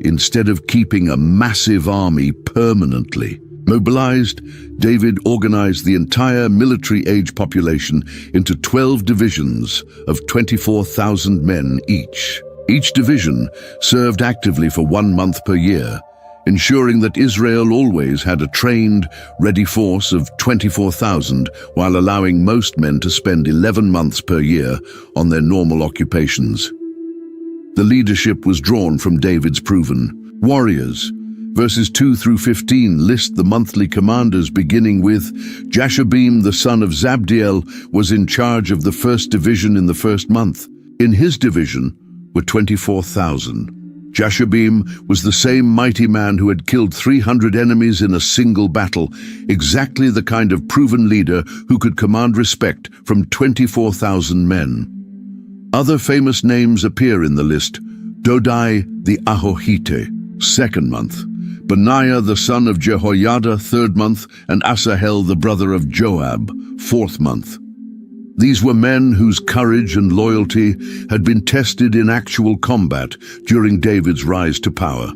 Instead of keeping a massive army permanently mobilized, David organized the entire military-age population into 12 divisions of 24,000 men each. Each division served actively for 1 month per year, ensuring that Israel always had a trained, ready force of 24,000 while allowing most men to spend 11 months per year on their normal occupations. The leadership was drawn from David's proven warriors. Verses 2 through 15 list the monthly commanders, beginning with Jashobeam the son of Zabdiel was in charge of the 1st division in the 1st month. In his division were 24,000. Jashobeam was the same mighty man who had killed 300 enemies in a single battle, exactly the kind of proven leader who could command respect from 24,000 men. Other famous names appear in the list: Dodai the Ahohite, 2nd month; Benaiah the son of Jehoiada, 3rd month; and Asahel the brother of Joab, 4th month. These were men whose courage and loyalty had been tested in actual combat during David's rise to power.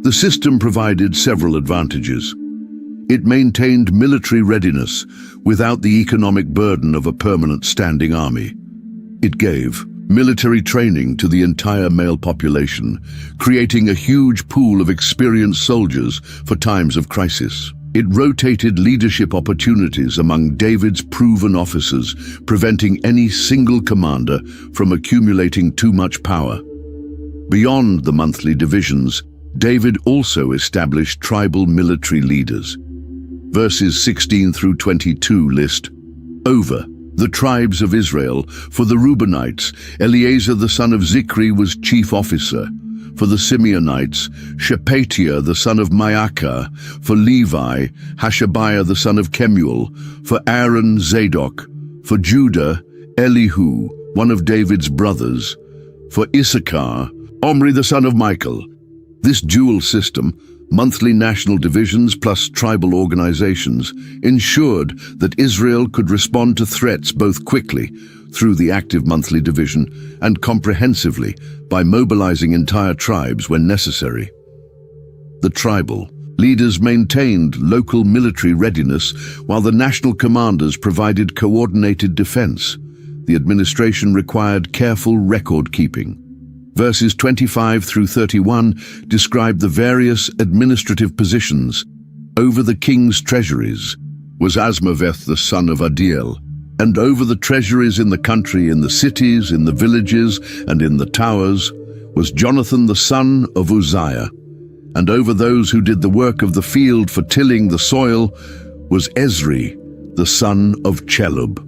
The system provided several advantages. It maintained military readiness without the economic burden of a permanent standing army. It gave military training to the entire male population, creating a huge pool of experienced soldiers for times of crisis. It rotated leadership opportunities among David's proven officers, preventing any single commander from accumulating too much power. Beyond the monthly divisions, David also established tribal military leaders. Verses 16 through 22 list over the tribes of Israel. For the Reubenites, Eleazar the son of Zikri was chief officer. For the Simeonites, Shephatiah the son of Maacah. For Levi, Hashabiah the son of Kemuel. For Aaron, Zadok. For Judah, Elihu, one of David's brothers. For Issachar, Omri the son of Michael. This dual system, monthly national divisions plus tribal organizations, ensured that Israel could respond to threats both quickly through the active monthly division and comprehensively by mobilizing entire tribes when necessary. The tribal leaders maintained local military readiness while the national commanders provided coordinated defense. The administration required careful record-keeping. Verses 25 through 31 describe the various administrative positions. Over the king's treasuries was Asmaveth the son of Adiel, and over the treasuries in the country, in the cities, in the villages, and in the towers, was Jonathan the son of Uzziah. And over those who did the work of the field for tilling the soil was Ezri, the son of Chelub.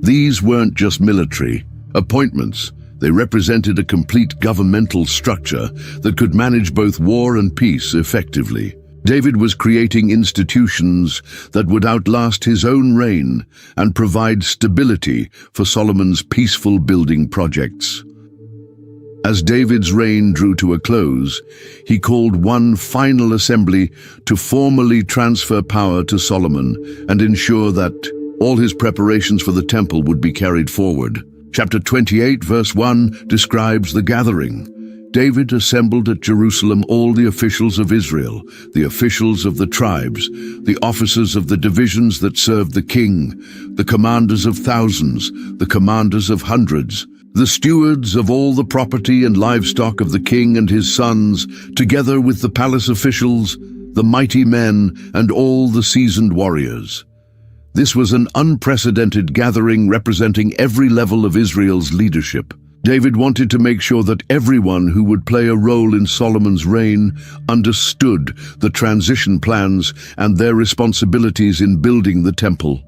These weren't just military appointments. They represented a complete governmental structure that could manage both war and peace effectively. David was creating institutions that would outlast his own reign and provide stability for Solomon's peaceful building projects. As David's reign drew to a close, he called one final assembly to formally transfer power to Solomon and ensure that all his preparations for the temple would be carried forward. Chapter 28, verse 1 describes the gathering. David assembled at Jerusalem all the officials of Israel, the officials of the tribes, the officers of the divisions that served the king, the commanders of thousands, the commanders of hundreds, the stewards of all the property and livestock of the king and his sons, together with the palace officials, the mighty men, and all the seasoned warriors. This was an unprecedented gathering representing every level of Israel's leadership. David wanted to make sure that everyone who would play a role in Solomon's reign understood the transition plans and their responsibilities in building the temple.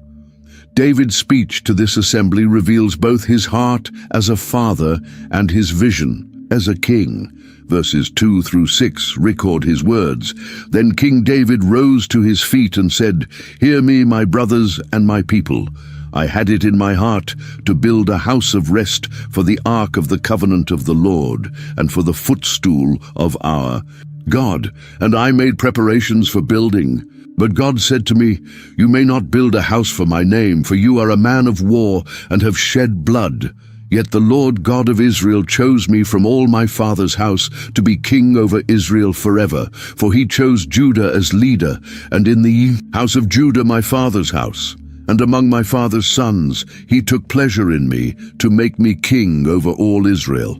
David's speech to this assembly reveals both his heart as a father and his vision as a king. Verses 2 through 6 record his words. Then King David rose to his feet and said, "Hear me, my brothers and my people. I had it in my heart to build a house of rest for the ark of the covenant of the Lord and for the footstool of our God, and I made preparations for building. But God said to me, 'You may not build a house for my name, for you are a man of war and have shed blood. Yet the Lord God of Israel chose me from all my father's house to be king over Israel forever, for he chose Judah as leader, and in the house of Judah my father's house. And among my father's sons he took pleasure in me to make me king over all Israel.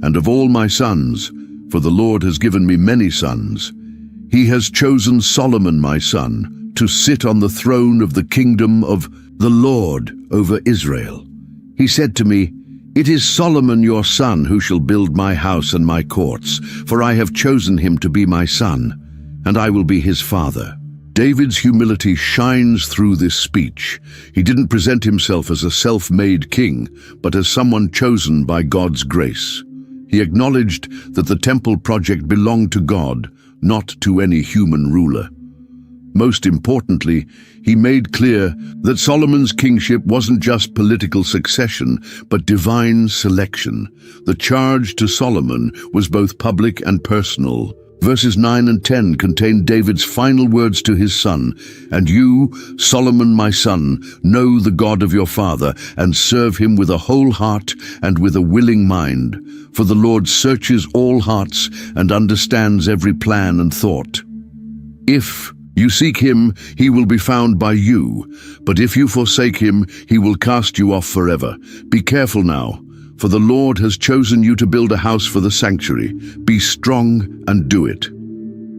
And of all my sons, for the Lord has given me many sons, he has chosen Solomon my son to sit on the throne of the kingdom of the Lord over Israel. He said to me, 'It is Solomon your son who shall build my house and my courts, for I have chosen him to be my son, and I will be his father.'" David's humility shines through this speech. He didn't present himself as a self-made king, but as someone chosen by God's grace. He acknowledged that the temple project belonged to God, not to any human ruler. Most importantly, he made clear that Solomon's kingship wasn't just political succession, but divine selection. The charge to Solomon was both public and personal. Verses 9 and 10 contain David's final words to his son, "And you, Solomon my son, know the God of your father, and serve him with a whole heart and with a willing mind. For the Lord searches all hearts and understands every plan and thought. If you seek him, he will be found by you, but if you forsake him, he will cast you off forever. Be careful now, for the Lord has chosen you to build a house for the sanctuary. Be strong and do it."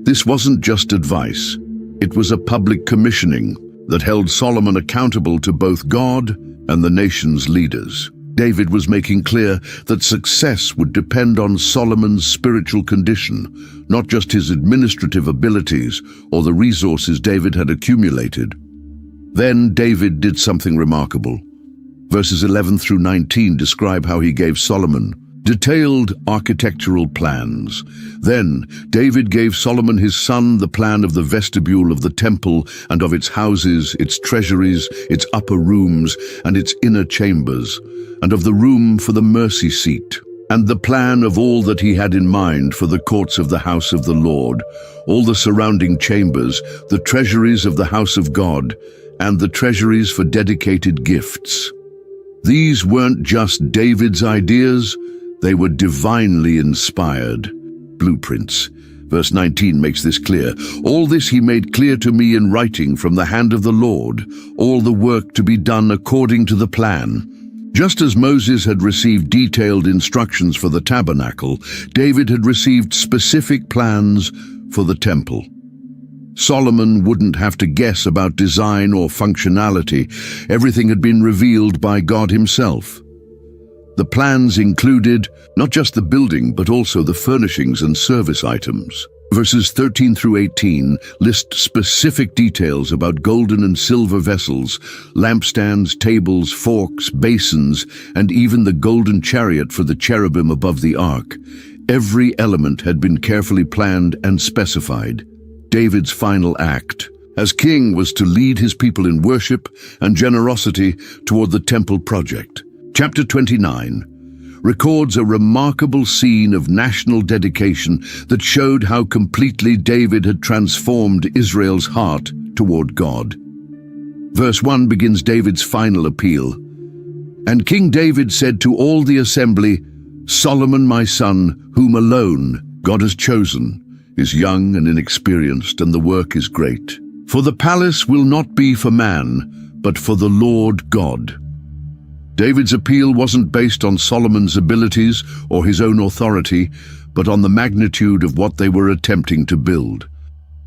This wasn't just advice. It was a public commissioning that held Solomon accountable to both God and the nation's leaders. David was making clear that success would depend on Solomon's spiritual condition, not just his administrative abilities or the resources David had accumulated. Then David did something remarkable. Verses 11 through 19 describe how he gave Solomon detailed architectural plans. Then David gave Solomon his son the plan of the vestibule of the temple and of its houses, its treasuries, its upper rooms, and its inner chambers, and of the room for the mercy seat, and the plan of all that he had in mind for the courts of the house of the Lord, all the surrounding chambers, the treasuries of the house of God, and the treasuries for dedicated gifts. These weren't just David's ideas, they were divinely inspired blueprints. Verse 19 makes this clear. "All this he made clear to me in writing from the hand of the Lord, all the work to be done according to the plan." Just as Moses had received detailed instructions for the tabernacle, David had received specific plans for the temple. Solomon wouldn't have to guess about design or functionality. Everything had been revealed by God himself. The plans included not just the building, but also the furnishings and service items. Verses 13 through 18 list specific details about golden and silver vessels, lampstands, tables, forks, basins, and even the golden chariot for the cherubim above the ark. Every element had been carefully planned and specified. David's final act as king was to lead his people in worship and generosity toward the temple project. Chapter 29 records a remarkable scene of national dedication that showed how completely David had transformed Israel's heart toward God. Verse 1 begins David's final appeal. And King David said to all the assembly, Solomon my son, whom alone God has chosen, is young and inexperienced, and the work is great. For the palace will not be for man, but for the Lord God. David's appeal wasn't based on Solomon's abilities or his own authority, but on the magnitude of what they were attempting to build.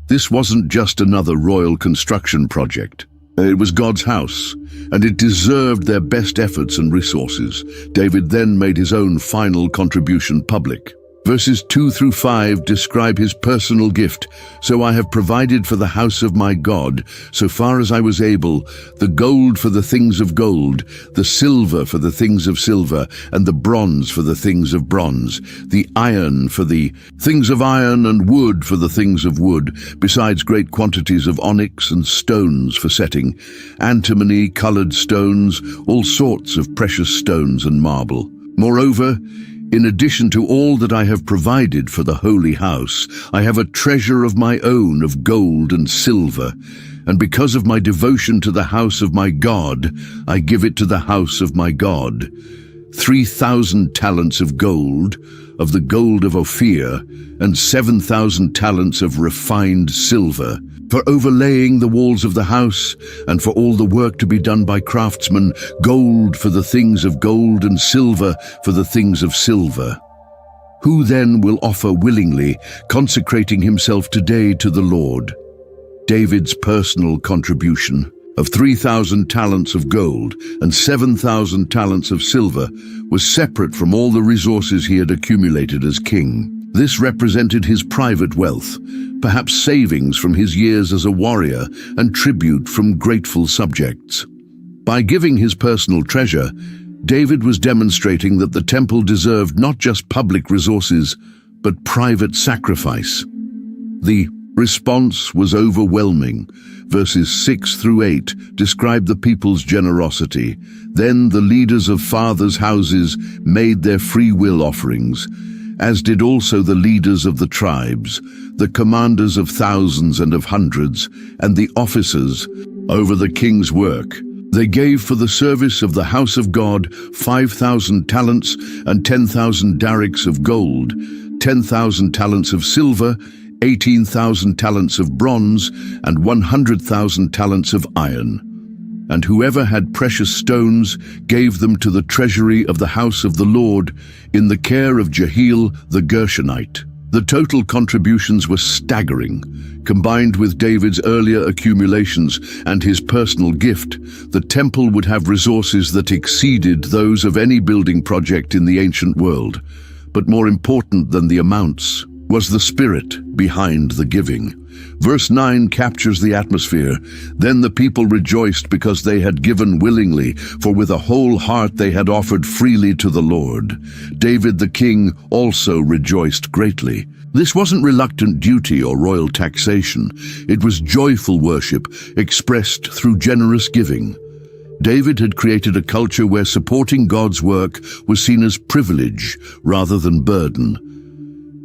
This wasn't just another royal construction project. It was God's house, and it deserved their best efforts and resources. David then made his own final contribution public. Verses 2 through 5 describe his personal gift. So I have provided for the house of my God, so far as I was able, the gold for the things of gold, the silver for the things of silver, and the bronze for the things of bronze, the iron for the things of iron, and wood for the things of wood, besides great quantities of onyx and stones for setting, antimony, colored stones, all sorts of precious stones and marble. Moreover, in addition to all that I have provided for the holy house, I have a treasure of my own of gold and silver, and because of my devotion to the house of my God, I give it to the house of my God. 3,000 talents of gold, of the gold of Ophir, and 7,000 talents of refined silver, for overlaying the walls of the house, and for all the work to be done by craftsmen, gold for the things of gold, and silver for the things of silver. Who then will offer willingly, consecrating himself today to the Lord? David's personal contribution of 3,000 talents of gold and 7,000 talents of silver was separate from all the resources he had accumulated as king. This represented his private wealth, perhaps savings from his years as a warrior and tribute from grateful subjects. By giving his personal treasure, David was demonstrating that the temple deserved not just public resources, but private sacrifice. The response was overwhelming. Verses 6 through 8 describe the people's generosity. Then the leaders of fathers' houses made their free will offerings, as did also the leaders of the tribes, the commanders of thousands and of hundreds, and the officers over the king's work. They gave for the service of the house of God 5,000 talents and 10,000 darics of gold, 10,000 talents of silver, 18,000 talents of bronze, and 100,000 talents of iron. And whoever had precious stones gave them to the treasury of the house of the Lord in the care of Jehiel the Gershonite. The total contributions were staggering. Combined with David's earlier accumulations and his personal gift, the temple would have resources that exceeded those of any building project in the ancient world. But more important than the amounts was the spirit behind the giving. Verse 9 captures the atmosphere. Then the people rejoiced because they had given willingly, for with a whole heart they had offered freely to the Lord. David the king also rejoiced greatly. This wasn't reluctant duty or royal taxation. It was joyful worship expressed through generous giving. David had created a culture where supporting God's work was seen as privilege rather than burden.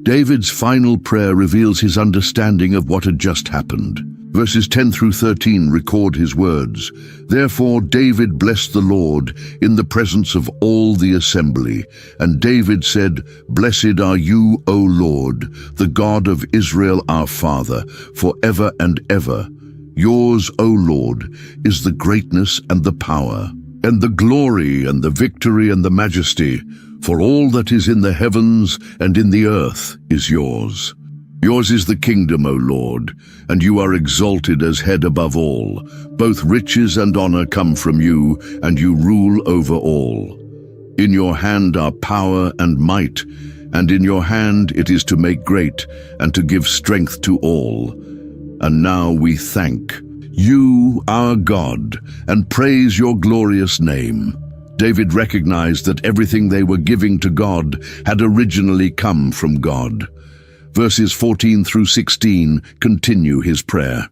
David's final prayer reveals his understanding of what had just happened. Verses 10 through 13 record his words. Therefore David blessed the Lord in the presence of all the assembly. And David said, Blessed are you, O Lord, the God of Israel our Father, forever and ever. Yours, O Lord, is the greatness and the power, and the glory and the victory and the majesty, for all that is in the heavens and in the earth is yours. Yours is the kingdom, O Lord, and you are exalted as head above all. Both riches and honor come from you, and you rule over all. In your hand are power and might, and in your hand it is to make great and to give strength to all. And now we thank you, our God, and praise your glorious name." David recognized that everything they were giving to God had originally come from God. Verses 14 through 16 continue his prayer.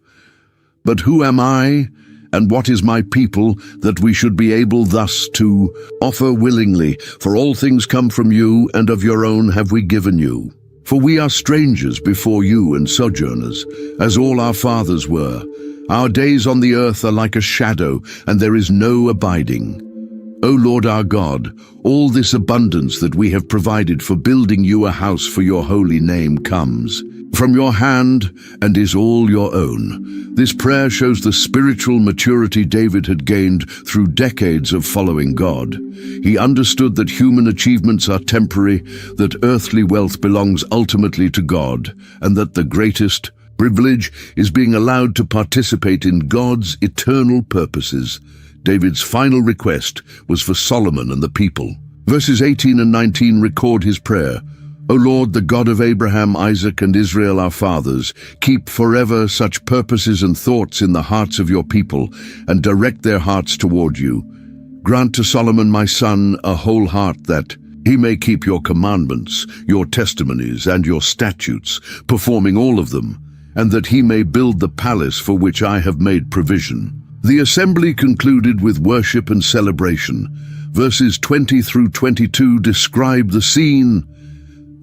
"But who am I, and what is my people, that we should be able thus to offer willingly? For all things come from you, and of your own have we given you. For we are strangers before you and sojourners, as all our fathers were. Our days on the earth are like a shadow, and there is no abiding. O Lord our God, all this abundance that we have provided for building you a house for your holy name comes from your hand and is all your own." This prayer shows the spiritual maturity David had gained through decades of following God. He understood that human achievements are temporary, that earthly wealth belongs ultimately to God, and that the greatest privilege is being allowed to participate in God's eternal purposes. David's final request was for Solomon and the people. Verses 18 and 19 record his prayer. "O Lord, the God of Abraham, Isaac, and Israel our fathers, keep forever such purposes and thoughts in the hearts of your people, and direct their hearts toward you. Grant to Solomon my son a whole heart, that he may keep your commandments, your testimonies, and your statutes, performing all of them, and that he may build the palace for which I have made provision." The assembly concluded with worship and celebration. Verses 20 through 22 describe the scene.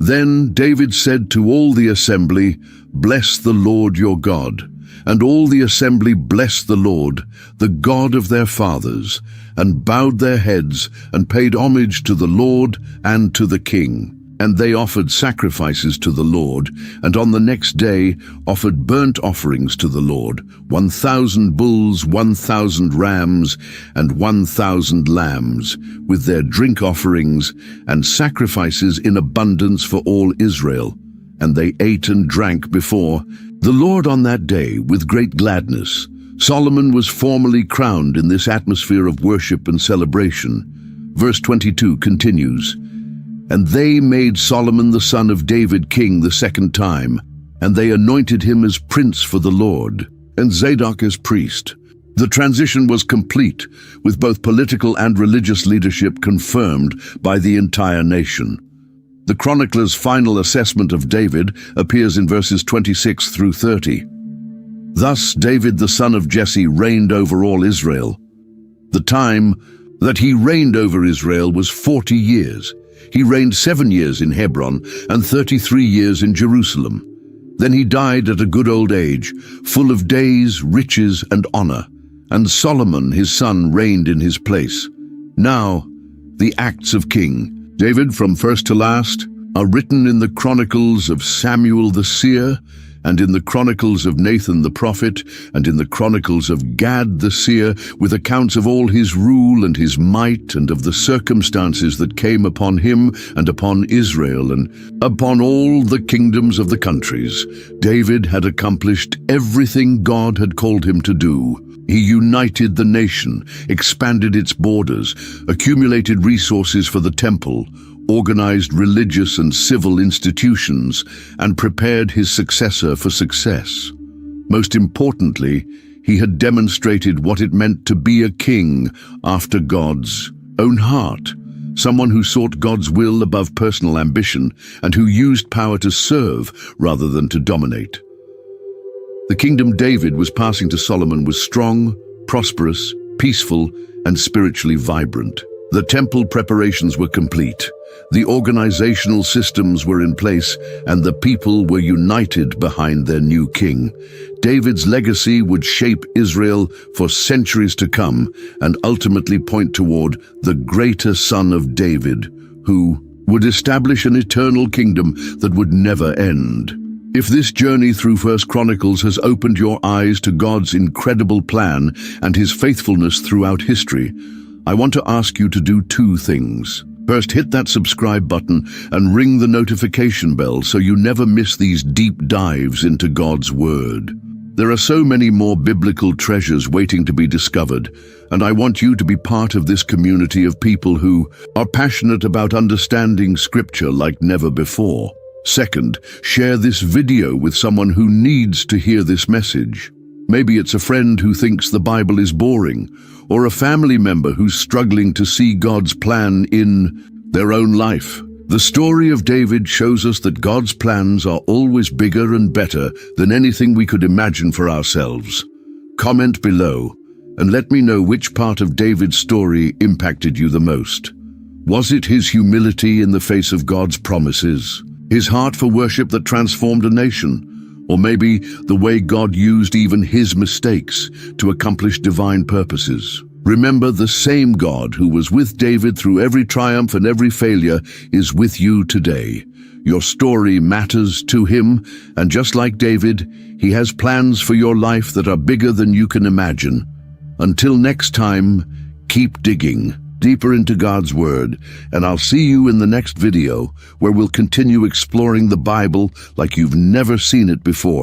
"Then David said to all the assembly, 'Bless the Lord your God.' And all the assembly blessed the Lord, the God of their fathers, and bowed their heads and paid homage to the Lord and to the king. And they offered sacrifices to the Lord, and on the next day offered burnt offerings to the Lord, 1,000 bulls, 1,000 rams, and 1,000 lambs, with their drink offerings and sacrifices in abundance for all Israel. And they ate and drank before the Lord on that day with great gladness." Solomon was formally crowned in this atmosphere of worship and celebration. Verse 22 continues, "And they made Solomon the son of David king the second time, and they anointed him as prince for the Lord, and Zadok as priest." The transition was complete, with both political and religious leadership confirmed by the entire nation. The chronicler's final assessment of David appears in verses 26 through 30. "Thus David the son of Jesse reigned over all Israel. The time that he reigned over Israel was 40 years. He reigned 7 years in Hebron and 33 years in Jerusalem. Then he died at a good old age, full of days, riches, and honor. And Solomon his son reigned in his place." Now, the Acts of King. David, from first to last, are written in the Chronicles of Samuel the seer, and in the Chronicles of Nathan the prophet, and in the Chronicles of Gad the seer, with accounts of all his rule and his might, and of the circumstances that came upon him and upon Israel, and upon all the kingdoms of the countries. David had accomplished everything God had called him to do. He united the nation, expanded its borders, accumulated resources for the temple, organized religious and civil institutions, and prepared his successor for success. Most importantly, he had demonstrated what it meant to be a king after God's own heart, someone who sought God's will above personal ambition and who used power to serve rather than to dominate. The kingdom David was passing to Solomon was strong, prosperous, peaceful, and spiritually vibrant. The temple preparations were complete. The organizational systems were in place, and the people were united behind their new king. David's legacy would shape Israel for centuries to come and ultimately point toward the greater son of David, who would establish an eternal kingdom that would never end. If this journey through 1 Chronicles has opened your eyes to God's incredible plan and his faithfulness throughout history, I want to ask you to do two things. First, hit that subscribe button and ring the notification bell so you never miss these deep dives into God's Word. There are so many more biblical treasures waiting to be discovered, and I want you to be part of this community of people who are passionate about understanding Scripture like never before. Second, share this video with someone who needs to hear this message. Maybe it's a friend who thinks the Bible is boring, or a family member who's struggling to see God's plan in their own life. The story of David shows us that God's plans are always bigger and better than anything we could imagine for ourselves. Comment below and let me know which part of David's story impacted you the most. Was it his humility in the face of God's promises, his heart for worship that transformed a nation, or maybe the way God used even his mistakes to accomplish divine purposes? Remember, the same God who was with David through every triumph and every failure is with you today. Your story matters to him, and just like David, he has plans for your life that are bigger than you can imagine. Until next time, keep digging deeper into God's Word, and I'll see you in the next video where we'll continue exploring the Bible like you've never seen it before.